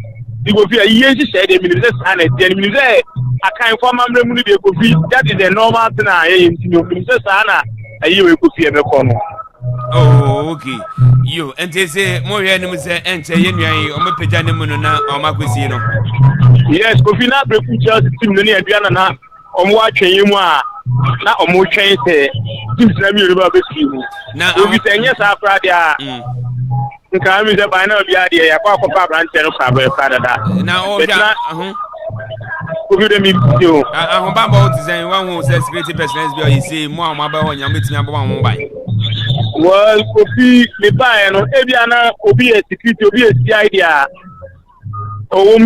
Di go fi ye ji share the minister stand the minister akan for mamre mu de go fi that is the normal thing ye ntino minister sana ayi we go fi e be kono. Oh, okay. You and they say more enemies and say anyway, or my pajanamuna or Maguizino. Yes, go fi na breku Chelsea team no ne aduana na omo atwen mu a na omo twen se team na mi yoruba be fi mu. Na obi senye sa akra dia. Nka mi se ba na obi ade ya kwa kwa abrante no kwa be kada da. Na o ja obi de mi yo. Ahun ba ba o ti sen one who say security personnel be o say mo am ba o nyam betimi abo won ban. Well, obi le ba no e bia na obi e security obi e idea. Oh, I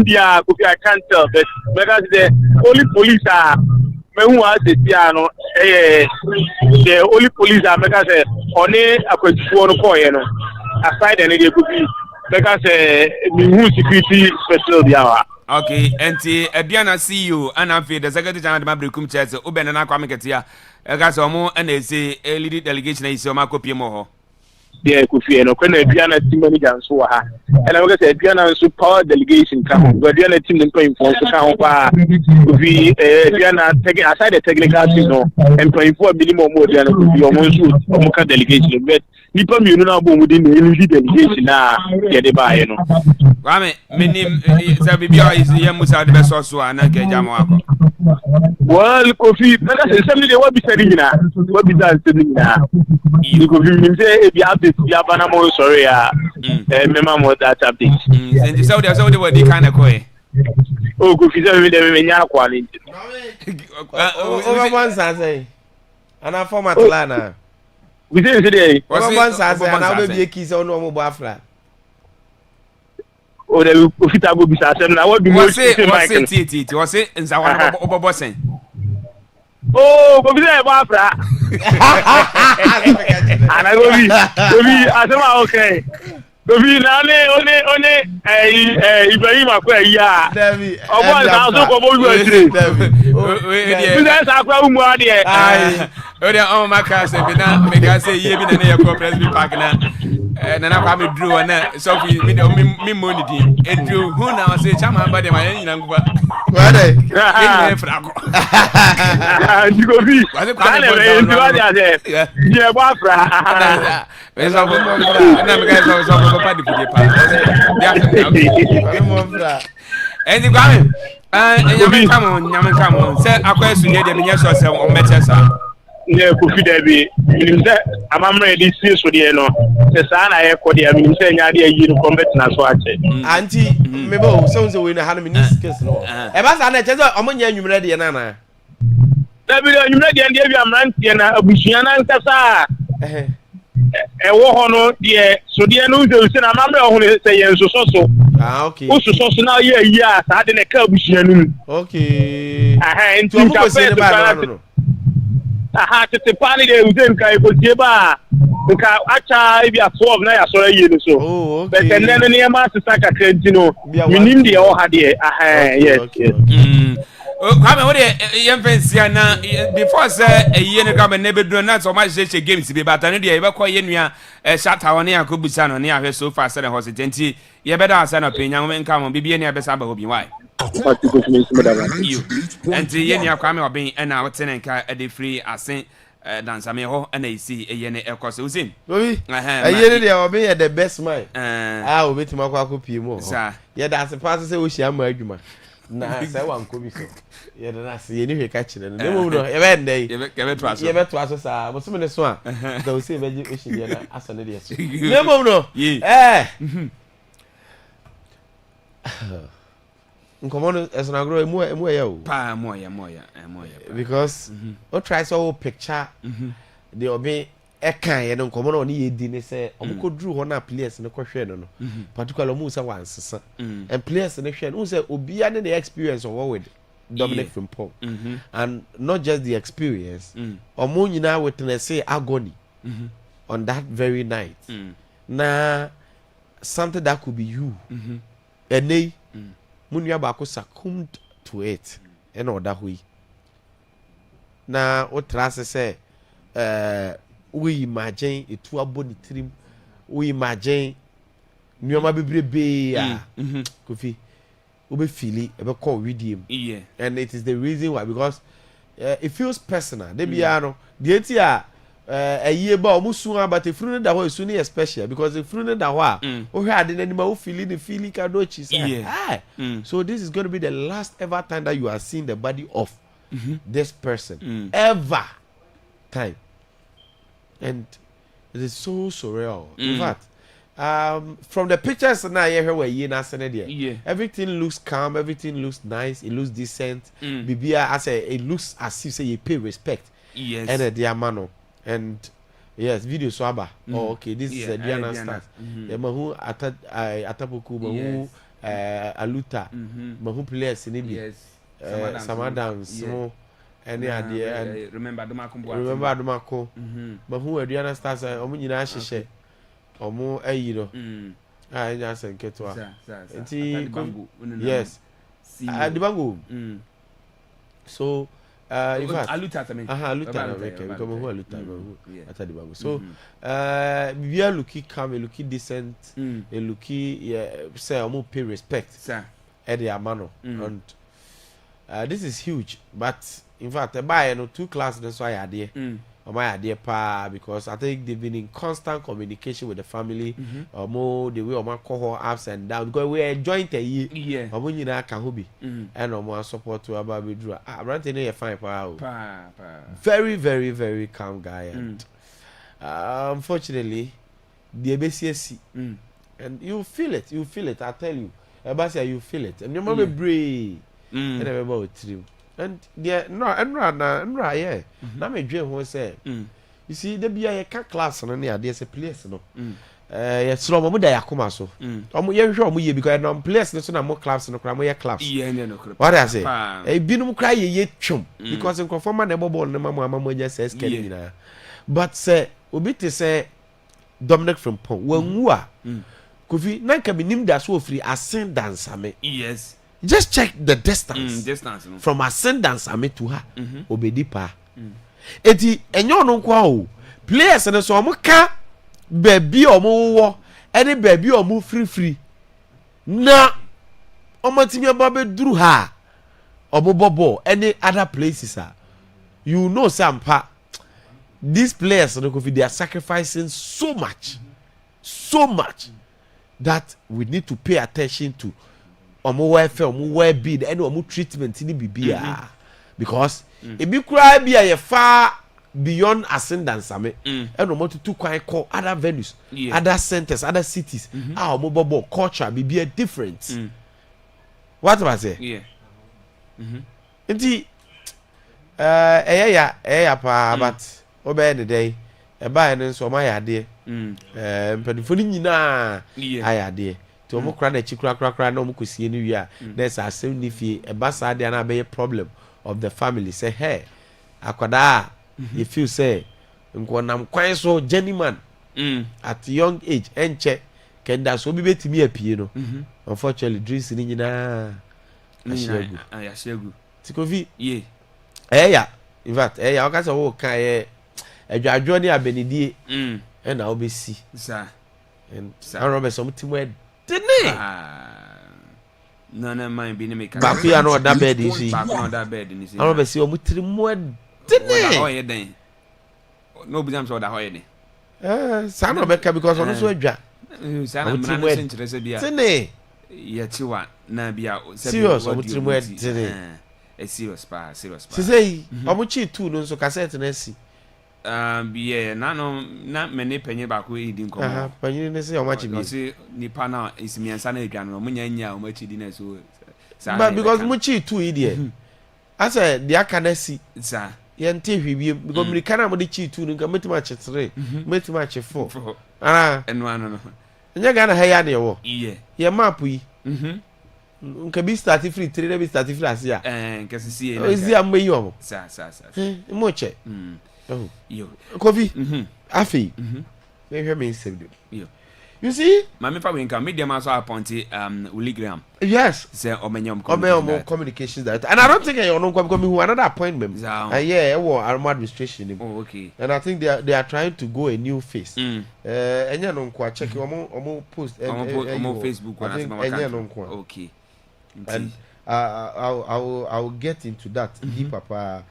can't tell, but because the only police are who are the piano, the only police are because only a question for you know, aside any could be because who security special the hour. Okay, and Diana see you, and I feel the Secretary General of Mabricum Church, Uben and Aquamicatia, a gas or more, and they say a leading delegation is your Marco Pimo. Yeah, Kofi and Diana team manager so ha. And I was said Diana so power delegation come. But Diana team them playing for come we Diana taking aside the technical team no and playing for minimum more Diana could be almost a delegation. But Nipa mi no abo within the lead delegation na get the buy no. Rame minim say bibia is here musa de beso so ana ke jamo akọ. Well, Kofi, na say somebody dey what be saying na. What be that saying na. You go be say e be update ya bana mo sorry ya. Mema mo that update. And so they were the kind of koe. Oh, Kofi say we dey me nya akwa ni. Over one say. Ana format la na. We say today. Over one say ana be kiss on no mo afra. O de Kofi ta go bi sa sem na what do mo say Michael. Was it nzawa obobo sen. Oh, Kofi say mo afra. Ana go bi asema okay. Kofi na one Ibrahim akwa ya. Obo na so ko mo bi tire. We dey sa akwa umu ade. Ai. O de on maka se bi na mega say ye bi na na yakọ Presby Park na. Na kwa me drew na so fi me money din. E drew who na say chama ba de ma yin na nguba. Wa dey. Ni fra ko. Ndi go bi. Kale me ndi wa dey say. Je bo afra. We so na me guys so papa di pudi pa. Ya mo fra. Endi kwa me. Nyame come say akwasu ne de me nyeso se o meche sa. Ne Kofi Dabi minimze amamre di si so de no se sa na ye ko de minimze nya de yi no combat na so ache anti mebo so we na ha no minis case no e ba sa na che so omonya nwumre de na na Dabi nwumre de bi amrantie na abusuan na nkasa e wo ho no de so de no se na amamre ho ne se ye nso so okay o so na ye yi a sa de ne ka abusuan nu okay nti ka pe no aha tete pani de uzen kai ko jeba nka acha ibi a 12 na ya soro yi no so but then ne ma sisa ka krentino minim de o ha de aha yes Kwame wo de yemfensia na before say eyi ne ka me ne bedro na so ma sheshe games be bata ne de e be ko ye nua shatta woni akobusa no ne ahwe so far say ho sententi ye be da asa na penya wo nka mo bibie ne be sa ba obi why and ye ni Kwame obin e na wote ne nka e de free asen dansa me ho e na isi eye ne ekose uzim obi eye ne de obin ye the best man obetima akopie mu ho ye da se pass say wo hia ma adwuma na say wan ko bi so ye na se ye ni hwe ka kire no mo no ye be ndai ye be to aso sa bo so me ne so a da wo se be je ehie na aso ne de so ne mo no nkomo esona gro emu ya o pa moya because o try so picture the obi ekan ye no nkomo no ni ye di ne say omko dru ho na players ne kohwe no particularly mu say wan sesa and players ne hwe no say obi ane the experience of what with Dominic Frimpong and not just the experience omo nyina witness say agony on that very night na something that could be you enei munua ba ko succumbed to it and oda hui na o trust say we imagine it to aboni trim we imagine Nyoma bebrebe Kofi ube feel ebe call redeem. Yeah. And it is the reason why, because it feels personal. They be ano the etia a year ba omusu but the fruit that was soon special because the fruit that wa o had in anima feeling the feeling kadochi say so this is going to be the last ever time that you are seeing the body of this person ever time, and it is so surreal. In fact, from the pictures now here where you na everything looks calm, everything looks nice, it looks decent. Bibia as it looks as if say you pay respect. Yes. And the amano and yes, video swaba. Oh, okay, this is a Diana Stars. Mahu atapoku mahu aluta mahu players in Yes. Samadans no any idea and remember Adomako mahu Diana Stars omu nyina hyehyɛ omu ayiro enya senketwa enti yes Adibango so in fact aluta okay because mahu aluta Atadibango so bibia looky calm, looky decent, looky say omu pay respect at the amano and this is huge, but in fact buy no two class that's why I there my idea pa because I think they've been in constant communication with the family more the way Oma call her ups and downs because we are joint a year Omo nyina ka ho bi and Omo support to aba bedru brante no ye fine pa very very very calm guy and unfortunately the ABCSC and you feel it I tell you Ebasia you feel it and your mama brave and everybody trim. And yeah, no, yeah. Now me dream who say, you see, there be a class on any idea, a place, no. Yes, so I'm there. Yakuma so. I'm sure I'm because I'm place. So I'm more class no cry, class. Yeah, no. What I say? A binum cry ye chum because in conform man never born. Mama just says Kelly. But say, obiti say Dominic from Pong. When you are, Kofi, nanka be named as so free ascendance. Yes. Just check the distance. No? From ascendance to her. Obedi pa. Eti enyo no kwa o. Players na so omo ka baby omo wo, any baby omo free. Na omo timi aba duru ha. Omo bobo any other places ah. You know sampa. These players no they are sacrificing so much that we need to pay attention to. Omo welfare, omo well-being, and omo treatment in bibia because it be cry be a far beyond ascendance and omo to quite call other venues, other centers, other cities. Omo bobo culture be different. What was it? Yeah. Inti pa but obey the day e buy no so my ade mpedifo ni nyina ayade to omo kra na chikra na omo kosie ni wi a there's asem ni fie e ba sa ade na be problem of the family say hey akwada you feel say nko nam kwan so journeyman at young age enche kenda so bi betimi apie no unfortunately dreams ni nyina ashegu tikovi yeah in fact okasa wo kan adwadwo ni abenidie na obesi sa and Robert some timwe dene no mind be me ka ba ku ya no da bed isi ba ku da bed ni si Robert si omutrimu dene oh ye den no bi am so da ho ye den sa Robert ka because ono so adwa sa na mra no sentre se bia dene ye chiwa na bia serious omutrimu dene serious pa say omuchi tu no so cassette na si yeah na many penye ba ko idi nkomo penye ne say omachi bi say nipa na isimiansa na edwa no munya nya omachi di na so but because muchi tu idi I said the akana si sa ye nte hwibie because me kana mo de chi tu no nka metima che 3 metima che 4 eno ano no nya ga na ha ya na ye wo ye map yi nka bi start free 3 na bi start free asia nka sisi e ezi am yi omo sa mo che yo Kofi afi me hwe me nsem do yo You see? Mami fa we can media man so appoint Willie Graham. Yes. Say omenyom communications that. And I don't think you know because who another appointment. Yeah, Arma administration. Oh, okay. And I think they are trying to go a new phase. And you know check omo post omo Facebook I think okay. And I will get into that. Papa.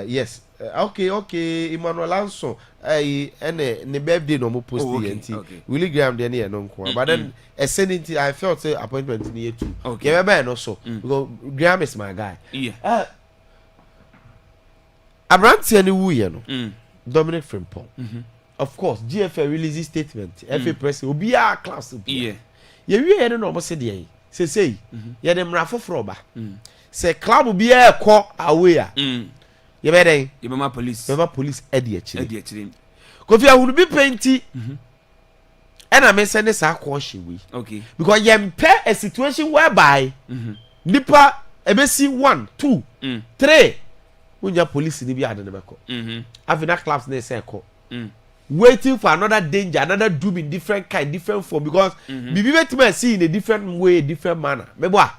Yes. Okay. Emmanuel Anso. And the birthday no more post okay. Willie Graham there near no but then a senate I felt say appointment in year 2. Okay. Yeah, no so because Graham is my guy. Yeah. Abranti any wu ye no. Dominic Frimpong. Of course, GFA releases statement. FA press will be a class. Yeah. You hear no more say there. Say ya dem rafo froba say club be a call away you be dey you be police edi achire kofi ahunu bi penti and I send this caution we okay because you pair a situation whereby nipa ebesi 1 2 3 unya police ni bi ade ne beko afina clubs na say call waiting for another danger, another doom in different kind, different form because bibi betima see in a different way, different manner. Meboa.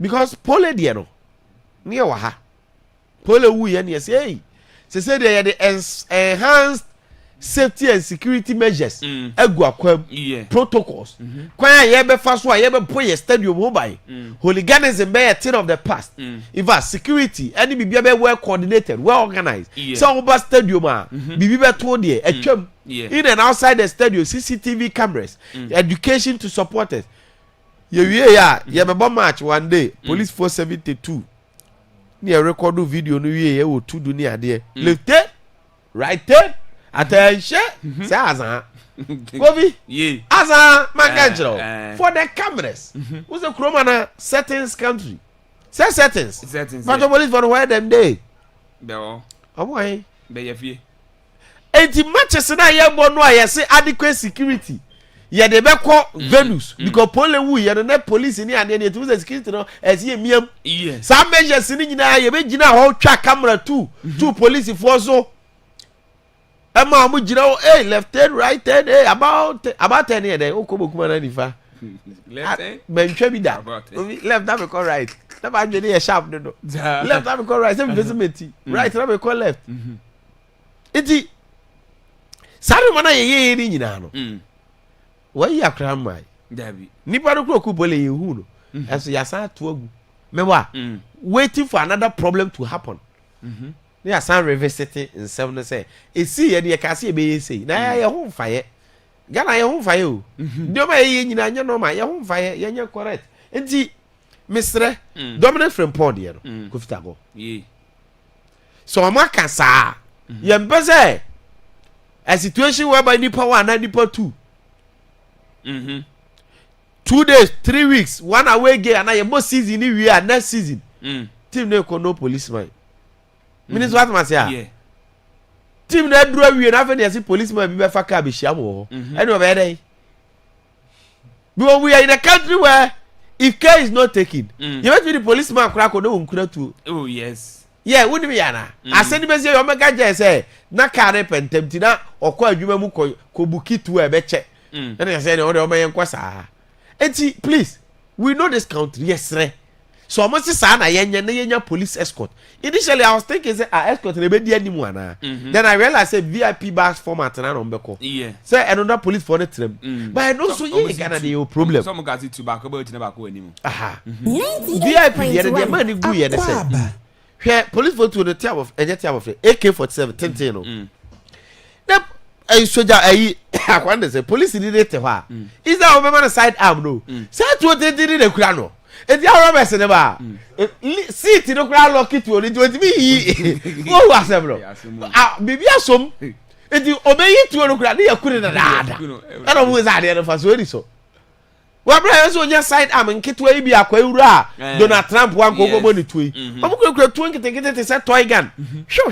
Because pole die no. Near waha. Pole wu ye ne say say they the enhanced safety and security measures egu akwam protocols kwan ye be fa so ye be boy stadium mobile hooliganism be a thing of the past in fact security any bibia be well coordinated well organized so over stadium bibi be to there atwam in and outside the stadium CCTV cameras education to supporters ye wie ya ye be match one day police 472 ni record video no wie ye wo tudu ni ade left right attention say azan Kobi azan manganjiro for the cameras who's the chroma na settings country say settings but the police for where them dey be o omo be ye fie enti matches na ye bo no aye say adequate security ye de be call Venus because pole ye no police ni ade ni to security no as ye miam some measures ni nyina ye be gina ho twa camera two police for so Emma mu jira o left hand right hand about 10 here there okobokuma na nifa left hand mentwa bi da left that we call right na ba dwe dey sharp no left that we call right say investment right na we call left iti sare mana ye ni nyina no why akra mai dabi nipa no ku bole ye hu no eso ya sa to agu mewa waiting for another problem to happen they are some revisiting in 7 say e see ye de ka se e be say na ye ho mfaye Ghana ye ho mfaye o ndio ma ye nyina anya no ma ye ho mfaye ye nya correct enti misre Dominic Frimpong de no ko fita go so amaka sa ye mbese a situation whereby nipa 1 and nipa 2 2 days 3 weeks 1 away game and ye mo season ni we are next season team no ko no policeman Minister what man say yeah team na dura wie na fa dey see policeman bi be fa car be shia mo any over there because we are in a country where if care is not taken you want to be the policeman kura ko no nkura tu oh yes yeah wouldn't be yana aseni be say omega je say na car na pentemti na okọ adwuma mu ko buki tu e be che na say na o de o mayen kwasa enti please we know this country yes re so almost say na yenya police escort initially I was thinking say escort na be di animu ana then I realized say VIP bags format na no mbeko say another police for the trem but I know so ye Ghana dey problem some got it to back about na back animu VIP dey man dey go ye dey say hwe police for to the type of AK47 10 no na ay soja ay akwande say police ni dey te ho is that o be side arm no say to dey dey kura no eti awon be se ne ba seat no kura lock it oni to mi wo wa se bro bibi asom eti obeyi tu no kura ne yakure na daada na no mu za de no fa so eri so wa bra yo so nya side arm nketwa yi bi akwa ewura Donald Trump wan ko gobo ni tuyi omo kura tu nkete te say toy gun sho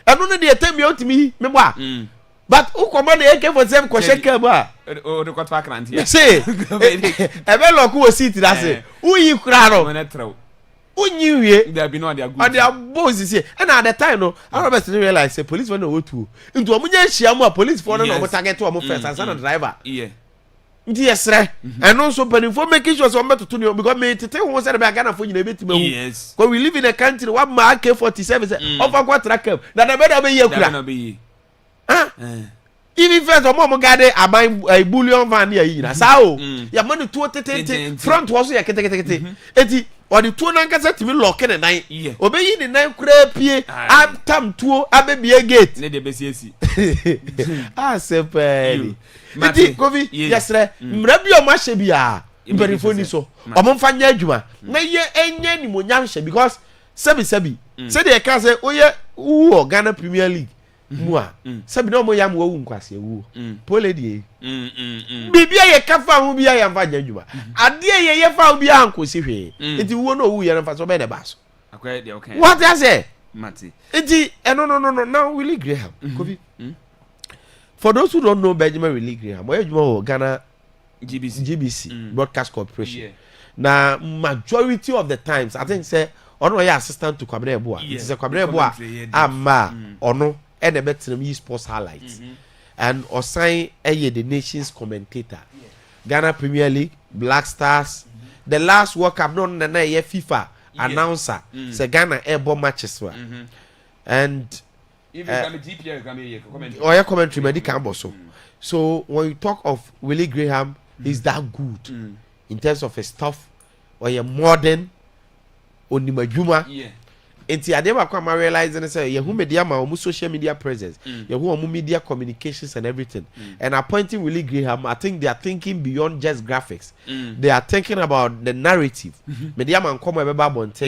enu ne de temi otimi me ba but who command the AK47 ko shake ba o de kwatwa krant ya say ebe lock wo seat that say who yi kura no Unyiwe. There be no other good. And their boss is here. And at the time, no, I remember realize the police were no to. Into a munya shiamu police for no target to a first as a driver. Yeah. Yes, right. And also, but for making sure some better to know because me to tell one said about Ghana for you a bit. Yes. Because we live in a country one mark K47 of what track that I better be here. That be. Huh? Even first of all, gather a buy a bullion van here. So, your money to front was here. Eti or the two nankasa to me locking a night. Obey the nine crepie. I'm tam to a baby gate. Let the BCC. Ah, sepay. Mati, Kovi, yes, sir. Mrabio Mashebia. Very funny so. Among Fanya Juma. Nay, ye ain't any more because Sabi Said they can say, oh, yeah, ooh, Ghana Premier League. Moi, Sabi no more yam won't quasi woo. Poor lady. Bibi a cafa will be a Fanya Juma. A dear ye found be uncle, see, it won't know who you're for so many bus. Okay. What I say, Mati? No, now Willie Graham. Kovi. For those who don't know Benjamin Willie Graham, where you Ghana GBC Broadcast Corporation. Yeah. Now majority of the times, I think say ono ya assistant to Kwabena Boa. It is a Kwabena Boa ama ono and a better sports highlights. And Osai the nation's commentator. Ghana Premier League, Black Stars. The last World Cup non na FIFA announcer. Say Ghana airborne matches were. And even commentary medical so when you talk of Willie Graham, he's that good in terms of his stuff or your modern onimajuma. Yeah. Enti adema kwa realize and say yehu media ma social media presence, yehu media communications and everything. And appointing Willie Graham, I think they are thinking beyond just graphics. They are thinking about the narrative. Media man come about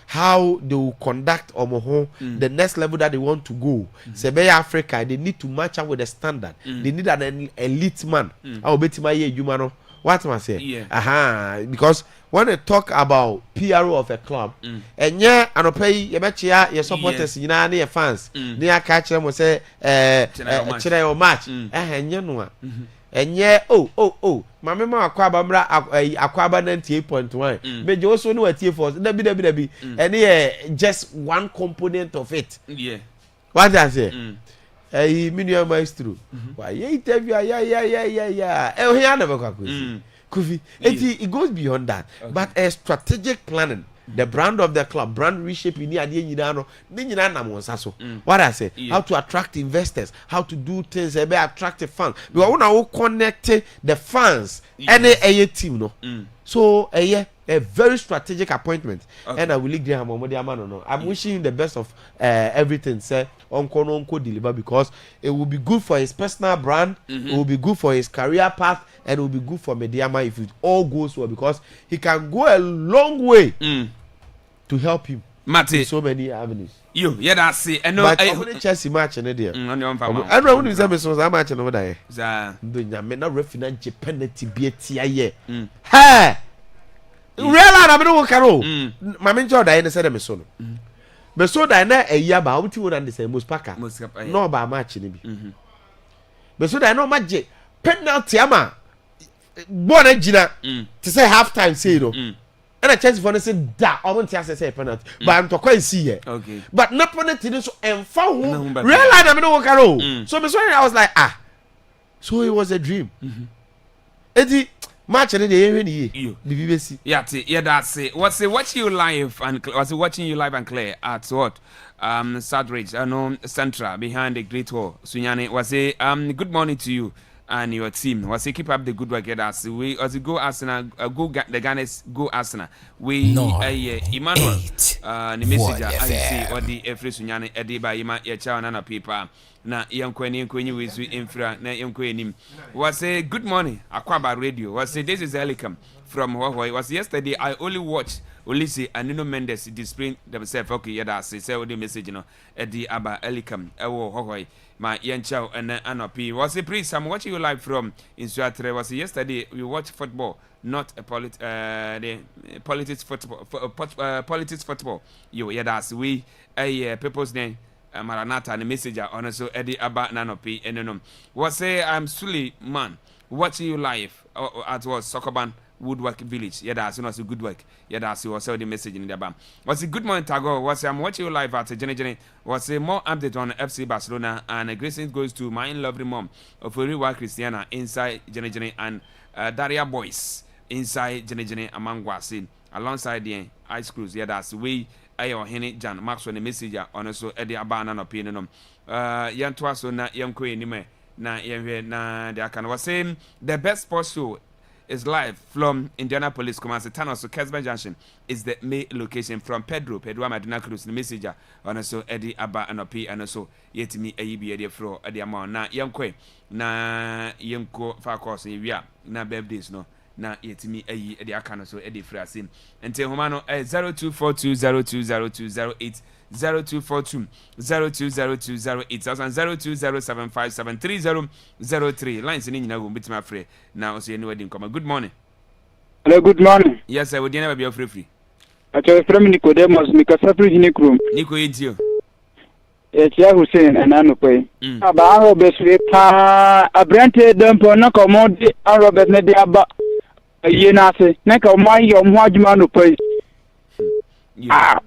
how they will conduct the next level that they want to go. Say Africa, they need to match up with the standard. They need an elite man. I will bet my year what am I saying? Yeah. Because when they talk about PRO of a club, and yeah, and pay your matchia, your supporters, you know, your fans, near catch them will say, Chile match, and you know, and yeah, oh, my mama Akwaaba 98.1, but you also know a T force, WWW, and yeah, just one component of it. Yeah. What does I say? Hey, Minion Maestro. Why, yeah. Oh, here never Kofi. It goes beyond that. Okay. But a strategic planning, the brand of the club, brand reshaping, what I say, how to attract investors, how to do things, attractive fans. We want to connect the fans and a team, no. So, a very strategic appointment. Okay. And I will leave Graham no. I'm wishing him the best of everything, sir. Uncle deliver because it will be good for his personal brand, it will be good for his career path, and it will be good for Mediama if it all goes well because he can go a long way to help him. Mate, in so many avenues. That's it. And no, I Chelsea match and there. I know when you say so that match over there. Do me not refinance penalty be a hey. Real I don't know. My mentor died and said I'm a son. But so that na a year ba wuti wona ndese muspaka no ba match ni bi but so that no match penalty ama bona gina to say half time say no and a chance for say da o won ti say penalty but am to kwa see here okay but na penalty so emfa ho real life am no karo so me so I was like so it was a dream edi match ni dey ehwe ni BBC that's it what's watching you live and clear at what Southridge Central behind the Great Hall Sunyane was good morning to you and your team was keep up the good work as we go Arsenal go the Ghana's go Arsenal we Emmanuel the messenger I see or the every Sunyane ediba ima ya cha na paper na yankweni wizu infra na yankweni was good morning Akwaaba radio was this is Elikam from Huawei was yesterday I only watched Olisi and Nuno Mendes displaying themselves okay that's say the message Eddie Abba Elikam ewo Huawei my yanchao and anopi was priest I'm watching you live from Insuatre was yesterday we watched football not a politics football you that's we people's name Maranatha and the messenger on so Eddie Abba Nanopi and was I'm Sully man watching you live at was Sokoban Woodwork Village. Yeah, that's not good work. Yeah, that's was the message in the bam. Was it good morning, Tago? Was I'm watching you live at Jenny. Was a more update on FC Barcelona and a greeting goes to my lovely mom of Uriwa Christiana inside Jenny and Daria Boys inside Jenny among Wasin alongside the ice crews. Yeah, that's way ayo Henny Jan Max on the messenger on also Eddie Abana opinion. Yan twaso na yanko anime na na they can was saying the best sports show is live from Indianapolis, Kumasi, Thanos, so Kesman Junction is the main location from Pedro Madina Cruz, the messenger, and also Eddie Abba and Opi, and also yet me a EB fro at the amount. Na Yankwe, na Yanko Farcos, na birthdays, no, na yet me a the account, so Eddie Frasin. Until Homano 0242020208. 0242 020208 0207573003 lines in India will be my free now. So you wedding come. Good morning. Hello, good morning. Yes, I would never be free. I tell you from Nicodemus, Mikasa Nico. Nico, it's you. It's Hussein and Anupe. About Robert Swepa, a branted dump on a commodity, and Robert Nediaba. A yenase, Naka, my young Wajmanu pay. Ah,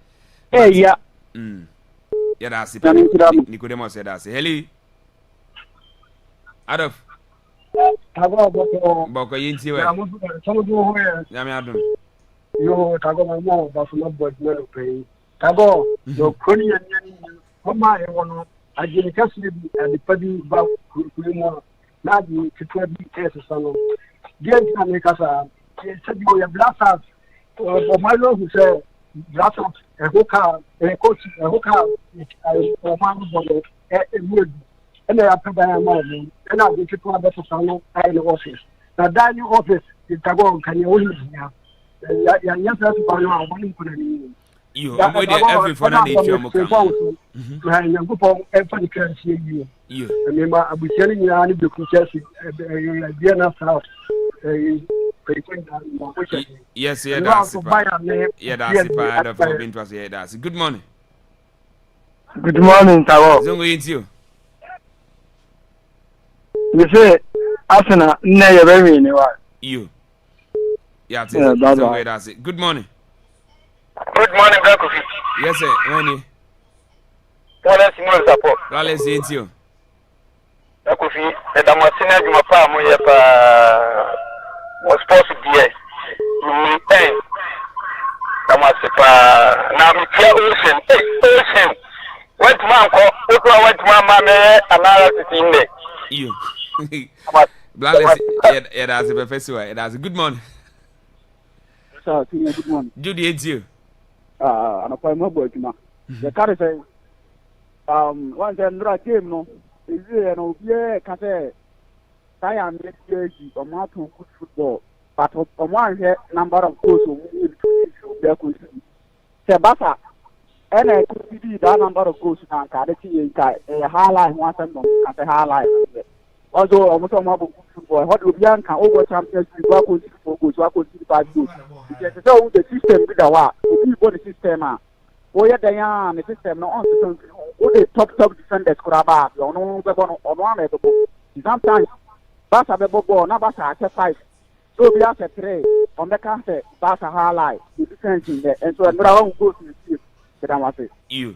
hey, yeah. Yeah, that's it. Nicodemus said that's it. Hello. Adolf. Boko yinti we. Yami adum. Yo, tago mamo Barcelona boy no pay. Tago, yo koni yani mama e wono ajini kasiri bi and padi ba kulimo na di kitwa bi test sano. Gen na me kasa, se bi o ya blasters. O malo who say blasters e hoka e coach e hoka o man bodo e wood. And I put that money, and I get to a better salon in the office. Now, that new office is Tagon, can you only hear? Yes, that's about one equally. You are every phone and if you're more to have a group of every currency. You remember, I was telling you, I need to confess it. Vienna South. Yes, yeah, that's it. That's good morning. Good morning, Tago. Zongo you. You say, Arsenal, never very anyway. You. Yeah, that's it. Good morning. Good morning, Gakufi. Yes, sir. When What else you support? Let's see it you. Gakufi, and I'm a sinner to my farm. Was supposed to be a I'm a now I'm Ocean. Ocean. What man call? What man analysis in there? You. Yeah, that's a professor. That's a good morning. Sir, good morning. Judy, it's you. And a point more boy, the car say, once another game, no, is there no, yeah, Cate, I am years or more to good football, but on one number of goals who will be Sebasa, and I could see that number of goals and Cadeti a highlight once and at a highlight. Although almost a mob of football, what would Bianca over Champions League, what could you go to? I could see 5 goals. So the system with the what? People the system are. Oh, yeah, they are the system. No, all the top defenders could have bad. You know, on one level. Sometimes, Bassa Bebo, now Bassa at 5. So we have a 3 on the counter, Bassa highlight, the defense in there. And so another one goes to the field. That I must say. You.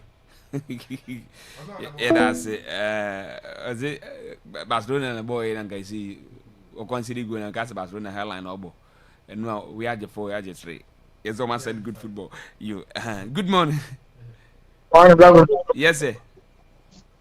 Yeah, that's it. As it Barcelona and boy, and I see, or consider going and cast Barcelona hairline elbow. And now we are the 4, we are the 3. It's almost said good football. You. Good morning. Morning, brother. Yes, sir.